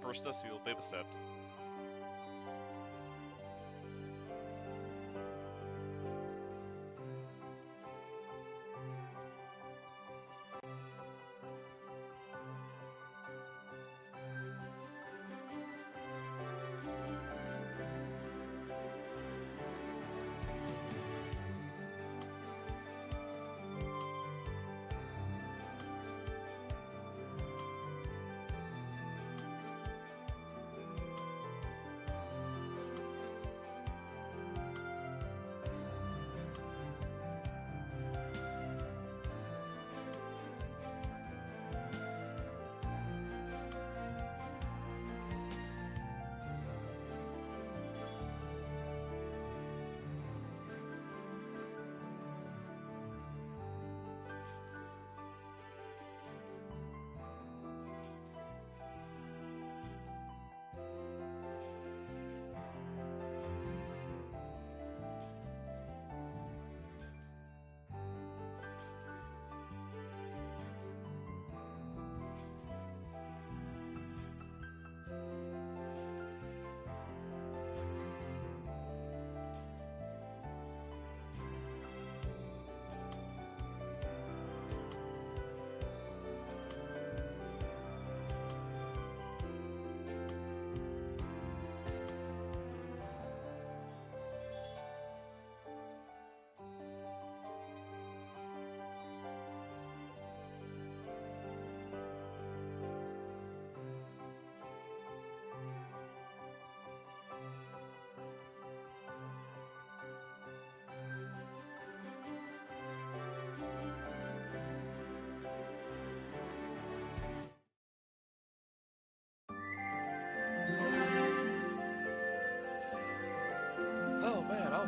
First us feel baby steps.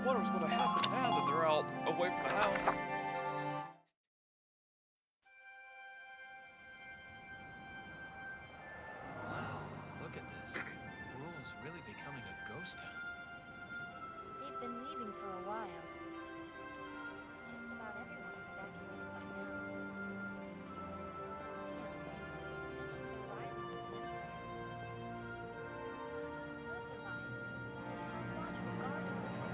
wonder what's going to happen now that they're out away from the house. Wow, look at this. Brule's really becoming a ghost town. They've been leaving for a while. Just about everyone is evacuated by now. Can't blame them. Tensions are rising with the Empire. We'll survive. Town Watch will guard and control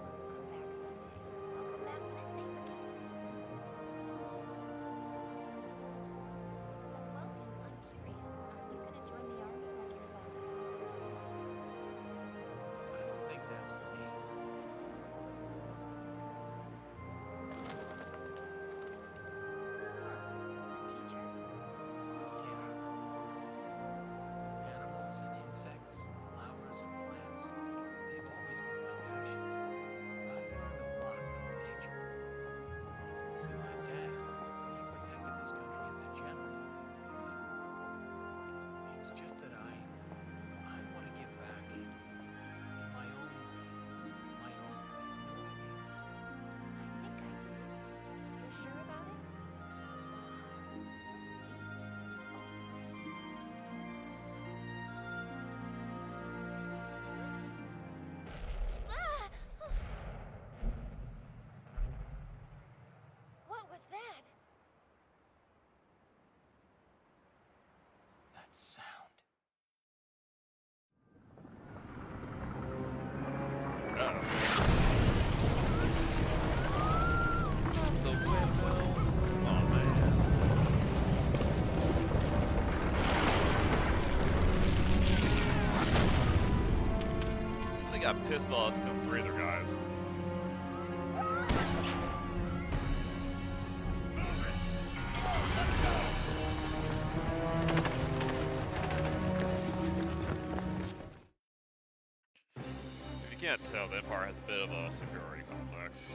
the north front. Everyone will come back someday. They'll come back when it's safe again. So, Welkin, I'm curious. Are you gonna join the army like your father? I don't think that's for me. A teacher? Yeah. Animals and insects, flowers and plants, they've always been my passion. I've learned a lot from nature. So my dad, he protected this country as a general. But it's just that I want to give back in my own way. My own way, you know what I mean? I think I do. You're sure about it? What's deep in your own way? Ah! What was that? That sound. The windmills. Oh man. So they got pissed by us come through there, guys. If you can't tell, the Empire has a bit of a superiority complex.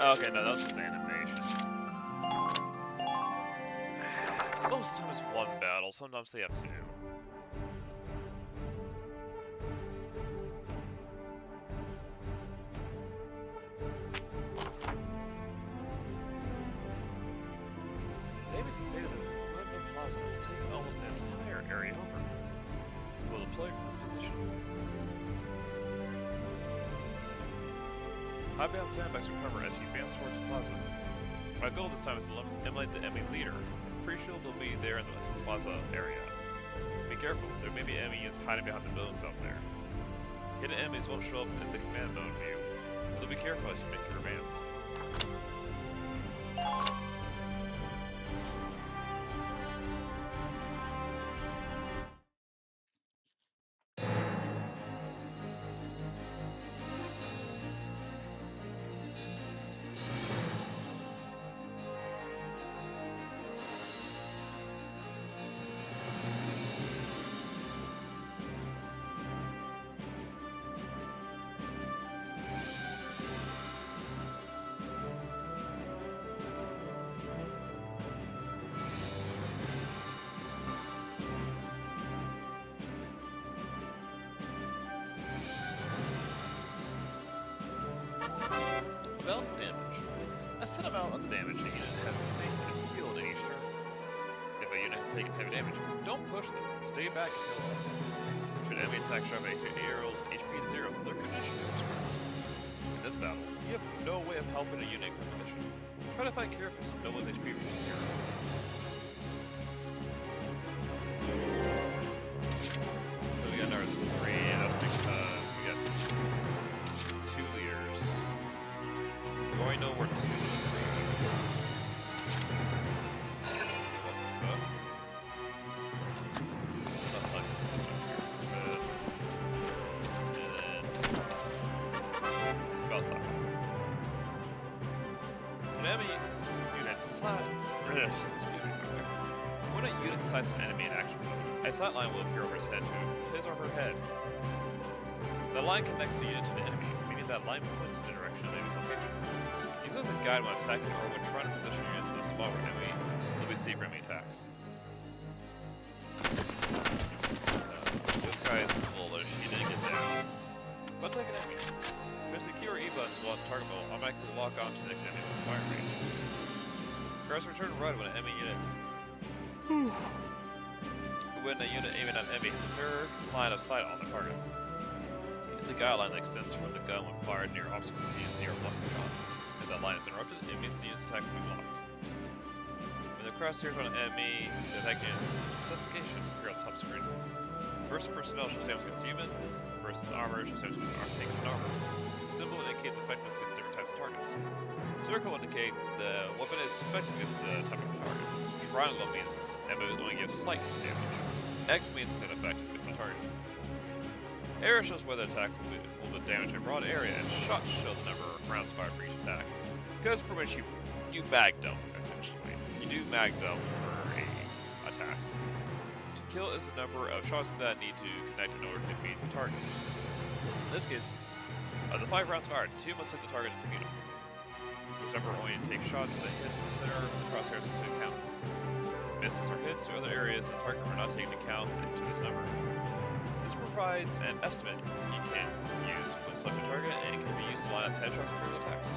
Okay, no, that's just animation. Most times one battle, sometimes they have two. David's invaded the Movement Plaza and has taken almost the entire area over. We'll deploy from this position. High-bound sandbags will cover as you advance towards the plaza. My goal this time is to eliminate the enemy leader. Pretty sure they'll be there in the plaza area. Be careful, there may be enemies hiding behind the buildings out there. Hidden enemies won't show up in the command mode view, so be careful as you make your advance. About damage. A set amount of the damage a unit has sustained is healed in each turn. If a unit has taken heavy damage, don't push them. Stay back and heal up. Should enemy attack shove a hero's HP to 0, their condition goes screwed. In this battle, you have no way of helping a unit with condition. Try to fight Kyrphis, no one's HP reaches 0. So we got another 3, and that's because we got 2 leaders. We already know where 2 leaders are. unit sights an enemy in action. A sight line will appear over his head to his or her head. The line connects the unit to the enemy, meaning that line points in the direction of the enemy's location. Use as a guide when attacking or when trying to position units in a spot where enemy will be safe for enemy attacks. This guy is foolish. He didn't get that. But like an enemy. Press the key or E buttons while the target will automatically lock onto the next enemy with fire range. Press return right when an enemy unit. When a unit aiming at an enemy hits a clear line of sight on the target. Use the guide line that extends from the gun when fired near obstacles seen near a block shot. If that line is interrupted, it means the unit's attack will be locked. When the crosshairs on an enemy, the attack unit's suffocation is appear on the top screen. Versus personnel shows damage against humans, versus armor shows damage against tanks and armor. The symbol will indicate the effectiveness against different types of targets. Circle will indicate the weapon is effective against the type of target. Triangle means ammo only gives slight damage. X means it's ineffective against the target. Arrow shows whether the attack will damage a broad area, and shots show the number of rounds fired for each attack. Because pretty much you mag dump, essentially. You do mag dump for a attack. To kill is the number of shots that need to connect in order to defeat the target. In this case, of the 5 rounds fired, 2 must hit the target and defeat him. This number only takes shots that hit the center of the crosshairs into account. Misses or hits to other areas in the target are not taken into account into this number. This provides an estimate you can use for the selected target, and it can be used to line up headshots or critical attacks.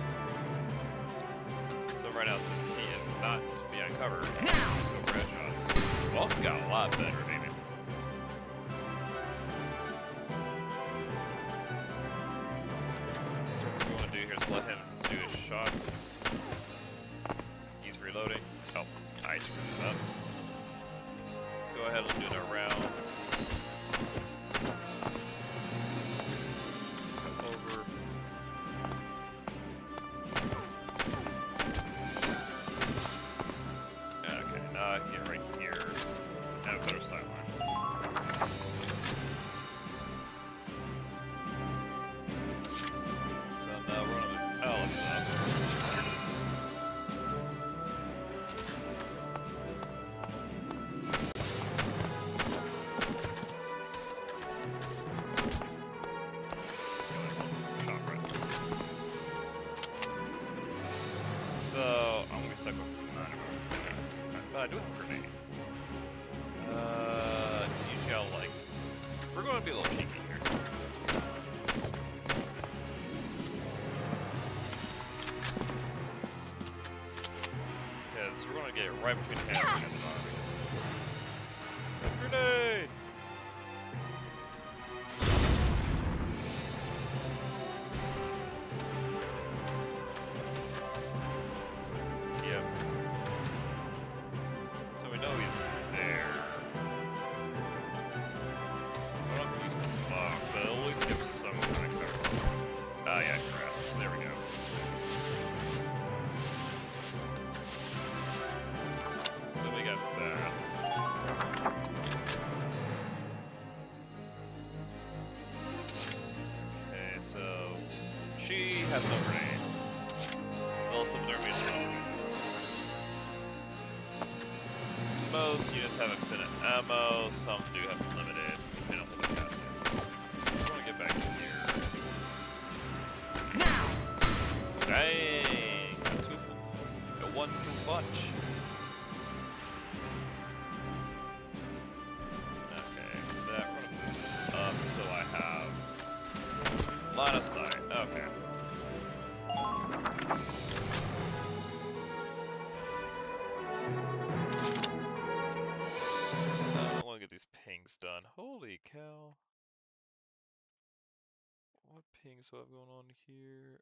So right now, since he is not to be uncovered, let's go for headshots. Well, he got a lot better, maybe. So what we're going to do here is let him do his shots. He's reloading. Oh, I screwed it up. Let's go ahead and do another round. Over. Okay, now I can get right here. Now better sightlines. So now we're on the palace up. So I'm gonna be stuck with but I do have a grenade. You shall like. We're going to be a little cheeky here. Because we're going to get it right between the head and the bottom. Grenade! Yep. So we know he's there. I don't use the block, but at least give some kind of cover. Ah, yeah, grass. There we go. So we got that. Okay, so she has no grenades. Well, some of their units. Most units have infinite ammo, some do have limited, depending on what the task is. I want to get back to here. Now! Dang! Got 1 too much. Okay, that we're gonna move up so I have line of sight. Okay. I want to get these pings done. Holy cow. What pings do I have going on here?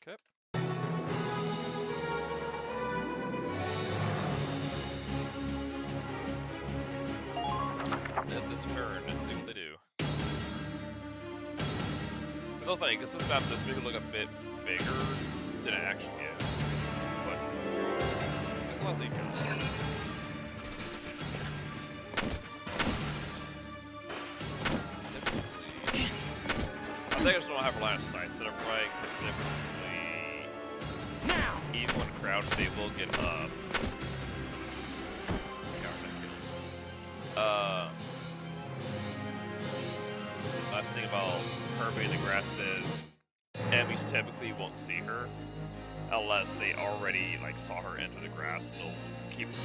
Okay. That's a turn. Let's see what they do. It's all funny because this map does make it look a bit bigger than it actually is. But there's a lot that you can do. think I just don't have a line of sight set up right, because typically, even when crouched, they will get up. The last thing about Kirby in the grass is enemies typically won't see her unless they already like saw her enter the grass. They'll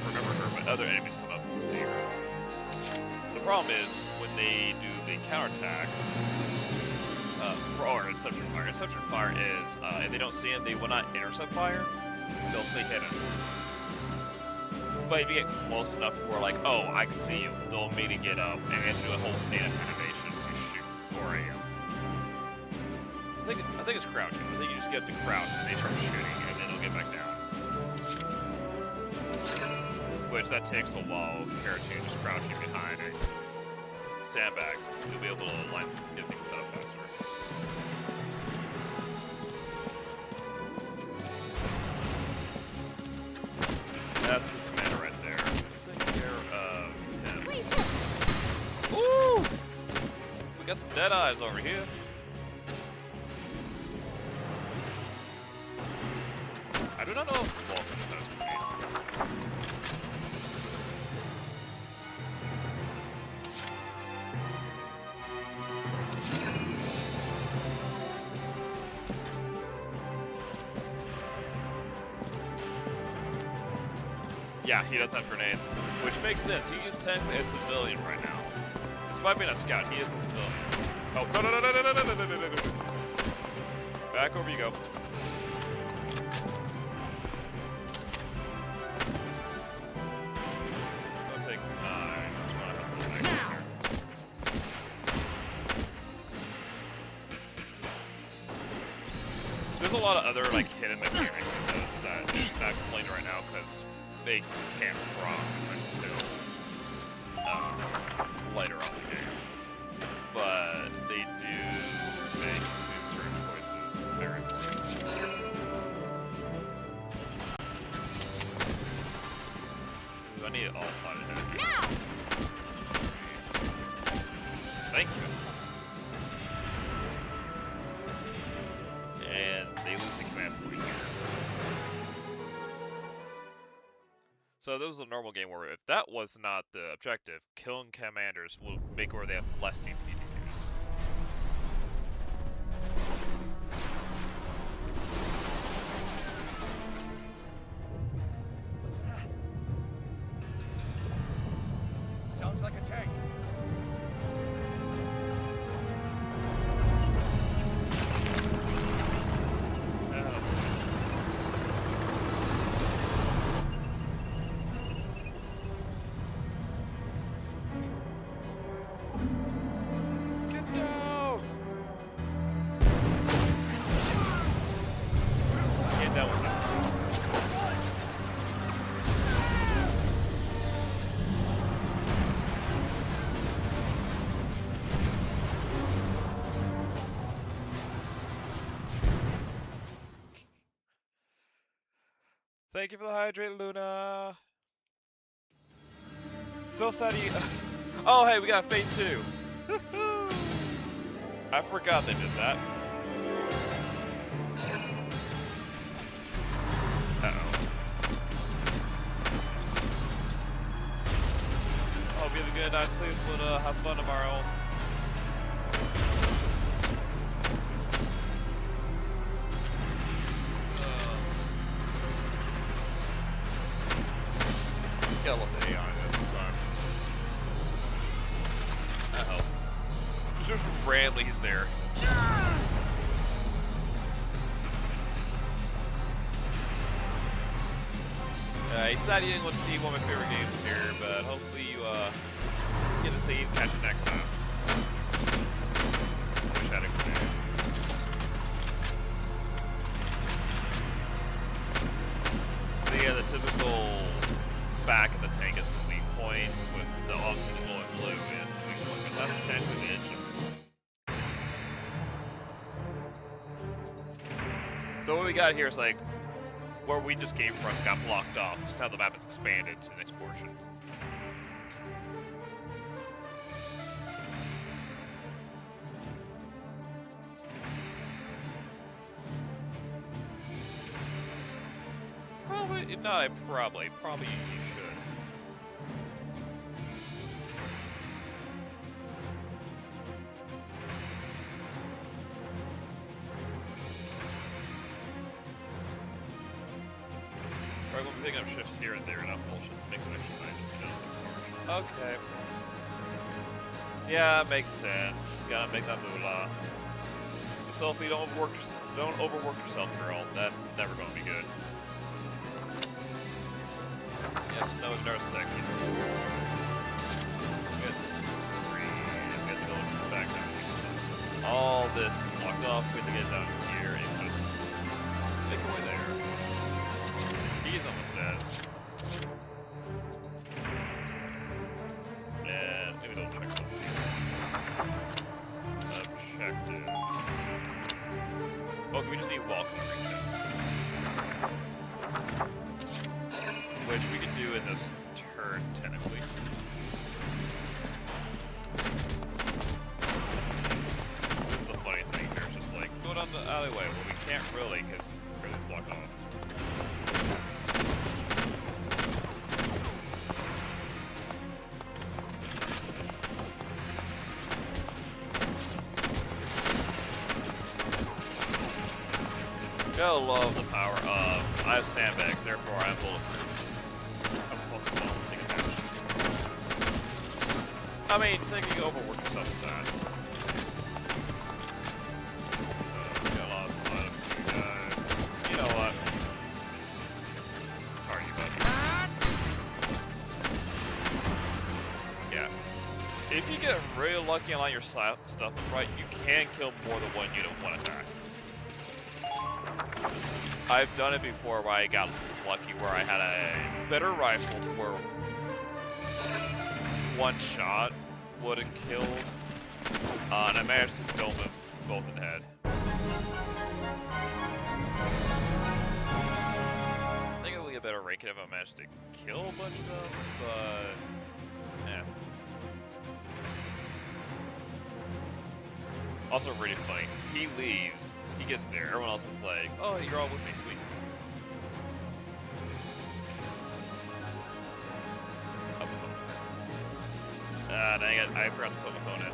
remember her, but other enemies come up and see her. The problem is when they do the counterattack or Inception Fire. Inception Fire is if they don't see him, they will not intercept fire. They'll stay hidden. But if you get close enough to where like, oh, I can see you, they'll immediately get up and do a whole stand-up animation to shoot for you. I think it's crouching. I think you just get up to crouch and they start shooting, and then they'll get back down. Which that takes a while compared to just crouching behind sandbags. You'll be able to get things set up faster. That's the commander right there. Let's take care of him. Please. Woo! We got some dead eyes over here. I do not know if Vulcan has grenades. Yeah, he does have grenades, which makes sense. He is technically a civilian right now. Despite being a scout, he is a civilian. Oh, no. Back over you go. Don't take 9. Just want to help a little bit here. There's a lot of other like hidden mechanics in this that is not explained right now because they can't rock until later on in the game. But they do make certain choices very important. Ooh, I need it all fighted in. Now! Thank you. And they lose the command point here. So this was a normal game where if that was not the objective, killing commanders will make where they have less CP to use. What's that? Sounds like a tank. Thank you for the hydrate, Luna. So sad you. Oh, hey, we got phase 2. I forgot they did that. Uh-oh. Hope you have a good night's sleep, Luna. Have fun tomorrow. Got a little day on this sometimes. Uh-oh. Just randomly he's there. He said he didn't want to see one of my favorite games here, but hopefully you get to see him catch it next time. Wish I had a command. So yeah, the typical back of the tank is the weak point, with the obviously the glowing blue is the weak point, because that's technically the engine. So what we got here is like where we just came from got blocked off, just how the map is expanded to the next portion. No, I probably you should. Right, we'll be picking up shifts here and there, not bullshit. Makes some extra money just to get on the Okay. Yeah, makes sense. Gotta make that moolah. So if you don't overwork yourself, girl. That's never gonna be good. Yep, snow is our section. We have to go back down. All this is blocked off. We have to get down here and just make our way there. He's almost dead. And maybe they'll check something. Objectives. Okay, we just need Valkyrie now. Which we can do in this turn, technically. That's the funny thing here. It's just like, go down the alleyway. Well, we can't really, because everything's blocked off. I love the power of I have sandbags, therefore I'm bulletproof. I mean, thinking you overwork yourself with that. So, got a lot of slide up for you guys. You know what? How are you, buddy? Yeah. If you get really lucky and line your stuff right, you can kill more than one unit with one attack. I've done it before where I got lucky where I had a better rifle to where one shot would have killed, and I managed to dome them both in the head. I think it would get better ranking if I managed to kill a bunch of them, but yeah. Also really funny, he leaves. He gets there, everyone else is like, oh, you're all with me, sweet. Dang it, I forgot to put my phone in.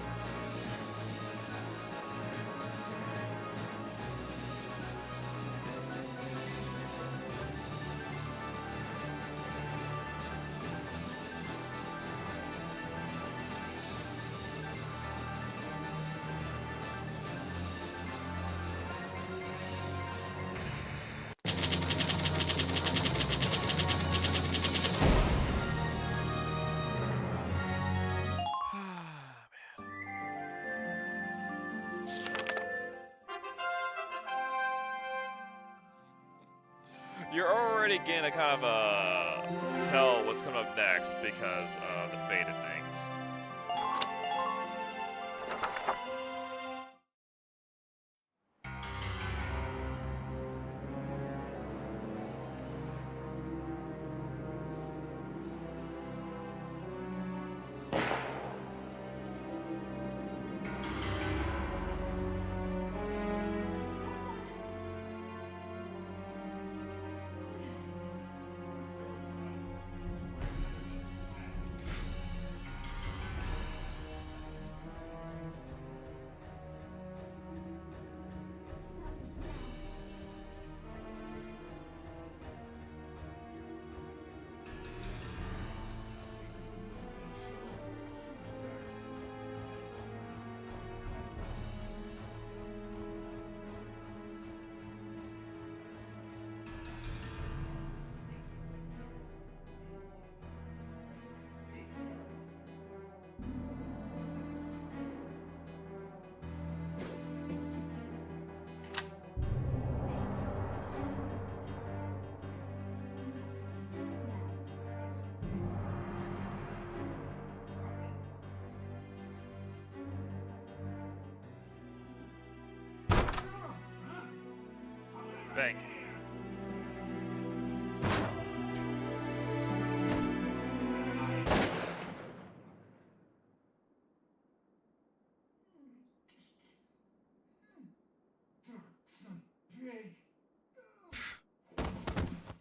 You're already getting to kind of tell what's coming up next because of the faded things.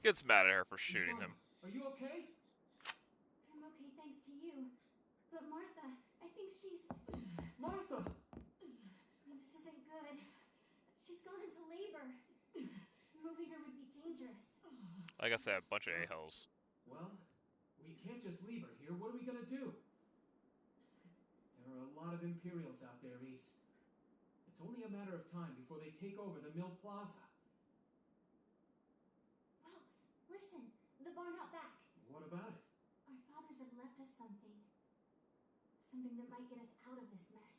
Gets mad at her for shooting him. Are you okay? I'm okay thanks to you. But Martha, I think she's... Martha! This isn't good. She's gone into labor. Moving her would be dangerous. Like I said, a bunch of a-holes. Well, we can't just leave her here. What are we gonna do? There are a lot of Imperials out there east. It's only a matter of time before they take over the Mill Plaza. Welks, listen. The barn out back. What about it? Our fathers have left us something. Something that might get us out of this mess.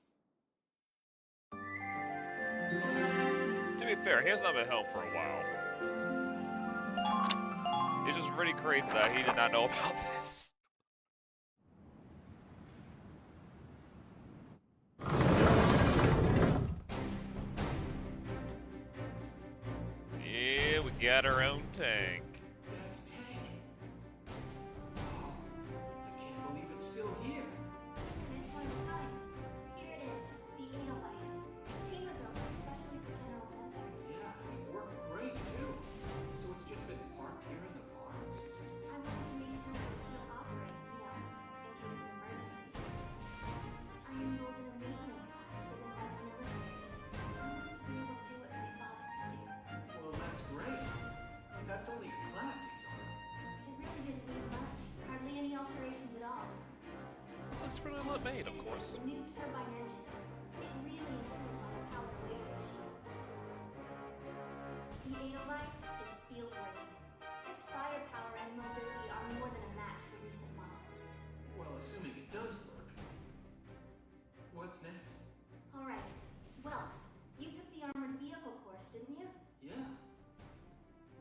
To be fair, he has not been home for a while. It's just really crazy that he did not know about this. Yeah, we got our own tank. Dad's tank. Oh, I can't believe it's still here. It's one of a kind. Here it is, the Edelweiss. Tamer built especially for General Bender. Yeah, it worked great too. So it's just been parked here in the barn? I wanted to make sure it would still operate, in case of emergencies. I enrolled in a maintenance class given by the military. I wanted to be able to do what my father could do. Well, that's great. But that's only a class, Isara. It really didn't need much. Hardly any alterations at all. This looks pretty well made, of course. The new turbine engine. It really improves on the power-to-weight ratio. The Edelweiss is field-worthy. Its firepower and mobility are more than a match for recent models. Well, assuming it does work. What's next? Alright, Welks, you took the armored vehicle course, didn't you? Yeah.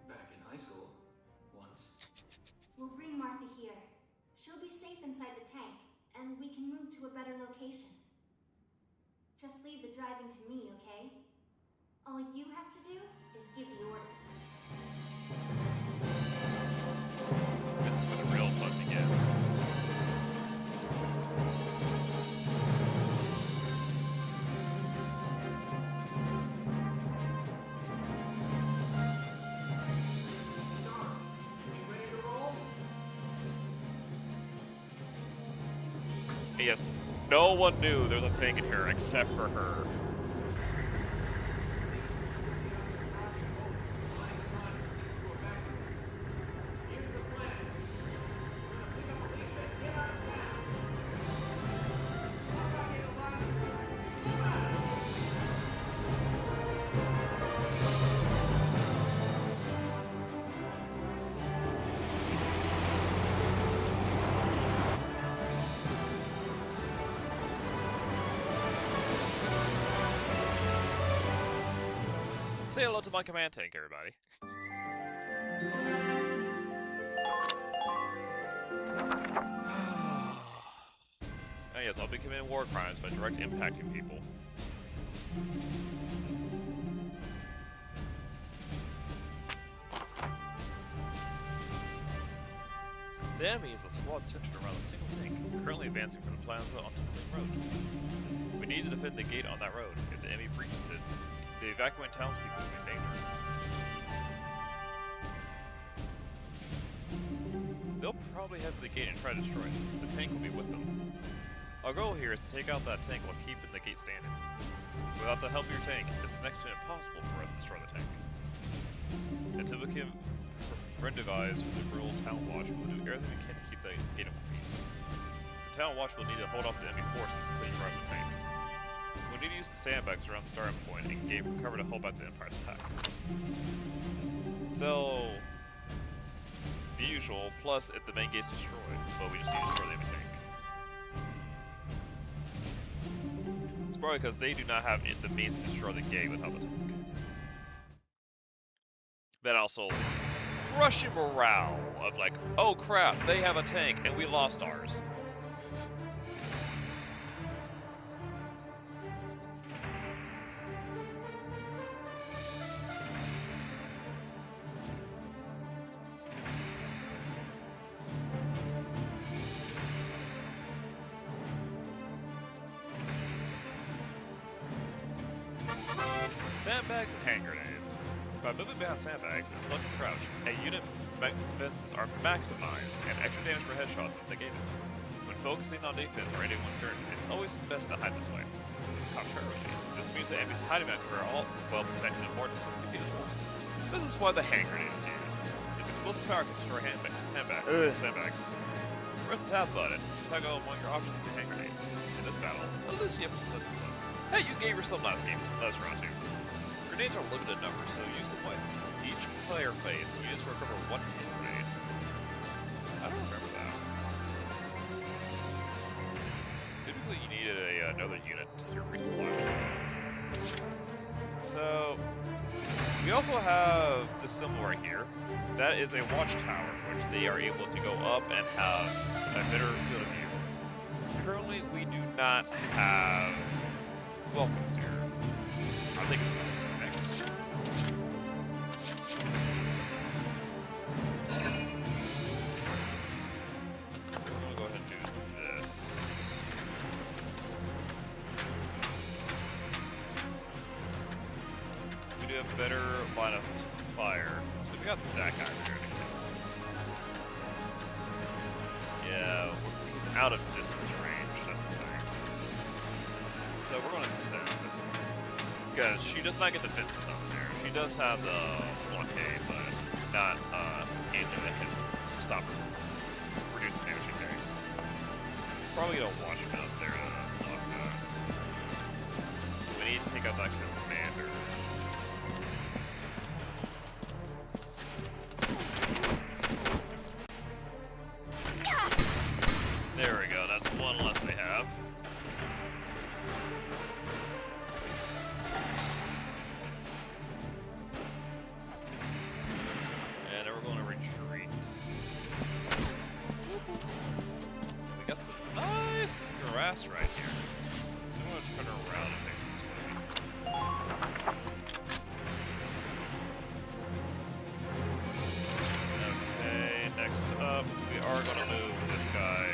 Back in high school. Once. We'll bring Martha here. She'll be safe inside the tank, and we can move to a better location. Just leave the driving to me, okay? All you have to do is give the orders. This is where the real fun begins. Isara, you ready to roll? Yes, no one knew there was a tank in here except for her. Here's the plan. We're gonna pick up Alicia and get out of town. Come back, Edelweiss. Come on. Say hello to my command tank, everybody. Oh yes, I'll be committing war crimes by direct impacting people. The enemy is a squad centered around a single tank, currently advancing from the plaza onto the main road. We need to defend the gate on that road. If the enemy breaches it, the evacuating townspeople will be in danger. They'll probably head to the gate and try to destroy it. The tank will be with them. Our goal here is to take out that tank while keeping the gate standing. Without the help of your tank, it's next to impossible for us to destroy the tank. Until we can rendezvous with the rural town watch, we'll do everything we can to keep the gate in one piece. The town watch will need to hold off the enemy forces until you drive the tank. We need to use the sandbags around the starting point and gain cover to hold back the Empire's attack. So, the usual, plus if the main gate's destroyed, but we just need to destroy the enemy tank. It's probably because they do not have the means to destroy the gate without the tank. Then also, crushing morale of like, oh crap, they have a tank and we lost ours. Sandbags and hand grenades. By moving behind sandbags and selecting crouch, a unit defenses are maximized, and extra damage for headshots is negated. When focusing on defense or anyone's turn, it's always best to hide this way. Contrarily, this means the enemy's hiding mechanisms are all well protected and more difficult to defeat as well. This is why the hand grenade is used. Its explosive power can destroy sandbags. Press the tab button to toggle among your options with hand grenades. In this battle, Alicia possesses some. Hey, you gave her some last round too. Grenades are limited numbers, so use them wisely. Each player phase, use to recover one hand grenade. I don't remember that. Typically, you needed another unit to resupply. So, we also have the symbol right here. That is a watchtower, which they are able to go up and have a better field of view. Currently, we do not have welcomes here. I think it's next. So I'm gonna go ahead and do this. We do have better line of fire. So we got that guy here. Yeah, he's out of distance range, that's the thing. So we're going to send, because she does not get defenses up there. She does have the blockade, but not anything that can stop reducing damage she takes. Probably get a watchman up there to block that. We need to take out that commander. There we go, that's one less they have. And then we're going to retreat. We got some nice grass right here. So I'm going to turn around and face this way. Okay, next up, we are going to move this guy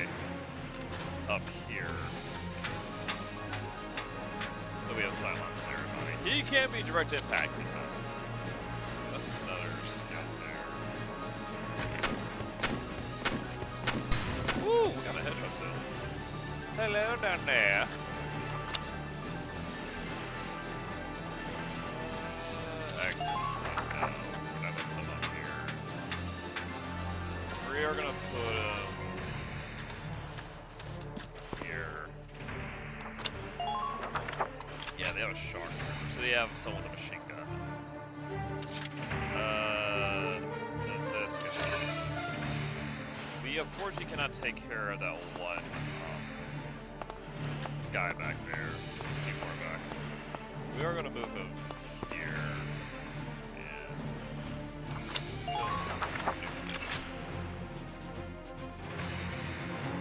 up here. So we have silence on everybody. He can be direct impact. That's another scout there. Woo! We got a headshot still. Hello down there. We are gonna put him here. Yeah, they have a shark. So they have someone with a machine gun. This guy. We unfortunately cannot take care of that one guy back there. There's two more back. We are gonna move him here.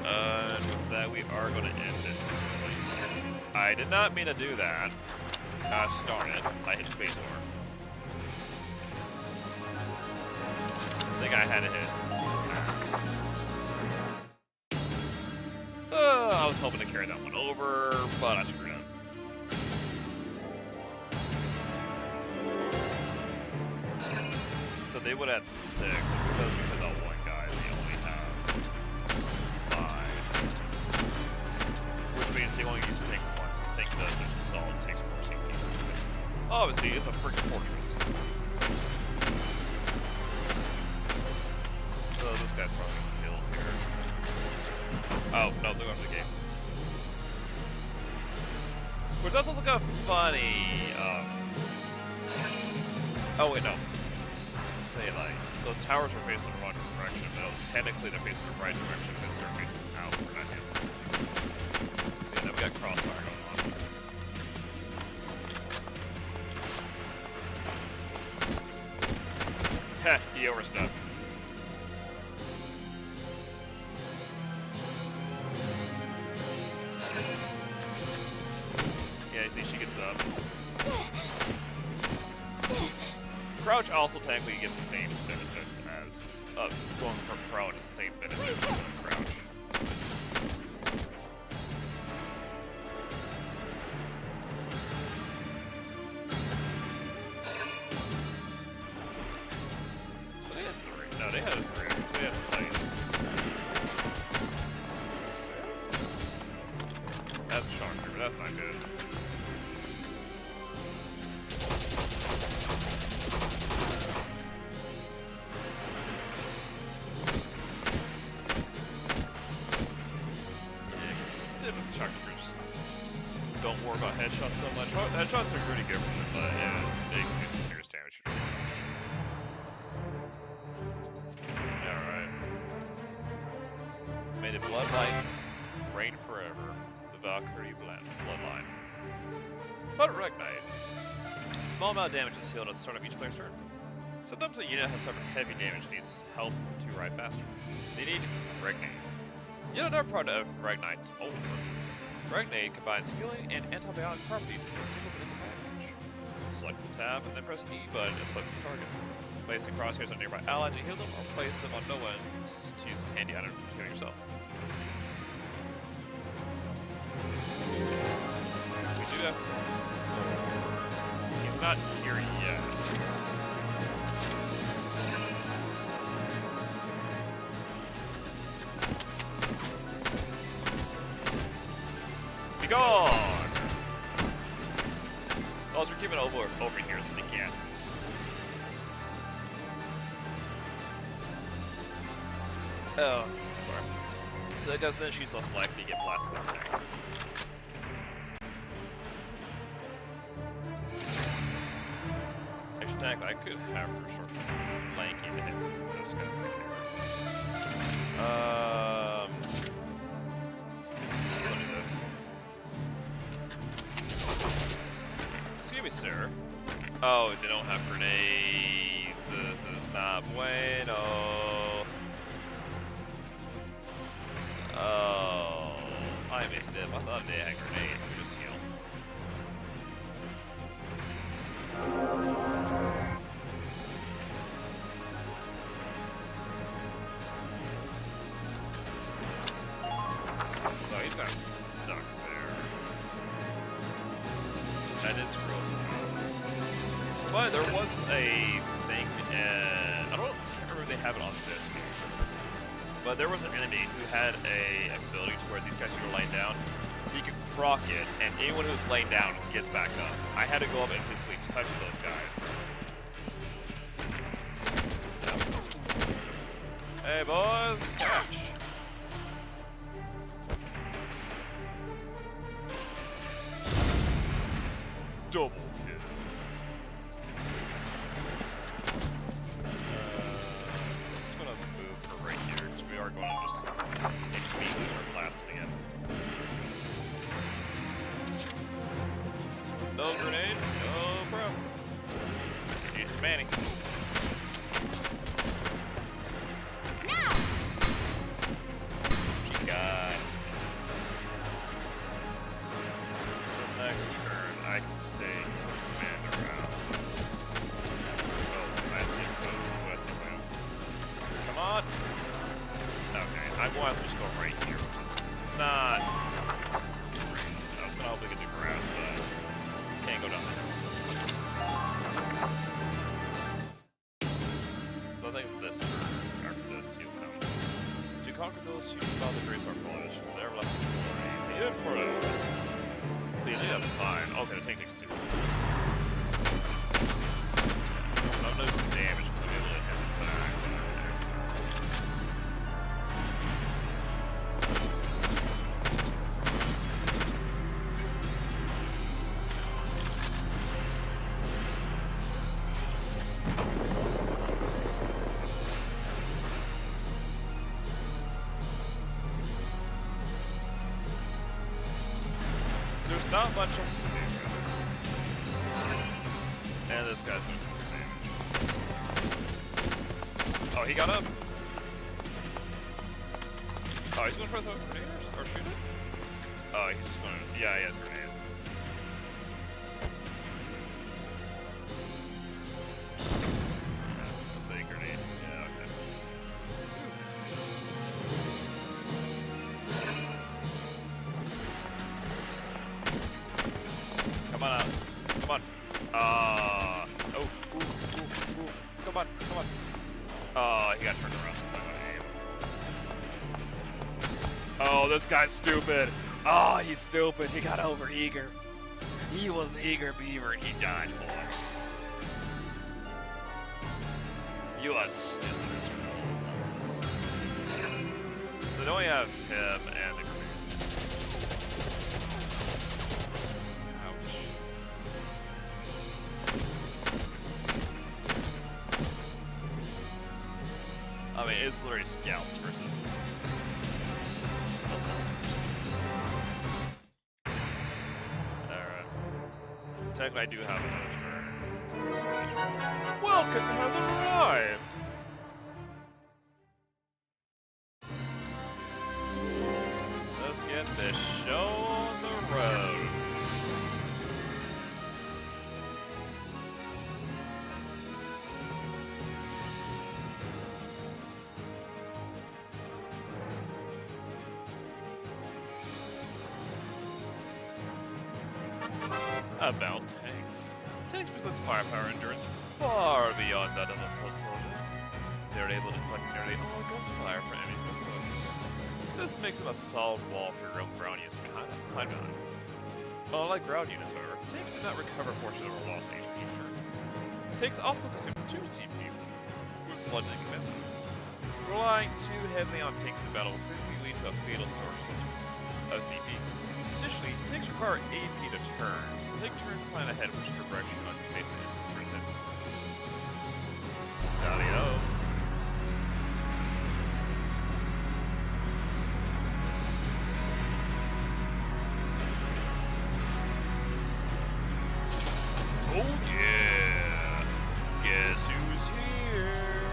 And with that, we are going to end it. I did not mean to do that. Gosh darn it. I hit space bar. I think I had to hit. I was hoping to carry that one over, but I screwed up. So they would have 6, because we put that one guy, they only have 5. Which means they only use tank once, because tank does the solid takes 4 CP. Obviously, it's a freaking fortress. So this guy's probably gonna kill here. Oh, no, they're going for the game. Which that's also kind of funny. Oh, wait, no. Say like those towers are facing the wrong direction, but technically they're facing the right direction because they're facing outward. I think. So yeah, then we got crossfire going on. Heh, he overstepped. Yeah, you see, she gets up. Crouch also technically gets the same benefits as going from prone is the same benefits as crouch. So they had 3. No, they had characters don't worry about headshots so much. Headshots are pretty good for them, but yeah, they can do some serious damage. Alright. May the bloodline reign forever. The Valkyrie bloodline. But Regnite. Small amount of damage is healed at the start of each player's turn. Sometimes a unit has suffered heavy damage and needs help to ride faster. They need Regnite. Yet another part of Regnite over. Regnite combines healing and antibiotic properties in a single click package. Select the tab and then press the E button to select the target. Place the crosshairs on nearby allies to heal them, or place them on no one to use this handy item to heal yourself. We do have to... He's not here yet. Be gone! Also, we're keeping it over here so they can't. Oh, sorry. So I guess then she's less likely to get blasted by attack. Extra attack I could have for short lanky to hit this guy back here. Let me do this. Excuse me, sir. Oh, they don't have grenades. This is not bueno. Oh, I missed it. I thought they had grenades. Just heal. So he's got stuck there. That is real nice. But there was a thing, and I can't remember if they have it on this game. But there was an enemy who had a ability to where these guys who were laying down, he could proc it, and anyone who's laying down gets back up. I had to go up and physically touch those guys. Hey boys, catch! Double kill. We are going to just immediately start blasting again. No grenade, no problem. Need your Manny. Now! She got. The next turn, I can stay commander out. Oh, I think so. Come on! Okay, I'm going to just go right here, which is not great. I was going to hopefully get the grass, but can't go down there. So I think this, after this, he'll come. To conquer those, you can follow the grace are foolish. They're left in glory. He did for it. So you have 5. Okay, the tank takes 2. I'm doing some damage because I'm able to hit the back. There's not much of damage. And this guy's doing some damage. Oh, he got up. Oh, he's going to try to throw a grenade or shoot it? Oh, he's just going to... Yeah, he has a grenade. Let's say grenade. Yeah, okay. Come on out. Come on. Oh, ooh. Come on. Oh, he got turned around. So I'm gonna aim. Oh, this guy's stupid. Oh, he's stupid. He got over eager. He was eager beaver and he died for it. You are stupid. So now we have him and the grenades. literally scouts versus alright. Technically, I do have another turn. Welcome has arrived! Let's get this show on the road. About tanks. Tanks possess firepower and endurance far beyond that of a foot soldier. They're able to deflect nearly all gunfire from enemy foot soldiers. This makes them a solid wall for your own ground units to hide behind. Unlike ground units, however, tanks do not recover portions of their lost HP each turn. Tanks also consume 2 CPU, with sludging method. Relying too heavily on tanks in battle will quickly lead to a fatal source of CP. Additionally, tanks require AP to turn, so take turns to plan ahead which direction on facing it turns in. Howdy-o. Oh yeah! Guess who's here?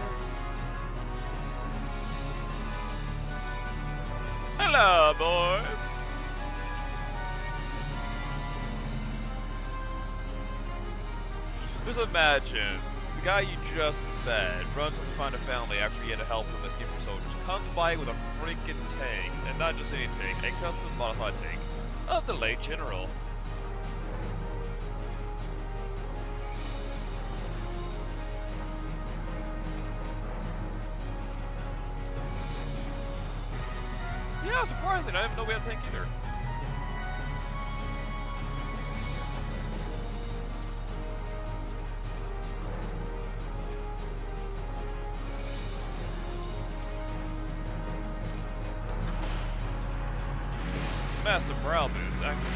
Hello, boys! Just imagine, the guy you just met runs up to find a family after he had to help them escape from soldiers, comes by with a freaking tank, and not just any tank, a custom modified tank of the late general. Yeah, surprising, I didn't know we had a tank either. Massive morale boost, actually.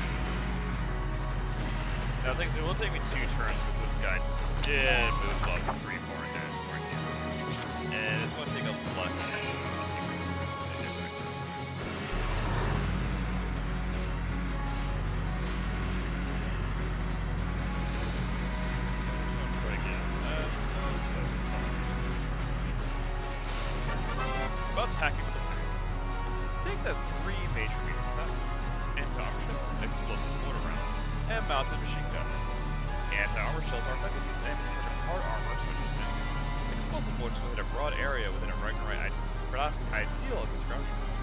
Now, I think it will take me 2 turns because this guy did move up 3 more into markets. And it's going to take a lot. About hacking with the tank. Tanks have 3 major reasons. Explosive mortar rounds, and mounted machine gun. Anti-armor shells are effective against enemies carrying hard armor such as tanks. Explosive mortars will hit a broad area within a rectangle ideal against ground units.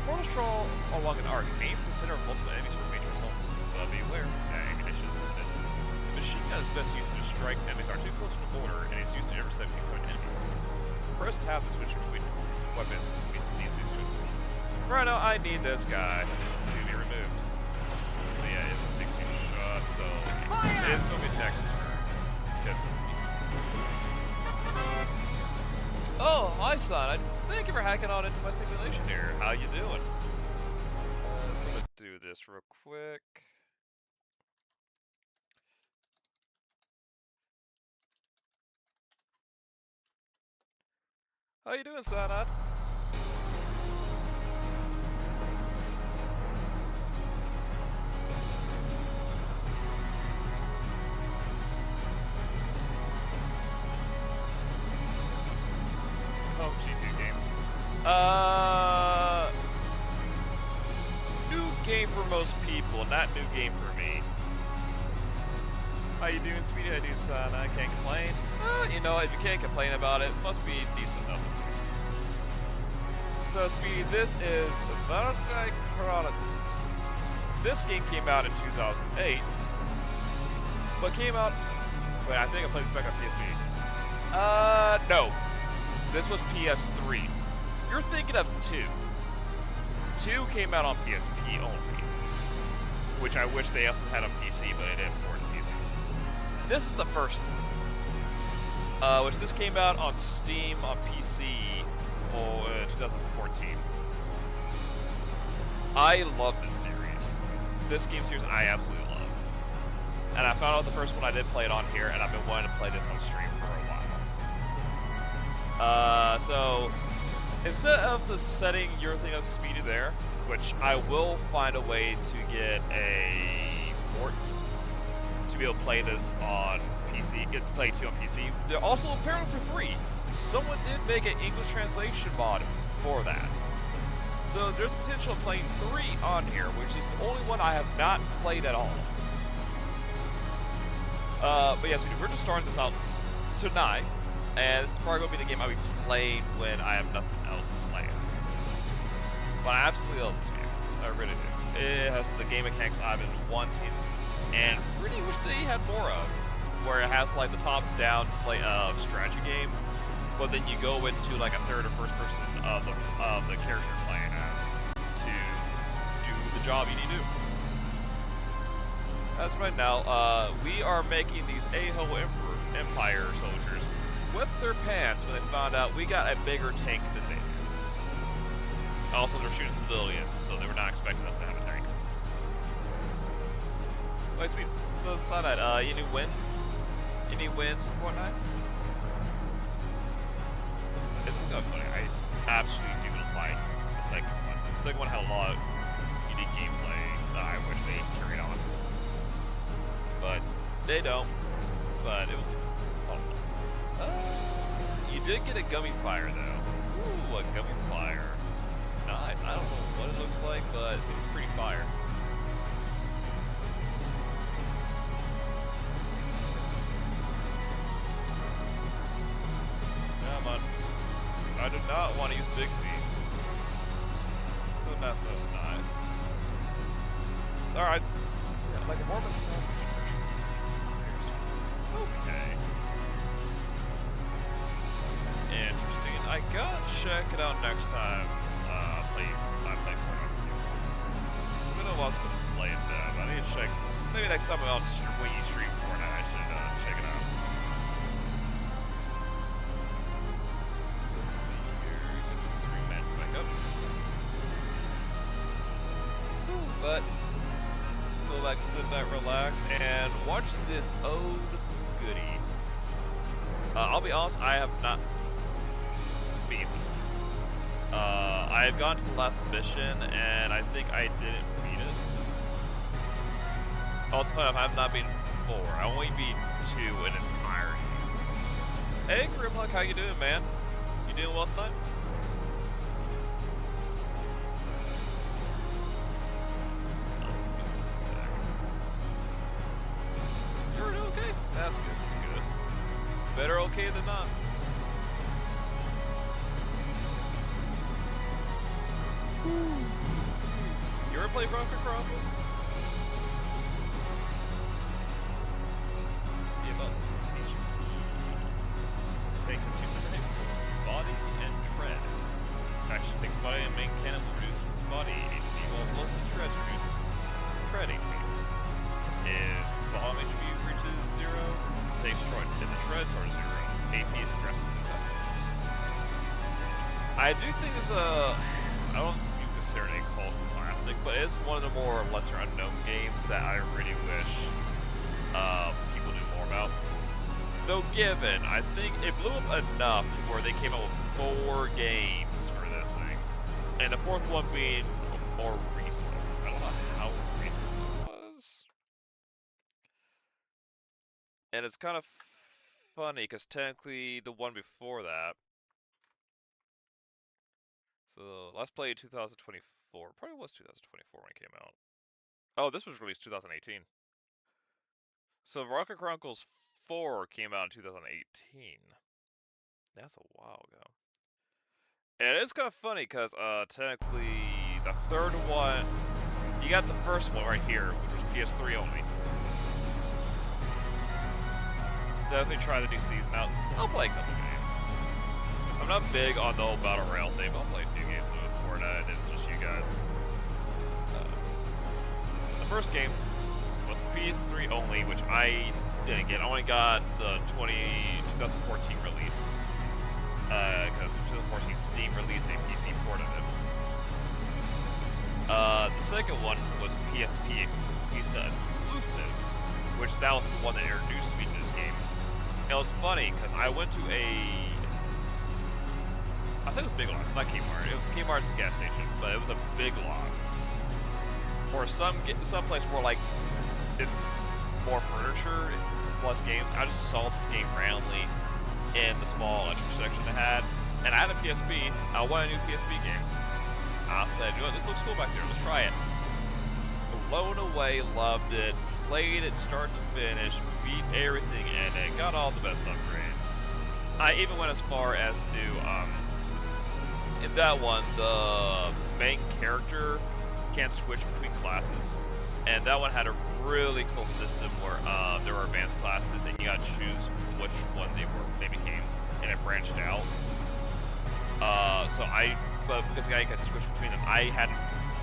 Mortars trawl along an arc, aim for the center of multiple enemies for major results. But be aware that ammunition is limited. The machine gun is best used to strike enemies are too close to the mortar, and is used to intercept incoming enemies. Press tab to switch between weapons between these switches. Right now, I need this guy to be removed. So yeah, it's gonna take 2 shots, so it's gonna be next turn. Yes. Oh, hi son. Thank you for hacking on into my simulation here. How you doing? I'm gonna do this real quick. How you doing, Sanad? Oh, GP game. New game for most people, not new game for me. How you doing, Speedy? How you doing, son? I can't complain. You know, if you can't complain about it, it must be decent enough. So, Speedy, this is Valkyrie Chronicles. This game came out in 2008, but came out. Wait, I think I played this back on PSP. No. This was PS3. You're thinking of 2. 2 came out on PSP only, which I wish they also had on PC, but they didn't port to PC. This is the first one, which this came out on Steam on PC in 2014. I love this series. This game series I absolutely love. And I found out the first one I did play it on here, and I've been wanting to play this on stream for a while. So Instead of the setting your thing as speedy there, which I will find a way to get a port to be able to play this on PC, get to play 2 on PC. They're also apparently for 3. Someone did make an English translation mod for that. So there's potential of playing 3 on here, which is the only one I have not played at all. But yes, we're just starting this out tonight, and this is probably going to be the game I'll be playing when I have nothing else planned. But I absolutely love this game. I really do. It has the game mechanics I've been wanting, and really wish they had more of, where it has like the top-down display of strategy game, but then you go into like a third or first person of the character you're playing as to do the job you need to do. As of right now, we are making these A-Ho Empire soldiers whip their pants when they found out we got a bigger tank than they did. Also, they're shooting civilians, so they were not expecting us to have a tank. Wait, speed. So inside that, any wins? Any wins in Fortnite? This is kind of funny. I absolutely do like the second one. The second one had a lot of unique gameplay that I wish they carried on. But they don't. But it was a lot of fun. You did get a gummy fire though. Ooh, a gummy fire. Nice. I don't know what it looks like, but it seems pretty fire. Come on. I do not want to use Big C. So that's nice. Alright. Like a more of a self. Okay. Interesting. I gotta check it out next time. I play Fortnite. It's been a while since I've played that, but I need to check. Maybe next time when you stream Fortnite, I should check it out. Let's see here. Get the stream match back up. But go back, sit back, relax, and watch this ode goodie. I'll be honest, I have not beaten this one. I have gone to the last mission, and I think I didn't beat it. Oh, it's fun enough, I have not beaten 4. I only beat 2 in entirety. Hey, Grimlock, how you doing, man? You doing well tonight? You're okay? That's good, that's good. Better okay than not. You ever play Valkyrie Chronicles? Yeah, about takes up 2 separate HP. Body and tread. Actually takes body and main cannon will reduce body HP, while plus the treads reduce tread HP. If bomb HP reaches 0, they destroy it. If the treads are 0, AP is drastically cut. I do think it's a, I don't necessarily call it classic, but it's one of the more lesser unknown games that I really wish people knew more about. Though given, I think it blew up enough to where they came out with 4 games for this thing. And the 4th one being more recent. I don't know how recent it was. And it's kind of funny, because technically the one before that, so last played 2024, probably was 2024 when it came out. Oh, this was released 2018. So Valkyrie Chronicles 4 came out in 2018. That's a while ago. And it's kind of funny, because technically the 3rd one, you got the first one right here, which was PS3 only. Definitely try the new season out. I'll play a couple games. I'm not big on the whole battle royale thing, but I'll play a few games with Fortnite. It's just you guys. The first game was PS3 only, which I didn't get. I only got the 2014 release. Because 2014 Steam released a PC port of it. The second one was PSP Vista exclusive, which that was the one that introduced me to this game. And it was funny, because I went to a I think it was Big Lots, not Kmart. Kmart's a gas station, but it was a Big Lots. Or some place where like it's more furniture plus games. I just saw this game randomly in the small electric section they had, and I had a PSP. I wanted a new PSP game. I said, you know what, this looks cool back there. Let's try it. Blown away, loved it, played it start to finish, beat everything in it, got all the best upgrades. I even went as far as to do, in that one, the main character can't switch between classes. And that one had a really cool system where there were advanced classes and you got to choose which one they became, and it branched out. But because I could switch between them, I had to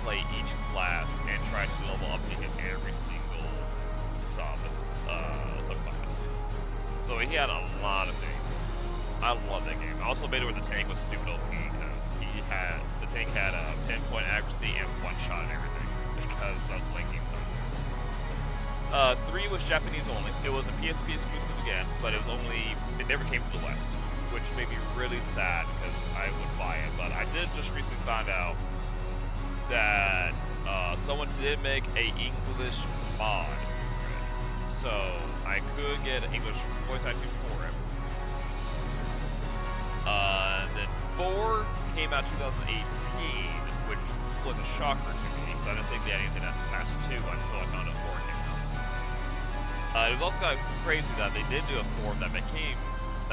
play each class and try to level up to hit every single subclass. So he had a lot of things. I love that game. I also made it where the tank was stupid OP because the tank had a pinpoint accuracy and one shot and everything because I was linking them. 3 was Japanese only. It was a PSP exclusive again, but it never came to the West, which made me really sad because I would buy it. But I did just recently find out that someone did make a English mod, so I could get an English voice acting for it. Then 4 came out 2018, which was a shocker to me because I didn't think they had anything past 2 until I found out 4 came out. It was also kind of crazy that they did do a 4 that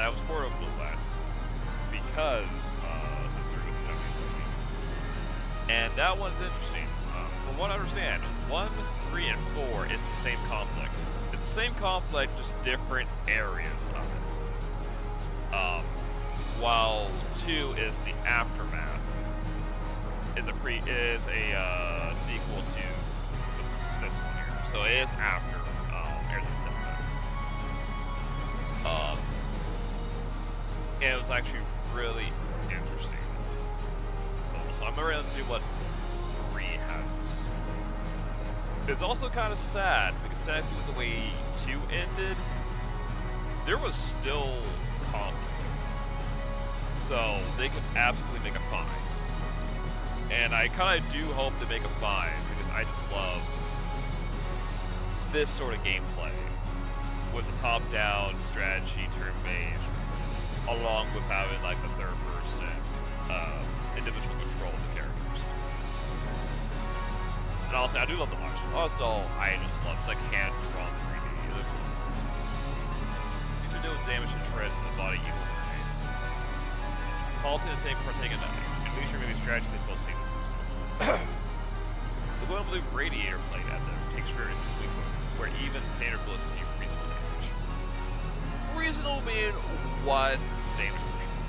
was ported over to the West because since there was and that one's interesting. From what I understand, 1, 3, and 4 is the same conflict. It's the same conflict, just different areas of it. While 2 is the aftermath. Is a sequel to this one here. So it is after everything's set up. And it was actually really interesting. So I'm ready to see what 3 has. It's also kind of sad because technically with the way 2 ended, there was still conflict. So they could absolutely make a 5. And I kind of do hope they make a 5 because I just love this sort of gameplay with the top-down strategy, turn-based, along with having like the third-person individual control of the characters. And also, I do love the launch. Also, I just love it's like hand-drawn 3D. It looks so nice. Seems to deal with damage and treads in the body equal grenades. Halting and taking partake in leisure maybe strategy is most seamless. The Golden Blue Radiator plate at them takes various weak where even standard bullets can do reasonable damage. Reasonable being 1 damage per minute.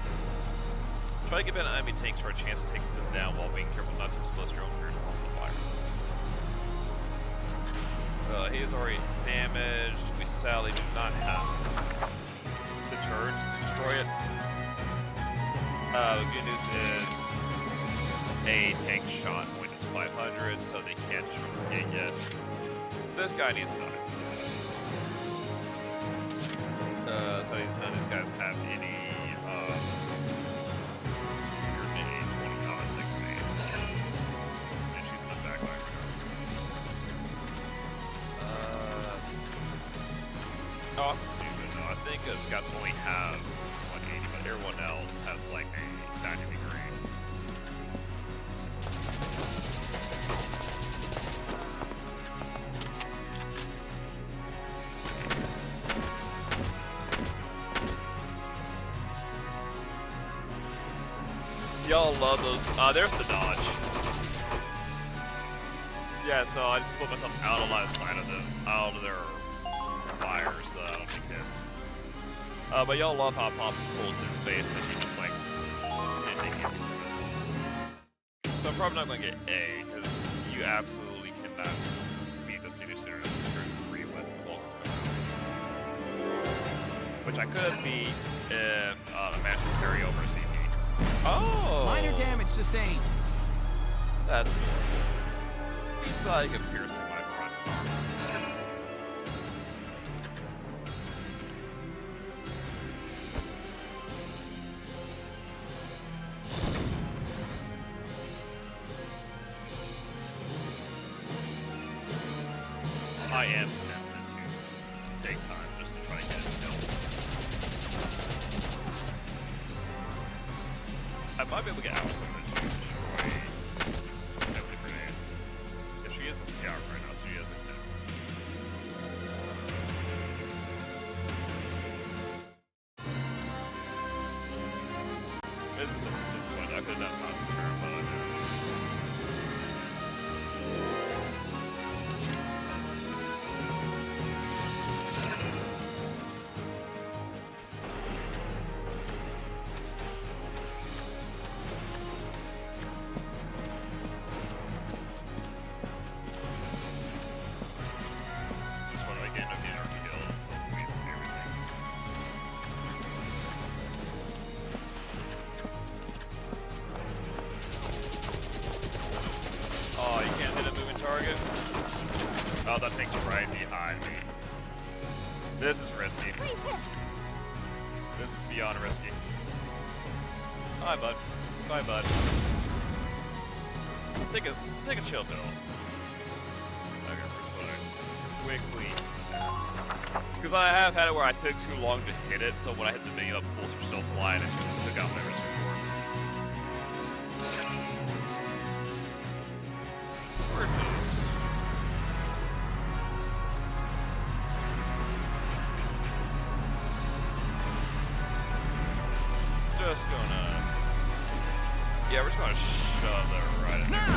Try to give an enemy tanks for a chance to take them down while being careful not to expose your own gears or the fire. So he is already damaged. We sadly do not have the turrets to destroy it. The good news is a tank shot point is 500, so they can't destroy this gate yet. This guy needs to die. So none of these guys have any grenades, any toxic grenades. And she's in the back line right now. I'm stupid. No, I think this guys only have 180, but everyone else has like a 90 degree. Y'all love those. There's the dodge. Yeah, so I just put myself out of line of sight of them, out of their fire, so I don't take hits. But y'all love how Pop pulls his face and he just like didn't take hit. So I'm probably not going to get A, because you absolutely cannot beat the City Center turn 3 with Vulcan's going out. Which I could beat if the match would carry over to CP. Oh! Minor damage sustained. That's cool. He thought he could pierce through my front. I am tempted to take time just to try to get it built. I might be able to get Alice over to destroy Heavenly Grenade. Yeah, she is a scout right now, so she has extended. This is the disappointing. I could have done Mom's turn, but I didn't. Oh, that thing's right behind me. This is risky. This is beyond risky. Hi, bud. Bye, bud. Take a chill pill. Okay, quickly. Because I have had it where I took too long to hit it, so when I hit the menu, the bolts were still flying and it took out my wrist before. Just gonna... Yeah, we're just gonna shove that right in there.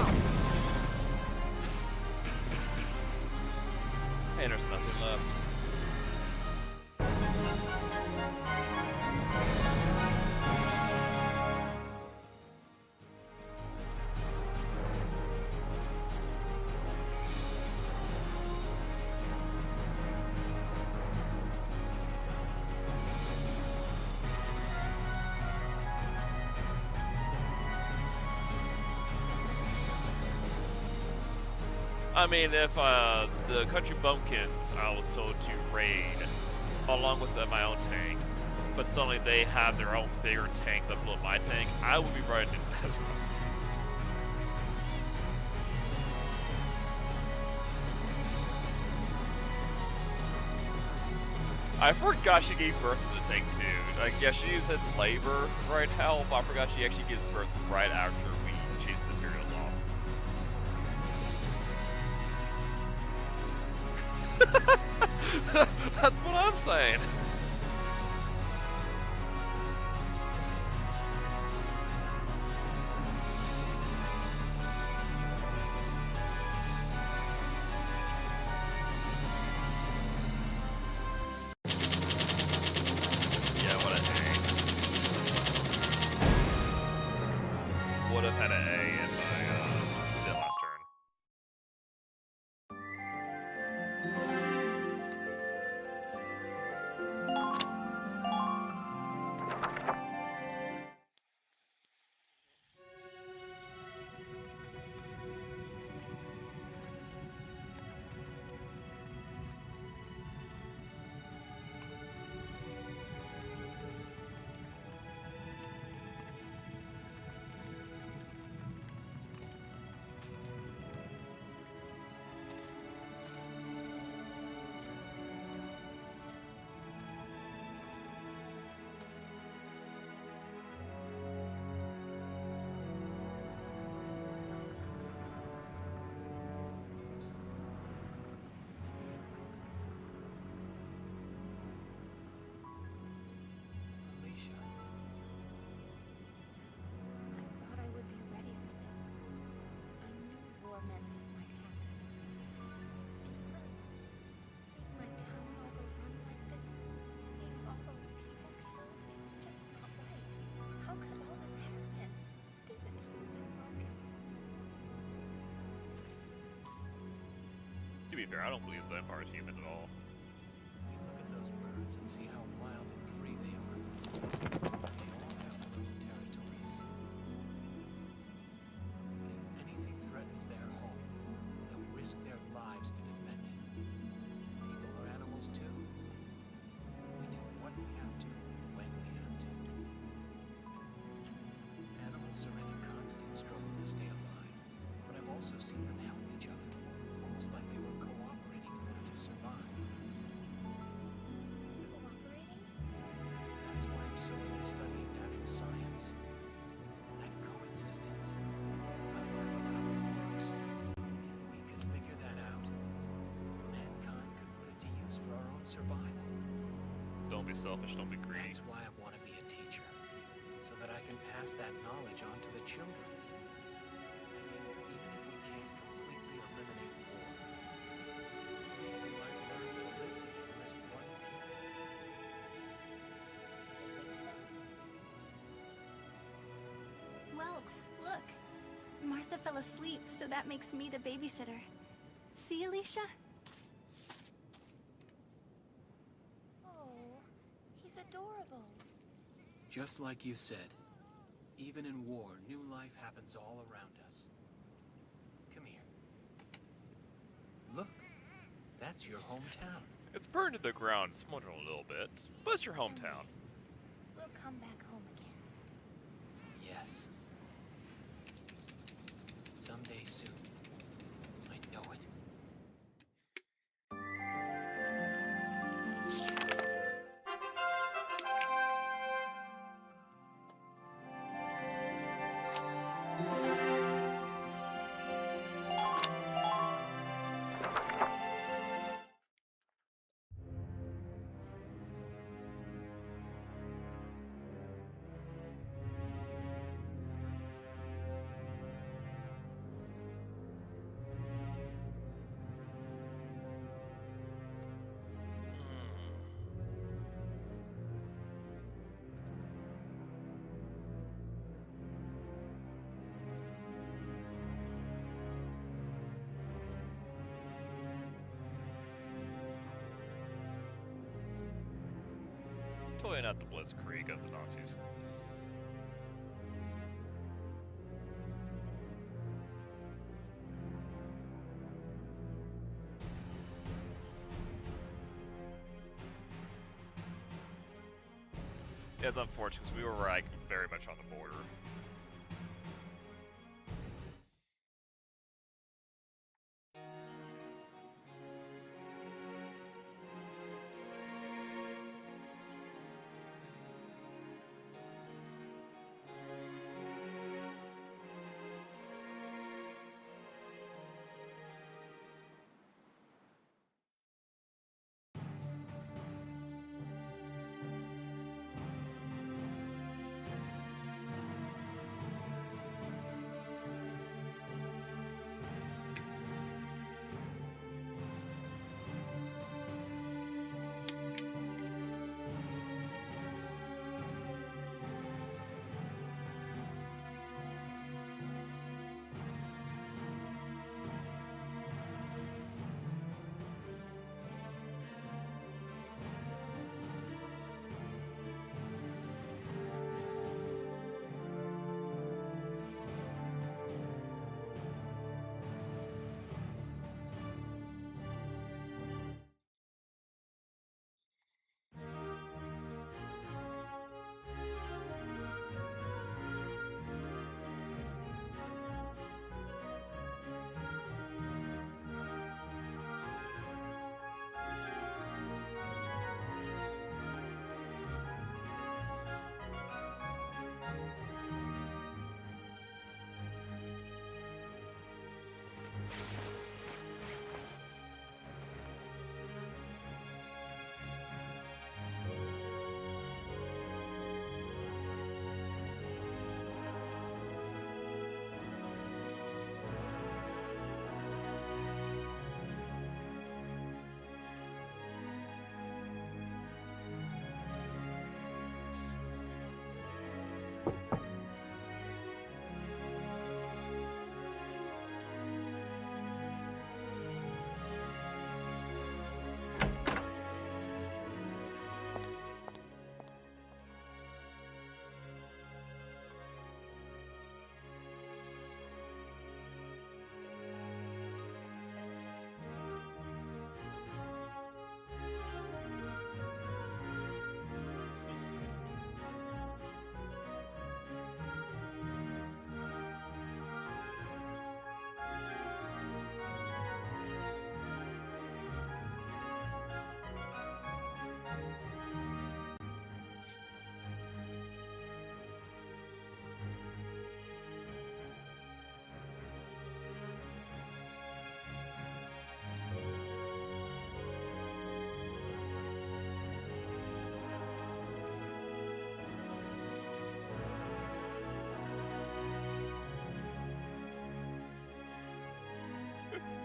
Hey, there's nothing left. I mean, if the country bumpkins I was told to raid along with my own tank, but suddenly they have their own bigger tank that blew up my tank, I would be riding it as well. I forgot she gave birth to the tank too. Like, yeah, she is in labor right now, but I forgot she actually gives birth right after we chase the Imperials off. That's what I'm saying. Yeah, what a A. Would have had an A if I did last turn. To be fair, I don't believe the Empire is human at all. You look at those birds and see how wild and free they are. They all have their own territories. If anything threatens their home, they'll risk their lives to defend it. People are animals too. We do what we have to, when we have to. Animals are in a constant struggle to stay alive, but I've also seen them help each other. Almost like they were cooperating in order to don't be selfish, don't be greedy. That's why I want to be a teacher, so that I can pass that knowledge on to the children. I mean, even if we can't completely eliminate war, at least we might learn to live together as one people. You think so? Welks, look. Martha fell asleep, so that makes me the babysitter. See, Alicia? Oh, he's adorable. Just like you said, even in war, new life happens all around us. Come here. Look, that's your hometown. It's burned to the ground, smoldering a little bit, but it's your hometown. We'll come back home again. Yes. Someday soon. I know it. Totally not the Blitzkrieg of the Nazis. Yeah, it's unfortunate because we were like very much on the border.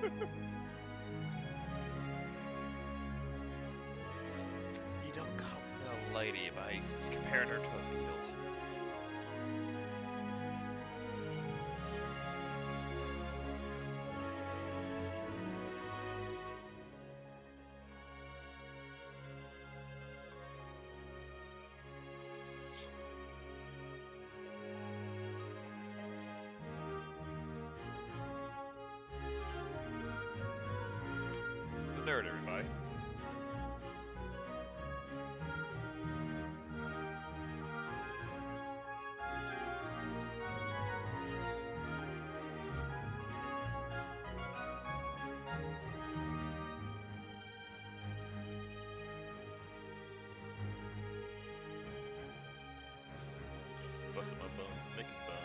You don't call me a lady by comparing her to a beetle. There it, everybody. Busting my bones, making buns.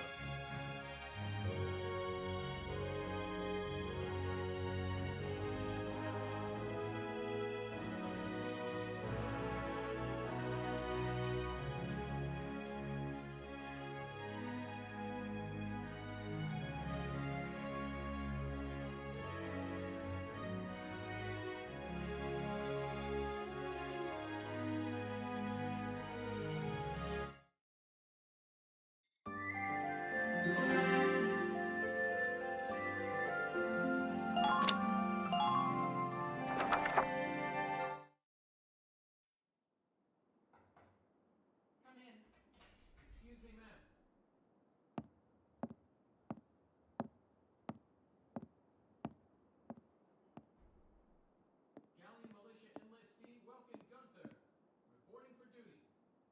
Come in. Excuse me, ma'am. Galleon Militia enlistee Welkin Gunther, reporting for duty.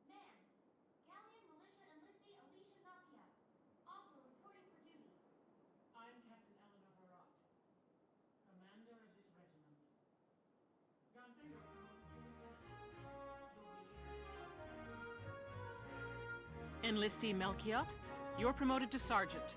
Ma'am, Galleon Militia enlistee Alicia Valkyrie, also reporting for duty. I'm Captain Eleanor Barat, commander of this regiment. Gunther, you're promoted to lieutenant. You'll be leading the Enlistee Melchiot, you're promoted to sergeant.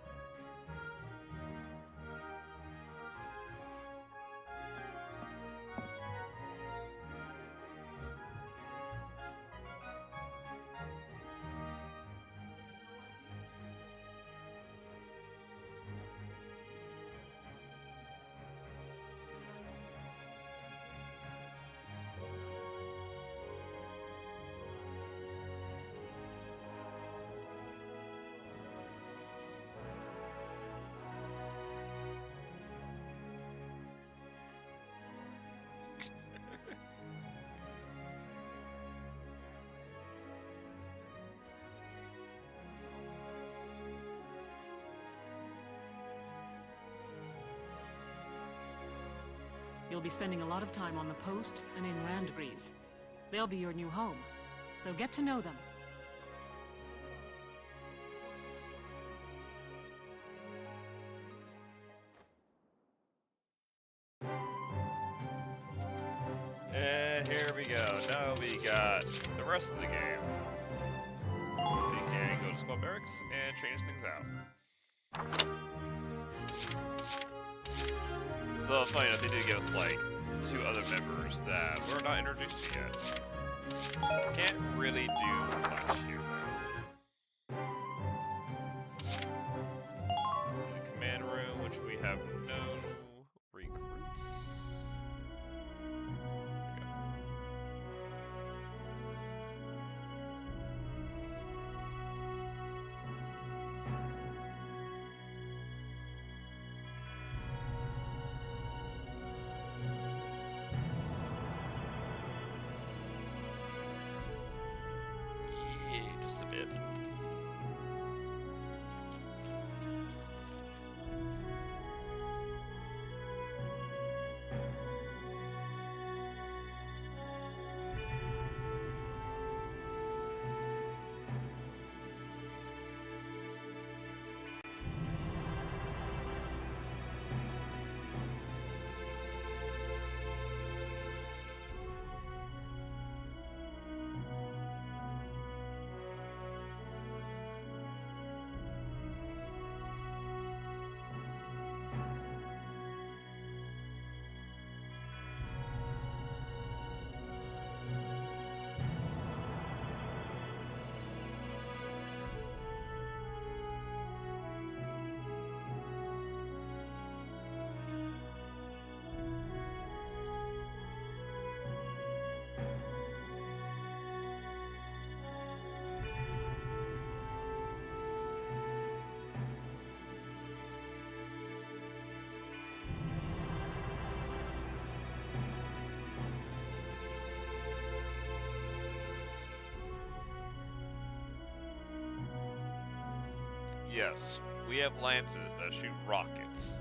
You'll be spending a lot of time on the post and in Randbreeze. They'll be your new home, so get to know them. And here we go. Now we got the rest of the game. We can go to squad barracks and change things out. So funny enough, they did give us like 2 other members that we're not introduced to yet. Can't really do much here though. The command room, which we have no recruits. Yes, we have lances that shoot rockets.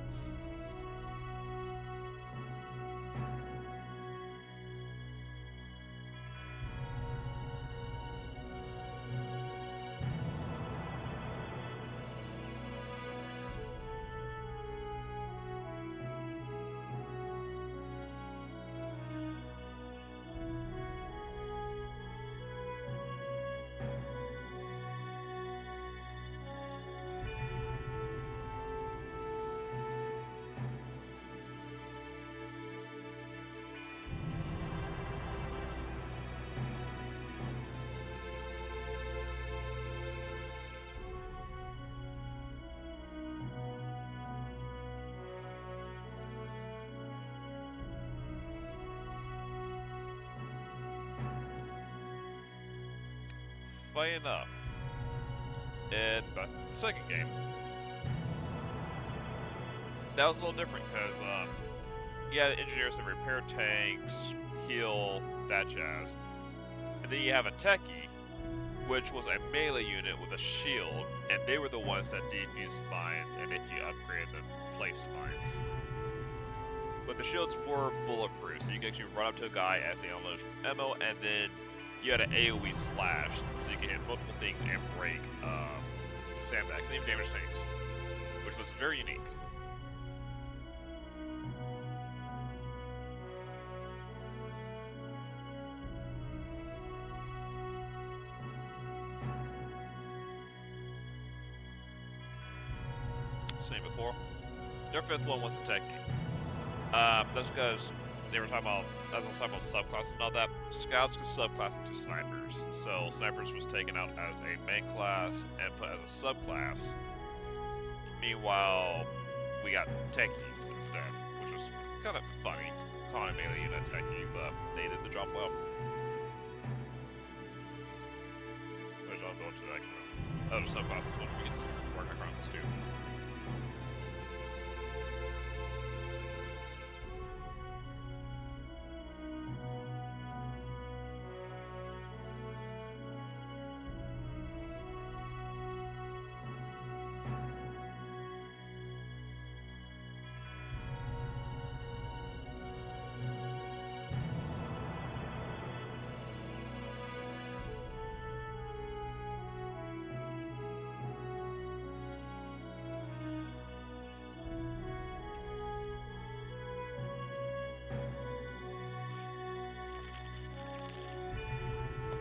Funny enough, in the second game, that was a little different because you had engineers that repair tanks, heal, that jazz. And then you have a techie, which was a melee unit with a shield, and they were the ones that defused mines, and if you upgraded them, placed mines. But the shields were bulletproof, so you could actually run up to a guy as they unload ammo, and then you had an AoE slash, so you could hit multiple things and break sandbags and even damage tanks, which was very unique. Seen before. Their fifth one wasn't techie. That's because they were talking about, as I was talking about subclasses and all that, scouts could subclass into snipers. So snipers was taken out as a main class and put as a subclass. Meanwhile, we got techies instead, which was kind of funny. Calling a melee unit techie, but they did the job well. Which I'll go into like other subclasses once we get to Valkyrie Chronicles too.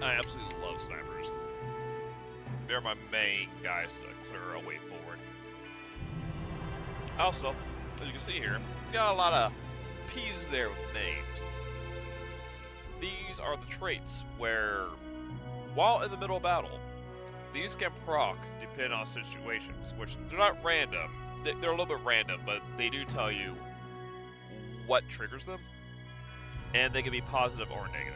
I absolutely love snipers. They're my main guys to clear a way forward. Also, as you can see here, we got a lot of P's there with names. These are the traits where, while in the middle of battle, these can proc depending on situations, which they're not random. They're a little bit random, but they do tell you what triggers them, and they can be positive or negative.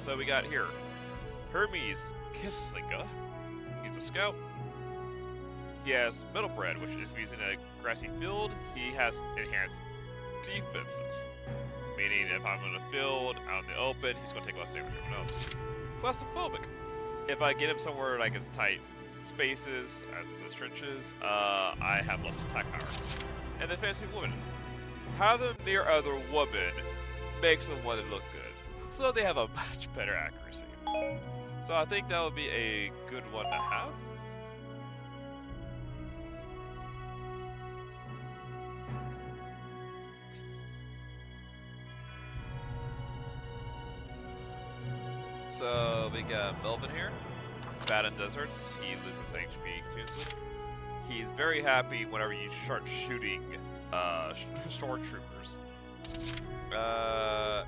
So we got here Hermes Kisslinga. He's a scout. He has Middlebred, which is using a grassy field. He has enhanced defenses, meaning if I'm in a field out in the open, he's going to take less damage than everyone else. Claustrophobic. If I get him somewhere like it's tight spaces, as it says trenches, I have less attack power. And then Fancy Woman. Have them near other women makes them want to look good. So they have a much better accuracy. So I think that would be a good one to have. So we got Melvin here. Bad in deserts. He loses HP continuously. He's very happy whenever you start shooting stormtroopers.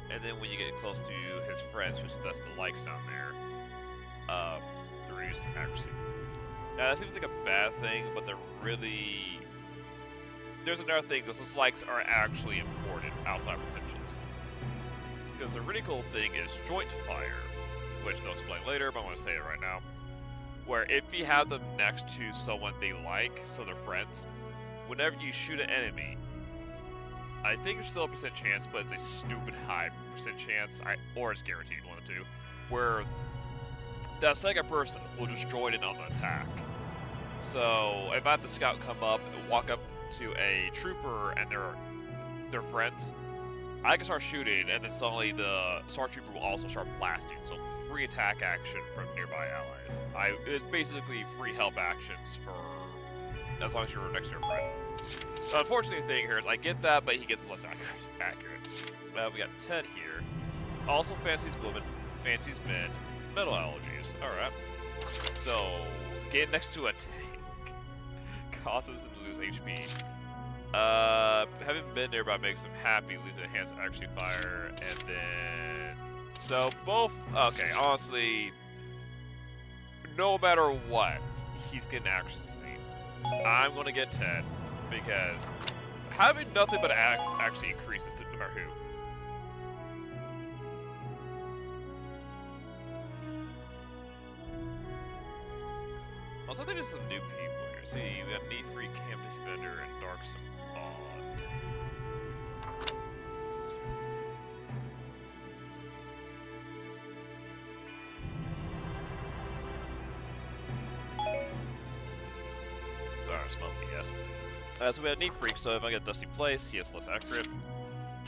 And then when you get close to his friends, which that's the likes down there, to reduce accuracy. Now that seems like a bad thing, but they're really... There's another thing, because those likes are actually important outside potentials. Because the really cool thing is joint fire, which they'll explain later, but I want to say it right now. Where if you have them next to someone they like, so they're friends, whenever you shoot an enemy, I think there's still a percent chance, but it's a stupid high percent chance, or it's guaranteed, one of the two, where that second person will just join in on the attack. So if I have the scout come up and walk up to a trooper and their friends, I can start shooting, and then suddenly the Star Trooper will also start blasting. So free attack action from nearby allies. It's basically free help actions for as long as you're next to your friend. The unfortunate thing here is I get that, but he gets less accurate. We got Ted here. Also fancies women, fancies men, metal allergies. Alright. So, getting next to a tank causes him to lose HP. Having been nearby makes him happy, losing enhanced accuracy fire, and then... So, both... Okay, honestly, no matter what, he's getting accuracy. I'm gonna get 10, because having nothing but actually increases to no matter who. Also, I think there's some new people here. See, we got Need Free Camp Defender and Dark Bond. Sorry, I smelled BS. So we have Neat Freak, so if I get Dusty Place, he is less accurate.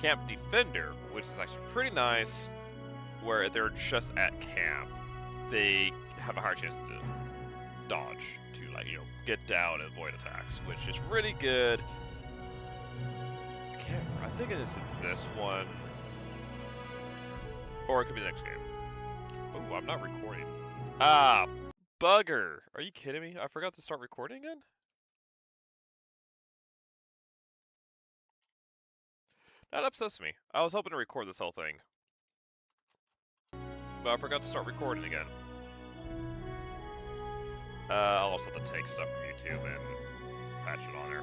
Camp Defender, which is actually pretty nice, where they're just at camp. They have a higher chance to dodge, to, like, you know, get down and avoid attacks, which is really good. I think it is in this one, or it could be the next game. Oh, I'm not recording. Ah, bugger! Are you kidding me? I forgot to start recording again? That upsets me. I was hoping to record this whole thing, but I forgot to start recording again. I'll also have to take stuff from YouTube and patch it on there.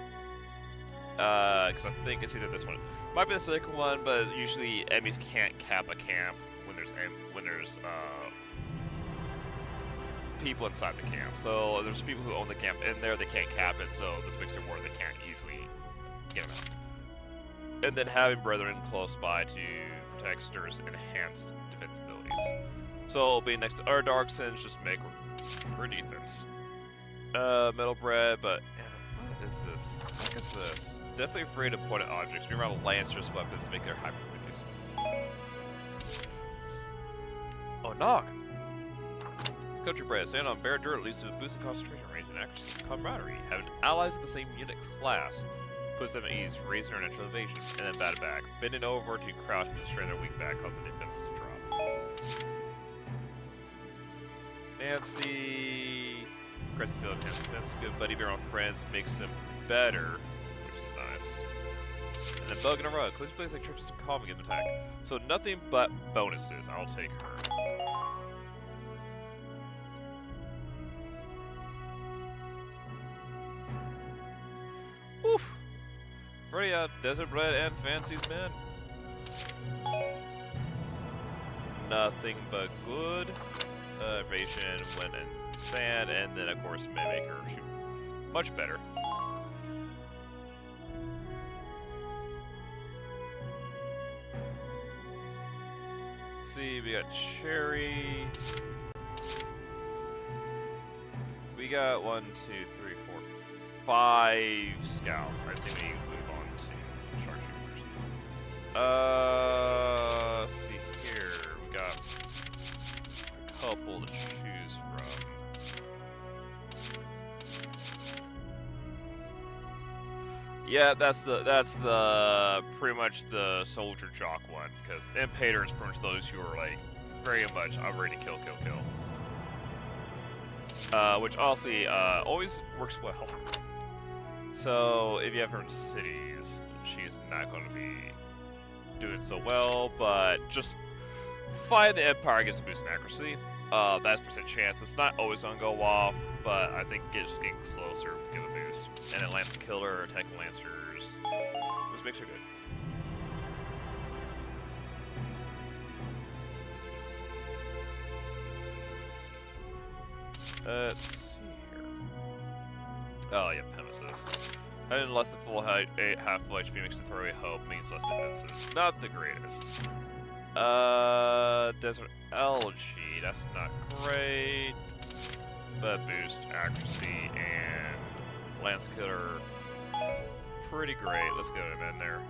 Because I think it's either this one. Might be the second one, but usually enemies can't cap a camp when there's people inside the camp. So there's people who own the camp in there, they can't cap it, so this makes it where they can't easily get them out. And then having brethren close by to protect stirs enhanced defense abilities. So being next to our Dark Sins just make her defense. Metal bread, but what is this? What is this? Definitely afraid of pointed objects. Being around lancers weapons make their hyper focus. Oh, knock! Country bread. Stand on bare dirt leads to a boosted concentration range and accuracy and camaraderie. Having allies of the same unit class puts them at ease, raising their natural evasion, and then bat back. Bending over to crouch but strain their weak back, causing defense to drop. Nancy. Crescent Field enhanced defense. Good buddy, be around friends makes them better, which is nice. And then Bug in a Rug. Close plays like churches and calming in attack. So nothing but bonuses. I'll take her. Woof! Freya, Desert Bread, and Fancy's Men. Nothing but good. Evasion, Wind, and Sand, and then of course Mimicker. Much better. See, we got Cherry. We got 1, 2, 3, 4, 5 scouts. I think we move on to sharpshooters. Let's see here. We got a couple to choose from. Yeah, that's the pretty much the soldier jock one, because Impader is pretty much those who are like very much I'm ready to kill. Which honestly always works well. So if you have her in cities, she's not going to be doing so well, but just fighting the Empire gets a boost in accuracy. That's percent chance. It's not always going to go off, but I think just getting closer will give a boost. And then Lance Killer, attacking Lancers, just makes her good. Let's see here. Oh yeah, Nemesis. Having less than full half full HP makes the throwaway hope means less defenses. Not the greatest. Desert Algae, that's not great. But boost accuracy and Lance Killer, pretty great. Let's get him in there.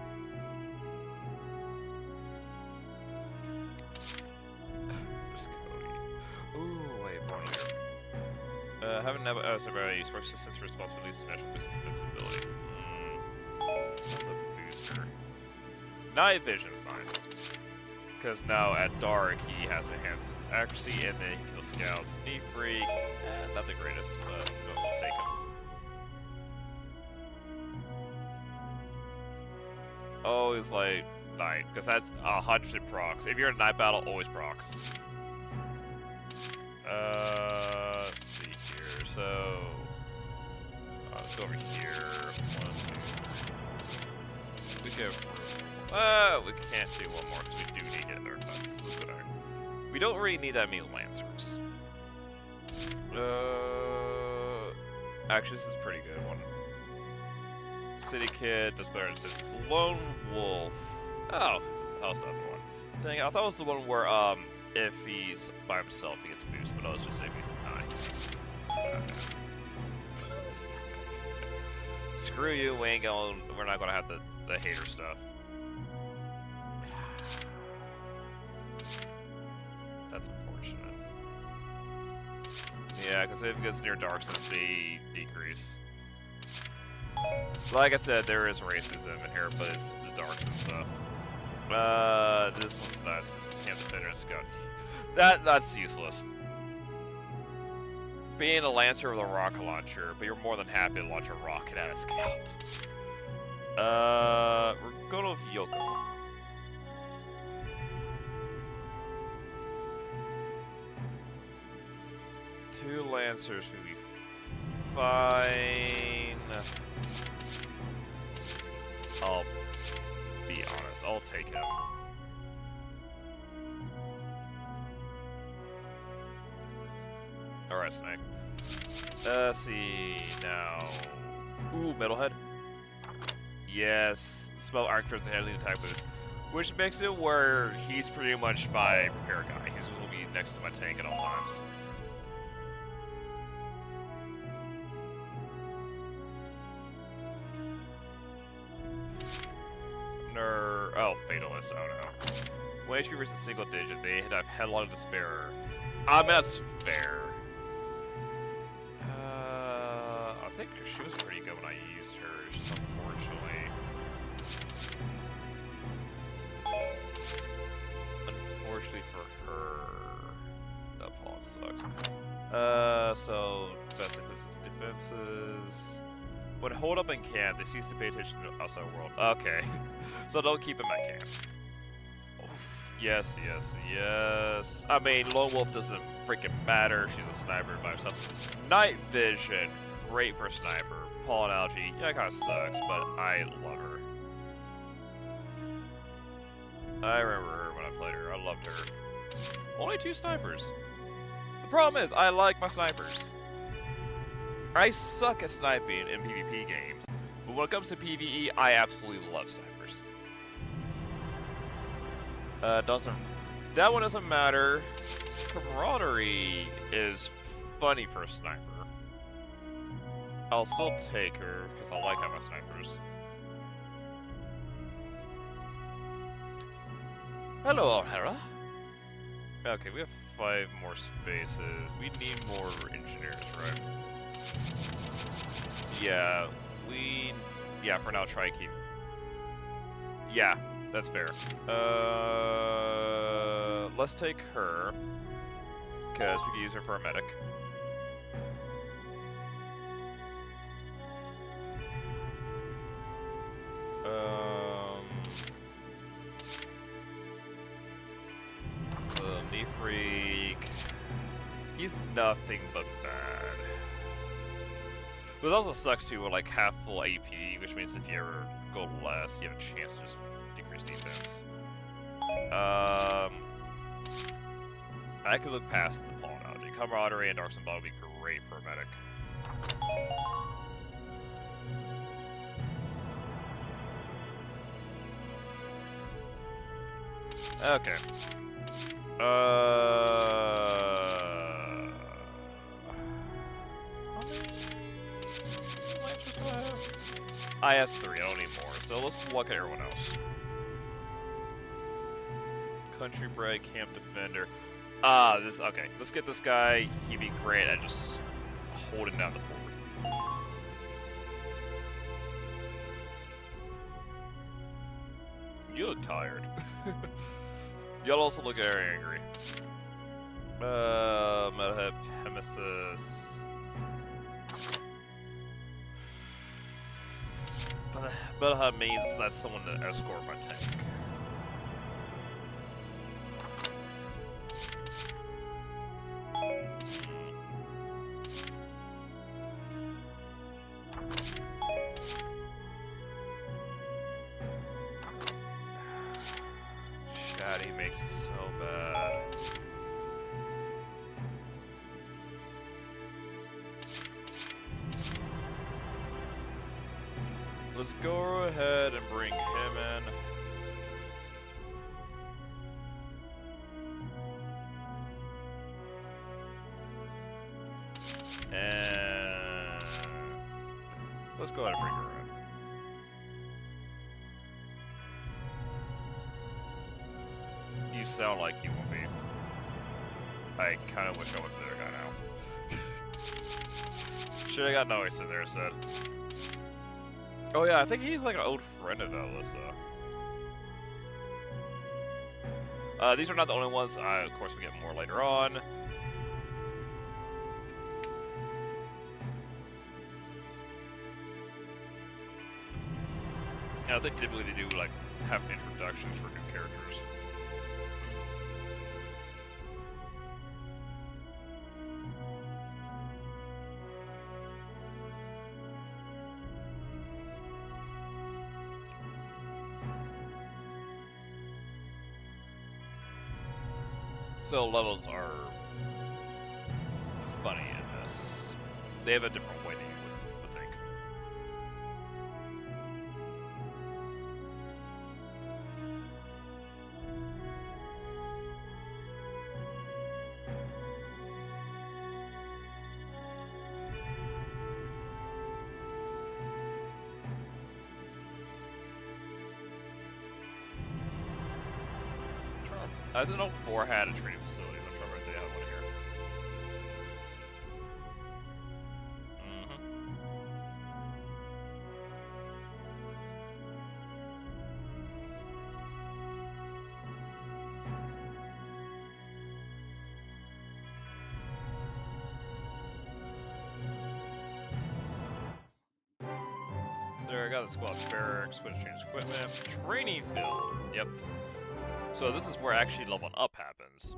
There's Cody. Ooh, wait, one here. Having never survived use works since responsibilities to natural boost invincibility. That's a booster. Night Vision's nice. Because now at dark he has enhanced accuracy and then he can kill scouts. Knee Freak, not the greatest, but we'll take him. Always like night, because that's 100 procs. If you're in a night battle, always procs. Let's see here. So let's go over here. 1, 2, 3. We go. We can't do one more because we do need to get our classes. We don't really need that many Lancers. Actually, this is a pretty good one. City Kid does better than Citizens. Lone Wolf. Oh, that was the other one. Dang, I thought it was the one where if he's by himself he gets boost, but I was just saying he's not. Screw you, we ain't going. We're not gonna have the hater stuff. That's unfortunate. Yeah, because if it gets near dark sense, they decrease. Like I said, there is racism in here, but it's the darks and stuff. This one's nice because you can't defend it. That's useless. Being a Lancer with a rocket launcher, but you're more than happy to launch a rocket at a scout. We're going with Yoko. Two Lancers would be fine. I'll be honest, I'll take him. Alright, Snake. Let's see now. Ooh, Metalhead. Yes. Spell Arc turns the handling attack boost. Which makes it where he's pretty much my repair guy. He's just gonna be next to my tank at all times. Oh, Fatalist, oh no. When HP reaches a single digit, they have Headlong Despair. I mean, that's fair. I think she was pretty good when I used her, just unfortunately for her, that pawn sucks. So, best defenses. When hold up in camp, they cease to pay attention to outside world. Okay. So don't keep him at camp. Oof. Yes, yes, yes. I mean, Lone Wolf doesn't freaking matter. She's a sniper by herself. Night Vision. Great for a sniper. Pollen Algae. Yeah, it kind of sucks, but I love her. I remember her when I played her. I loved her. Only 2 snipers. The problem is, I like my snipers. I suck at sniping in PvP games, but when it comes to PvE, I absolutely love snipers. That one doesn't matter. Camaraderie is funny for a sniper. I'll still take her, because I like having snipers. Hello, O'Hara. Okay, we have 5 more spaces. We need more engineers, right? Yeah, for now, try and keep... Yeah, that's fair. Let's take her, because we can use her for a medic. So, Knee Freak, he's nothing but bad. But it also sucks too, with like half full AP, which means if you ever go less, you have a chance to just decrease defense. I could look past the Pollen Algae. Camaraderie and Dark Symbol would be great for a medic. Okay. How many lancers do I have? I have 3. I don't need more. So let's look at everyone else. Country bred, camp defender. This okay. Let's get this guy. He'd be great at just holding down the fort. You look tired. Y'all also look very angry. Metalhead Nemesis. Metalhead means that's someone to escort my tank. He makes it so bad. Let's go ahead and bring him in. And let's go ahead and bring her in. You sound like you won't be. I kind of wish I was the other guy now. Should've got Noise in there instead. Oh yeah, I think he's like an old friend of Alyssa. These are not the only ones. Of course, we get more later on. I think typically they do like have introductions for new characters. So levels are funny in this. They have a different way than you would think. I didn't know 4 had a training facility. I'm trying to remember if they have one here. There, I got the squad barracks, switch change equipment, training field. Yep. So this is where actually leveling up happens.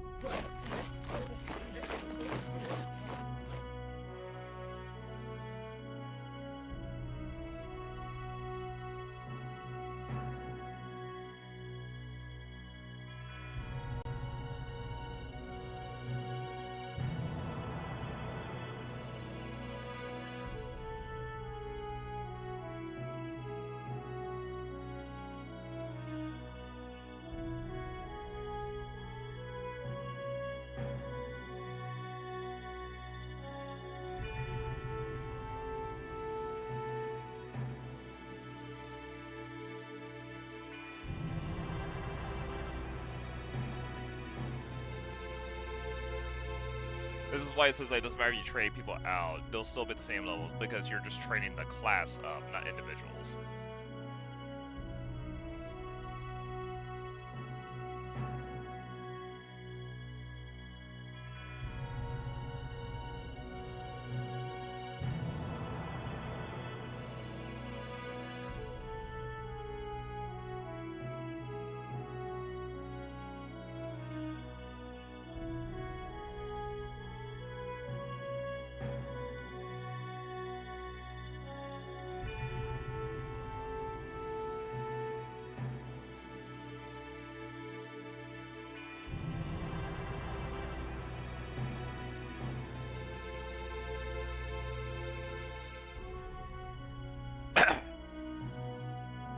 This is why it says like, it doesn't matter if you trade people out, they'll still be at the same level because you're just training the class up, not individuals.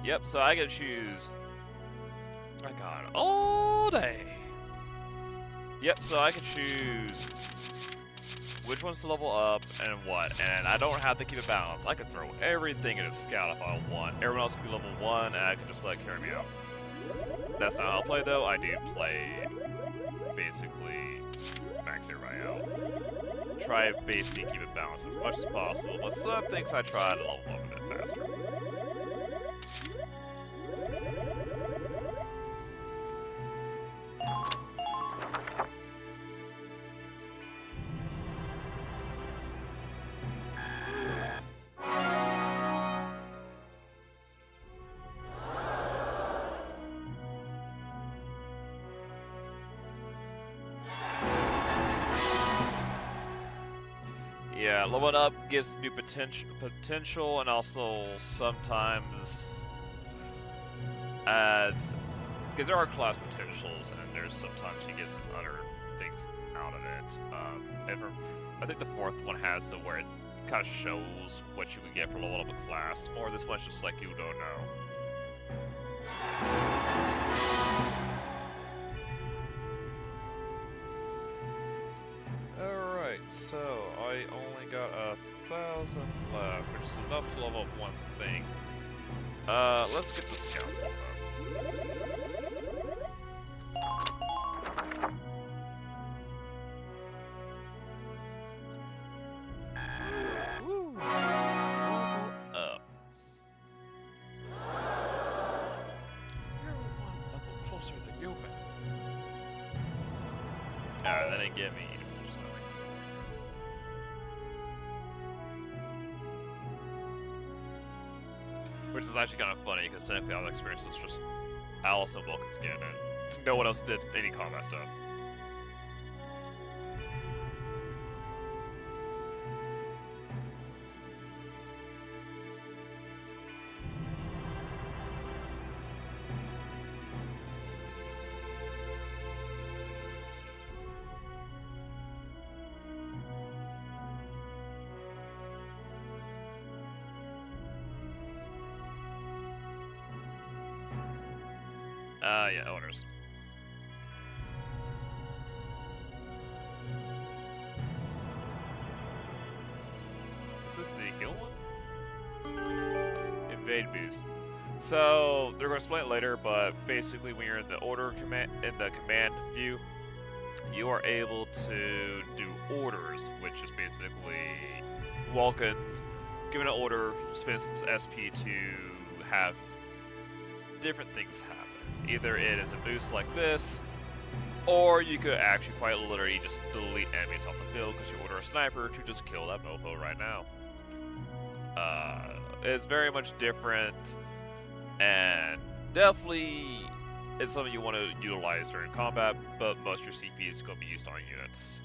Yep, so I gotta choose. Oh my god. Oh, holiday. Yep, so I can choose which ones to level up and what, and I don't have to keep it balanced. I can throw everything in a scout if I want. Everyone else can be level 1, and I can just let it carry me out. That's not how I play, though. I do play basically max everybody out. Try basically keep it balanced as much as possible, but some things I try to level up a bit faster. Yeah, leveling up gives new potential, and also sometimes adds, because there are class potentials, and there's sometimes you get some other things out of it. I think the fourth one has where it kind of shows what you can get for leveling up a class. More this one's just like you don't know. So, I only got 1,000 left, which is enough to level up one thing. Let's get the scouts up. Woo! Level up. You're one level closer than you, man. Alright, that didn't get me. Which is actually kind of funny, because technically all the experience is just Alice and Vulcan's getting it. No one else did any combat stuff. Yeah, orders. Is this the heal one? Invade boost. So they're going to explain it later, but basically when you're in the order command view, you are able to do orders, which is basically Vulcans giving an order, spend some SP to have different things happen. Either it is a boost like this, or you could actually quite literally just delete enemies off the field because you order a sniper to just kill that mofo right now. It's very much different, and definitely it's something you want to utilize during combat, but most of your CP is going to be used on units.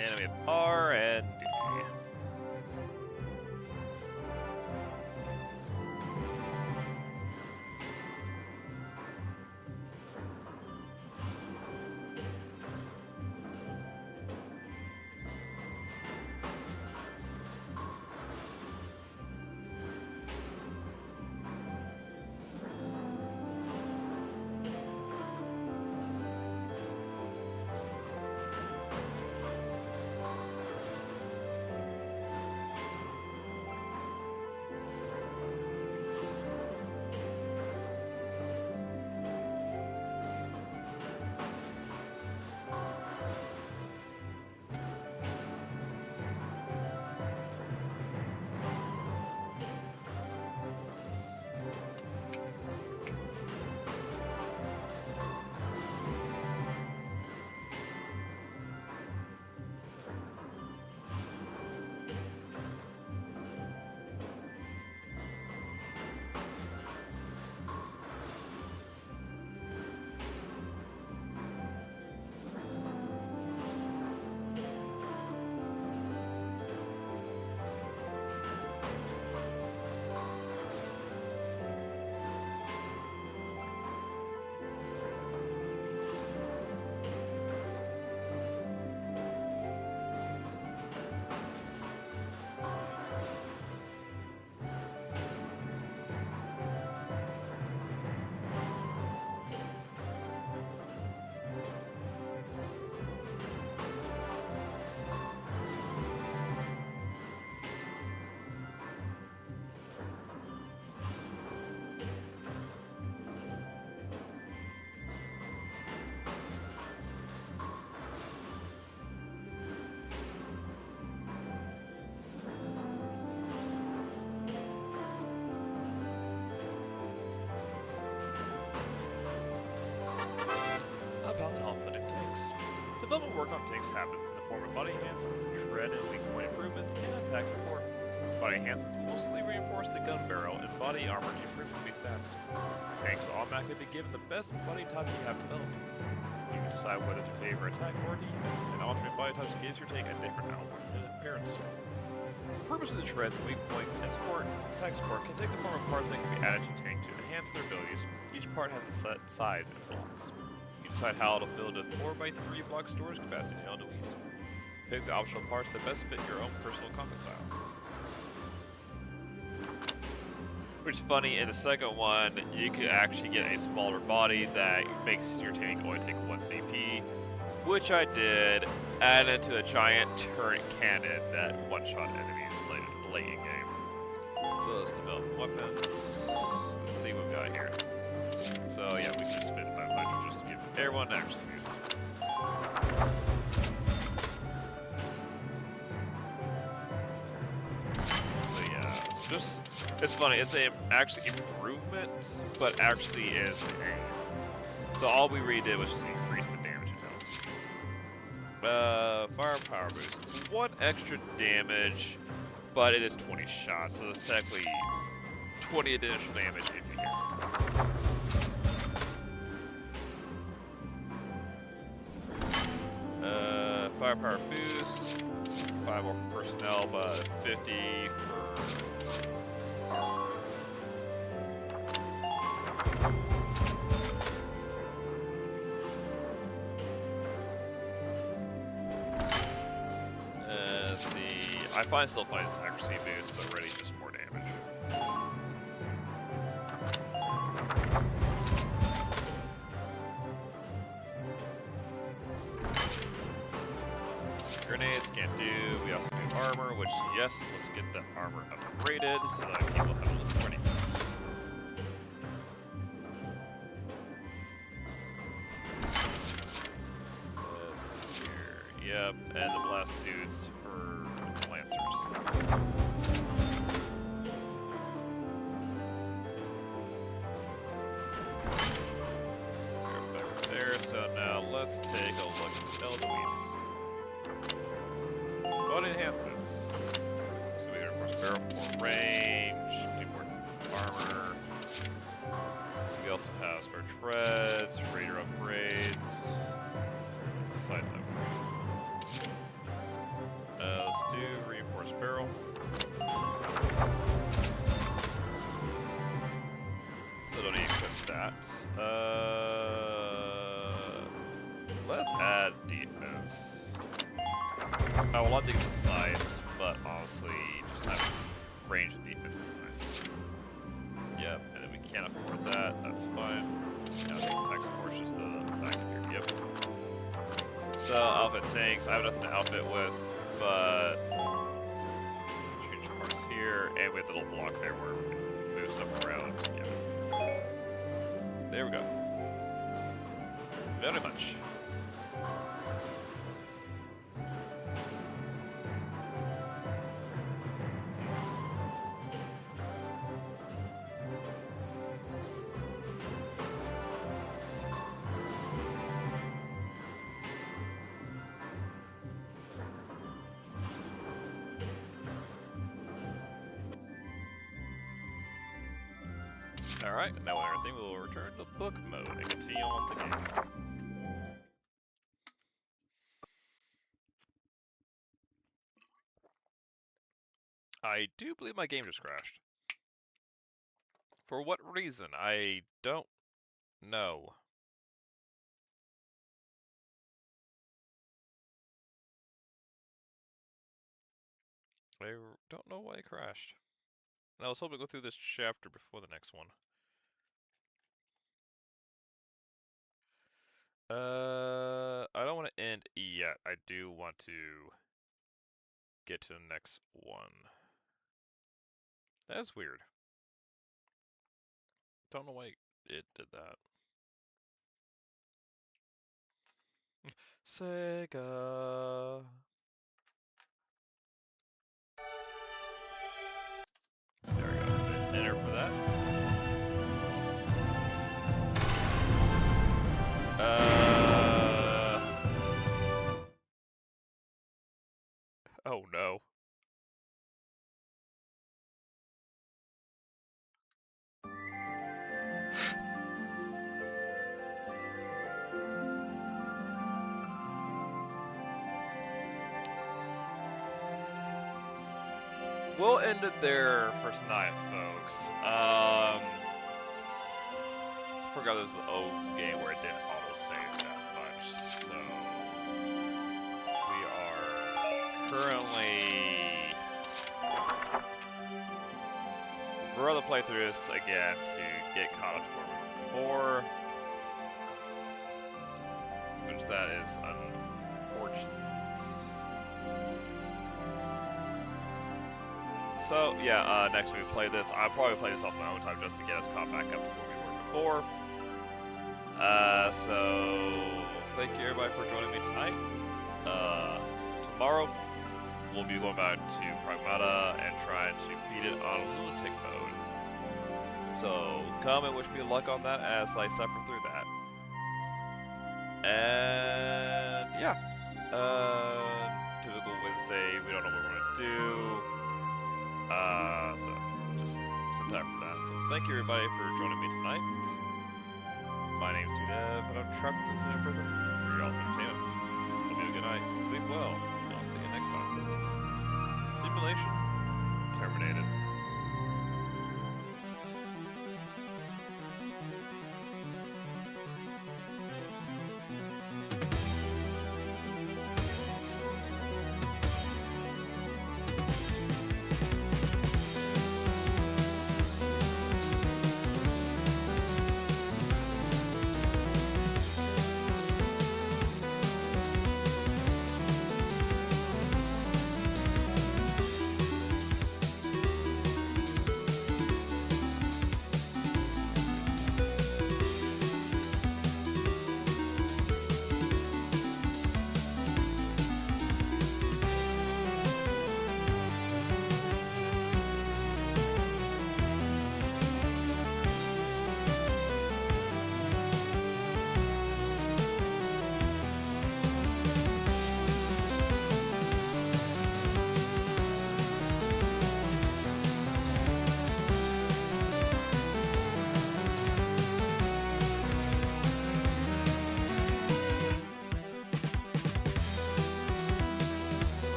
And we have R and D. High-level work on tanks happens in the form of body enhancements, tread and weak point improvements, and attack support. Body enhancements mostly reinforce the gun barrel and body armor to improve speed stats. Tanks will automatically be given the best body type you have developed. You can decide whether to favor attack or defense, and alternate body types gives your tank a different outlook and appearance. Improvements to the treads and weak point and support, attack support can take the form of parts that can be added to tank to enhance their abilities. Each part has a set size and blocks. You decide how it'll fill the 4x3 block storage capacity in LWEs. Pick the optional parts that best fit your own personal combat style. Which is funny, in the second one, you could actually get a smaller body that makes your tank only take 1 CP, which I did, add into a giant turret cannon that one-shot enemies late in game. So let's develop weapons. Let's see what we got here. So yeah, we can just spend 500 just to give everyone an extra boost. Just, it's funny, it's actually improvement, but actually is a. So all we really did was just increase the damage it does. Firepower boost. 1 extra damage, but it is 20 shots, so it's technically 20 additional damage if you hit. Firepower boost. 5 more for personnel, but 50 for. Let's see. I still find this accuracy boost, but already just more damage. Grenades can't do. We also do armor, which yes, let's get the armor upgraded so that people have a little more defense. Let's see here. Yep, and the blast suits for lancers. Back there. So now let's take a look at Eldeweese. Body enhancements. So we got, of course, barrel for more range, do more armor. We also have spare treads, raider upgrades, side upgrade. Let's do reinforced barrel. So don't need to equip that. Let's add defense. I would love to get the size, but honestly, just having range and defense is nice. Yep, and if we can't afford that, that's fine. Yeah, I think attack support is just the back of here. Yep. So, outfit tanks, I have nothing to outfit with, but change parts here, and we have the little block there where we can move stuff around. Yeah. There we go. Very much. Alright, now when everything, we will return to book mode and continue on with the game. I do believe my game just crashed. For what reason? I don't know. I don't know why it crashed. And I was hoping to go through this chapter before the next one. I don't want to end yet. I do want to get to the next one. That is weird. Don't know why it did that. Sega. There we go. Enter for that. Oh no. We'll end it there for tonight, folks. Forgot there was an old game where it didn't auto-save that much, so we are currently... We're going to play through this again to get caught up to where we were before, which that is unfortunate. So, yeah, next week we play this. I'll probably play this off my own time just to get us caught back up to where we were before. So, thank you everybody for joining me tonight. Tomorrow, we'll be going back to Pragmata and trying to beat it on Lunatic mode. So, come and wish me luck on that as I suffer through that. And, yeah. Typical Wednesday, we don't know what we're going to do. So just some time for that. So thank you everybody for joining me tonight. My name's Dev, and I'm trapped in this inner prison for your all's entertainment. Hope you have a good night, sleep well, and I'll see you next time. Simulation terminated.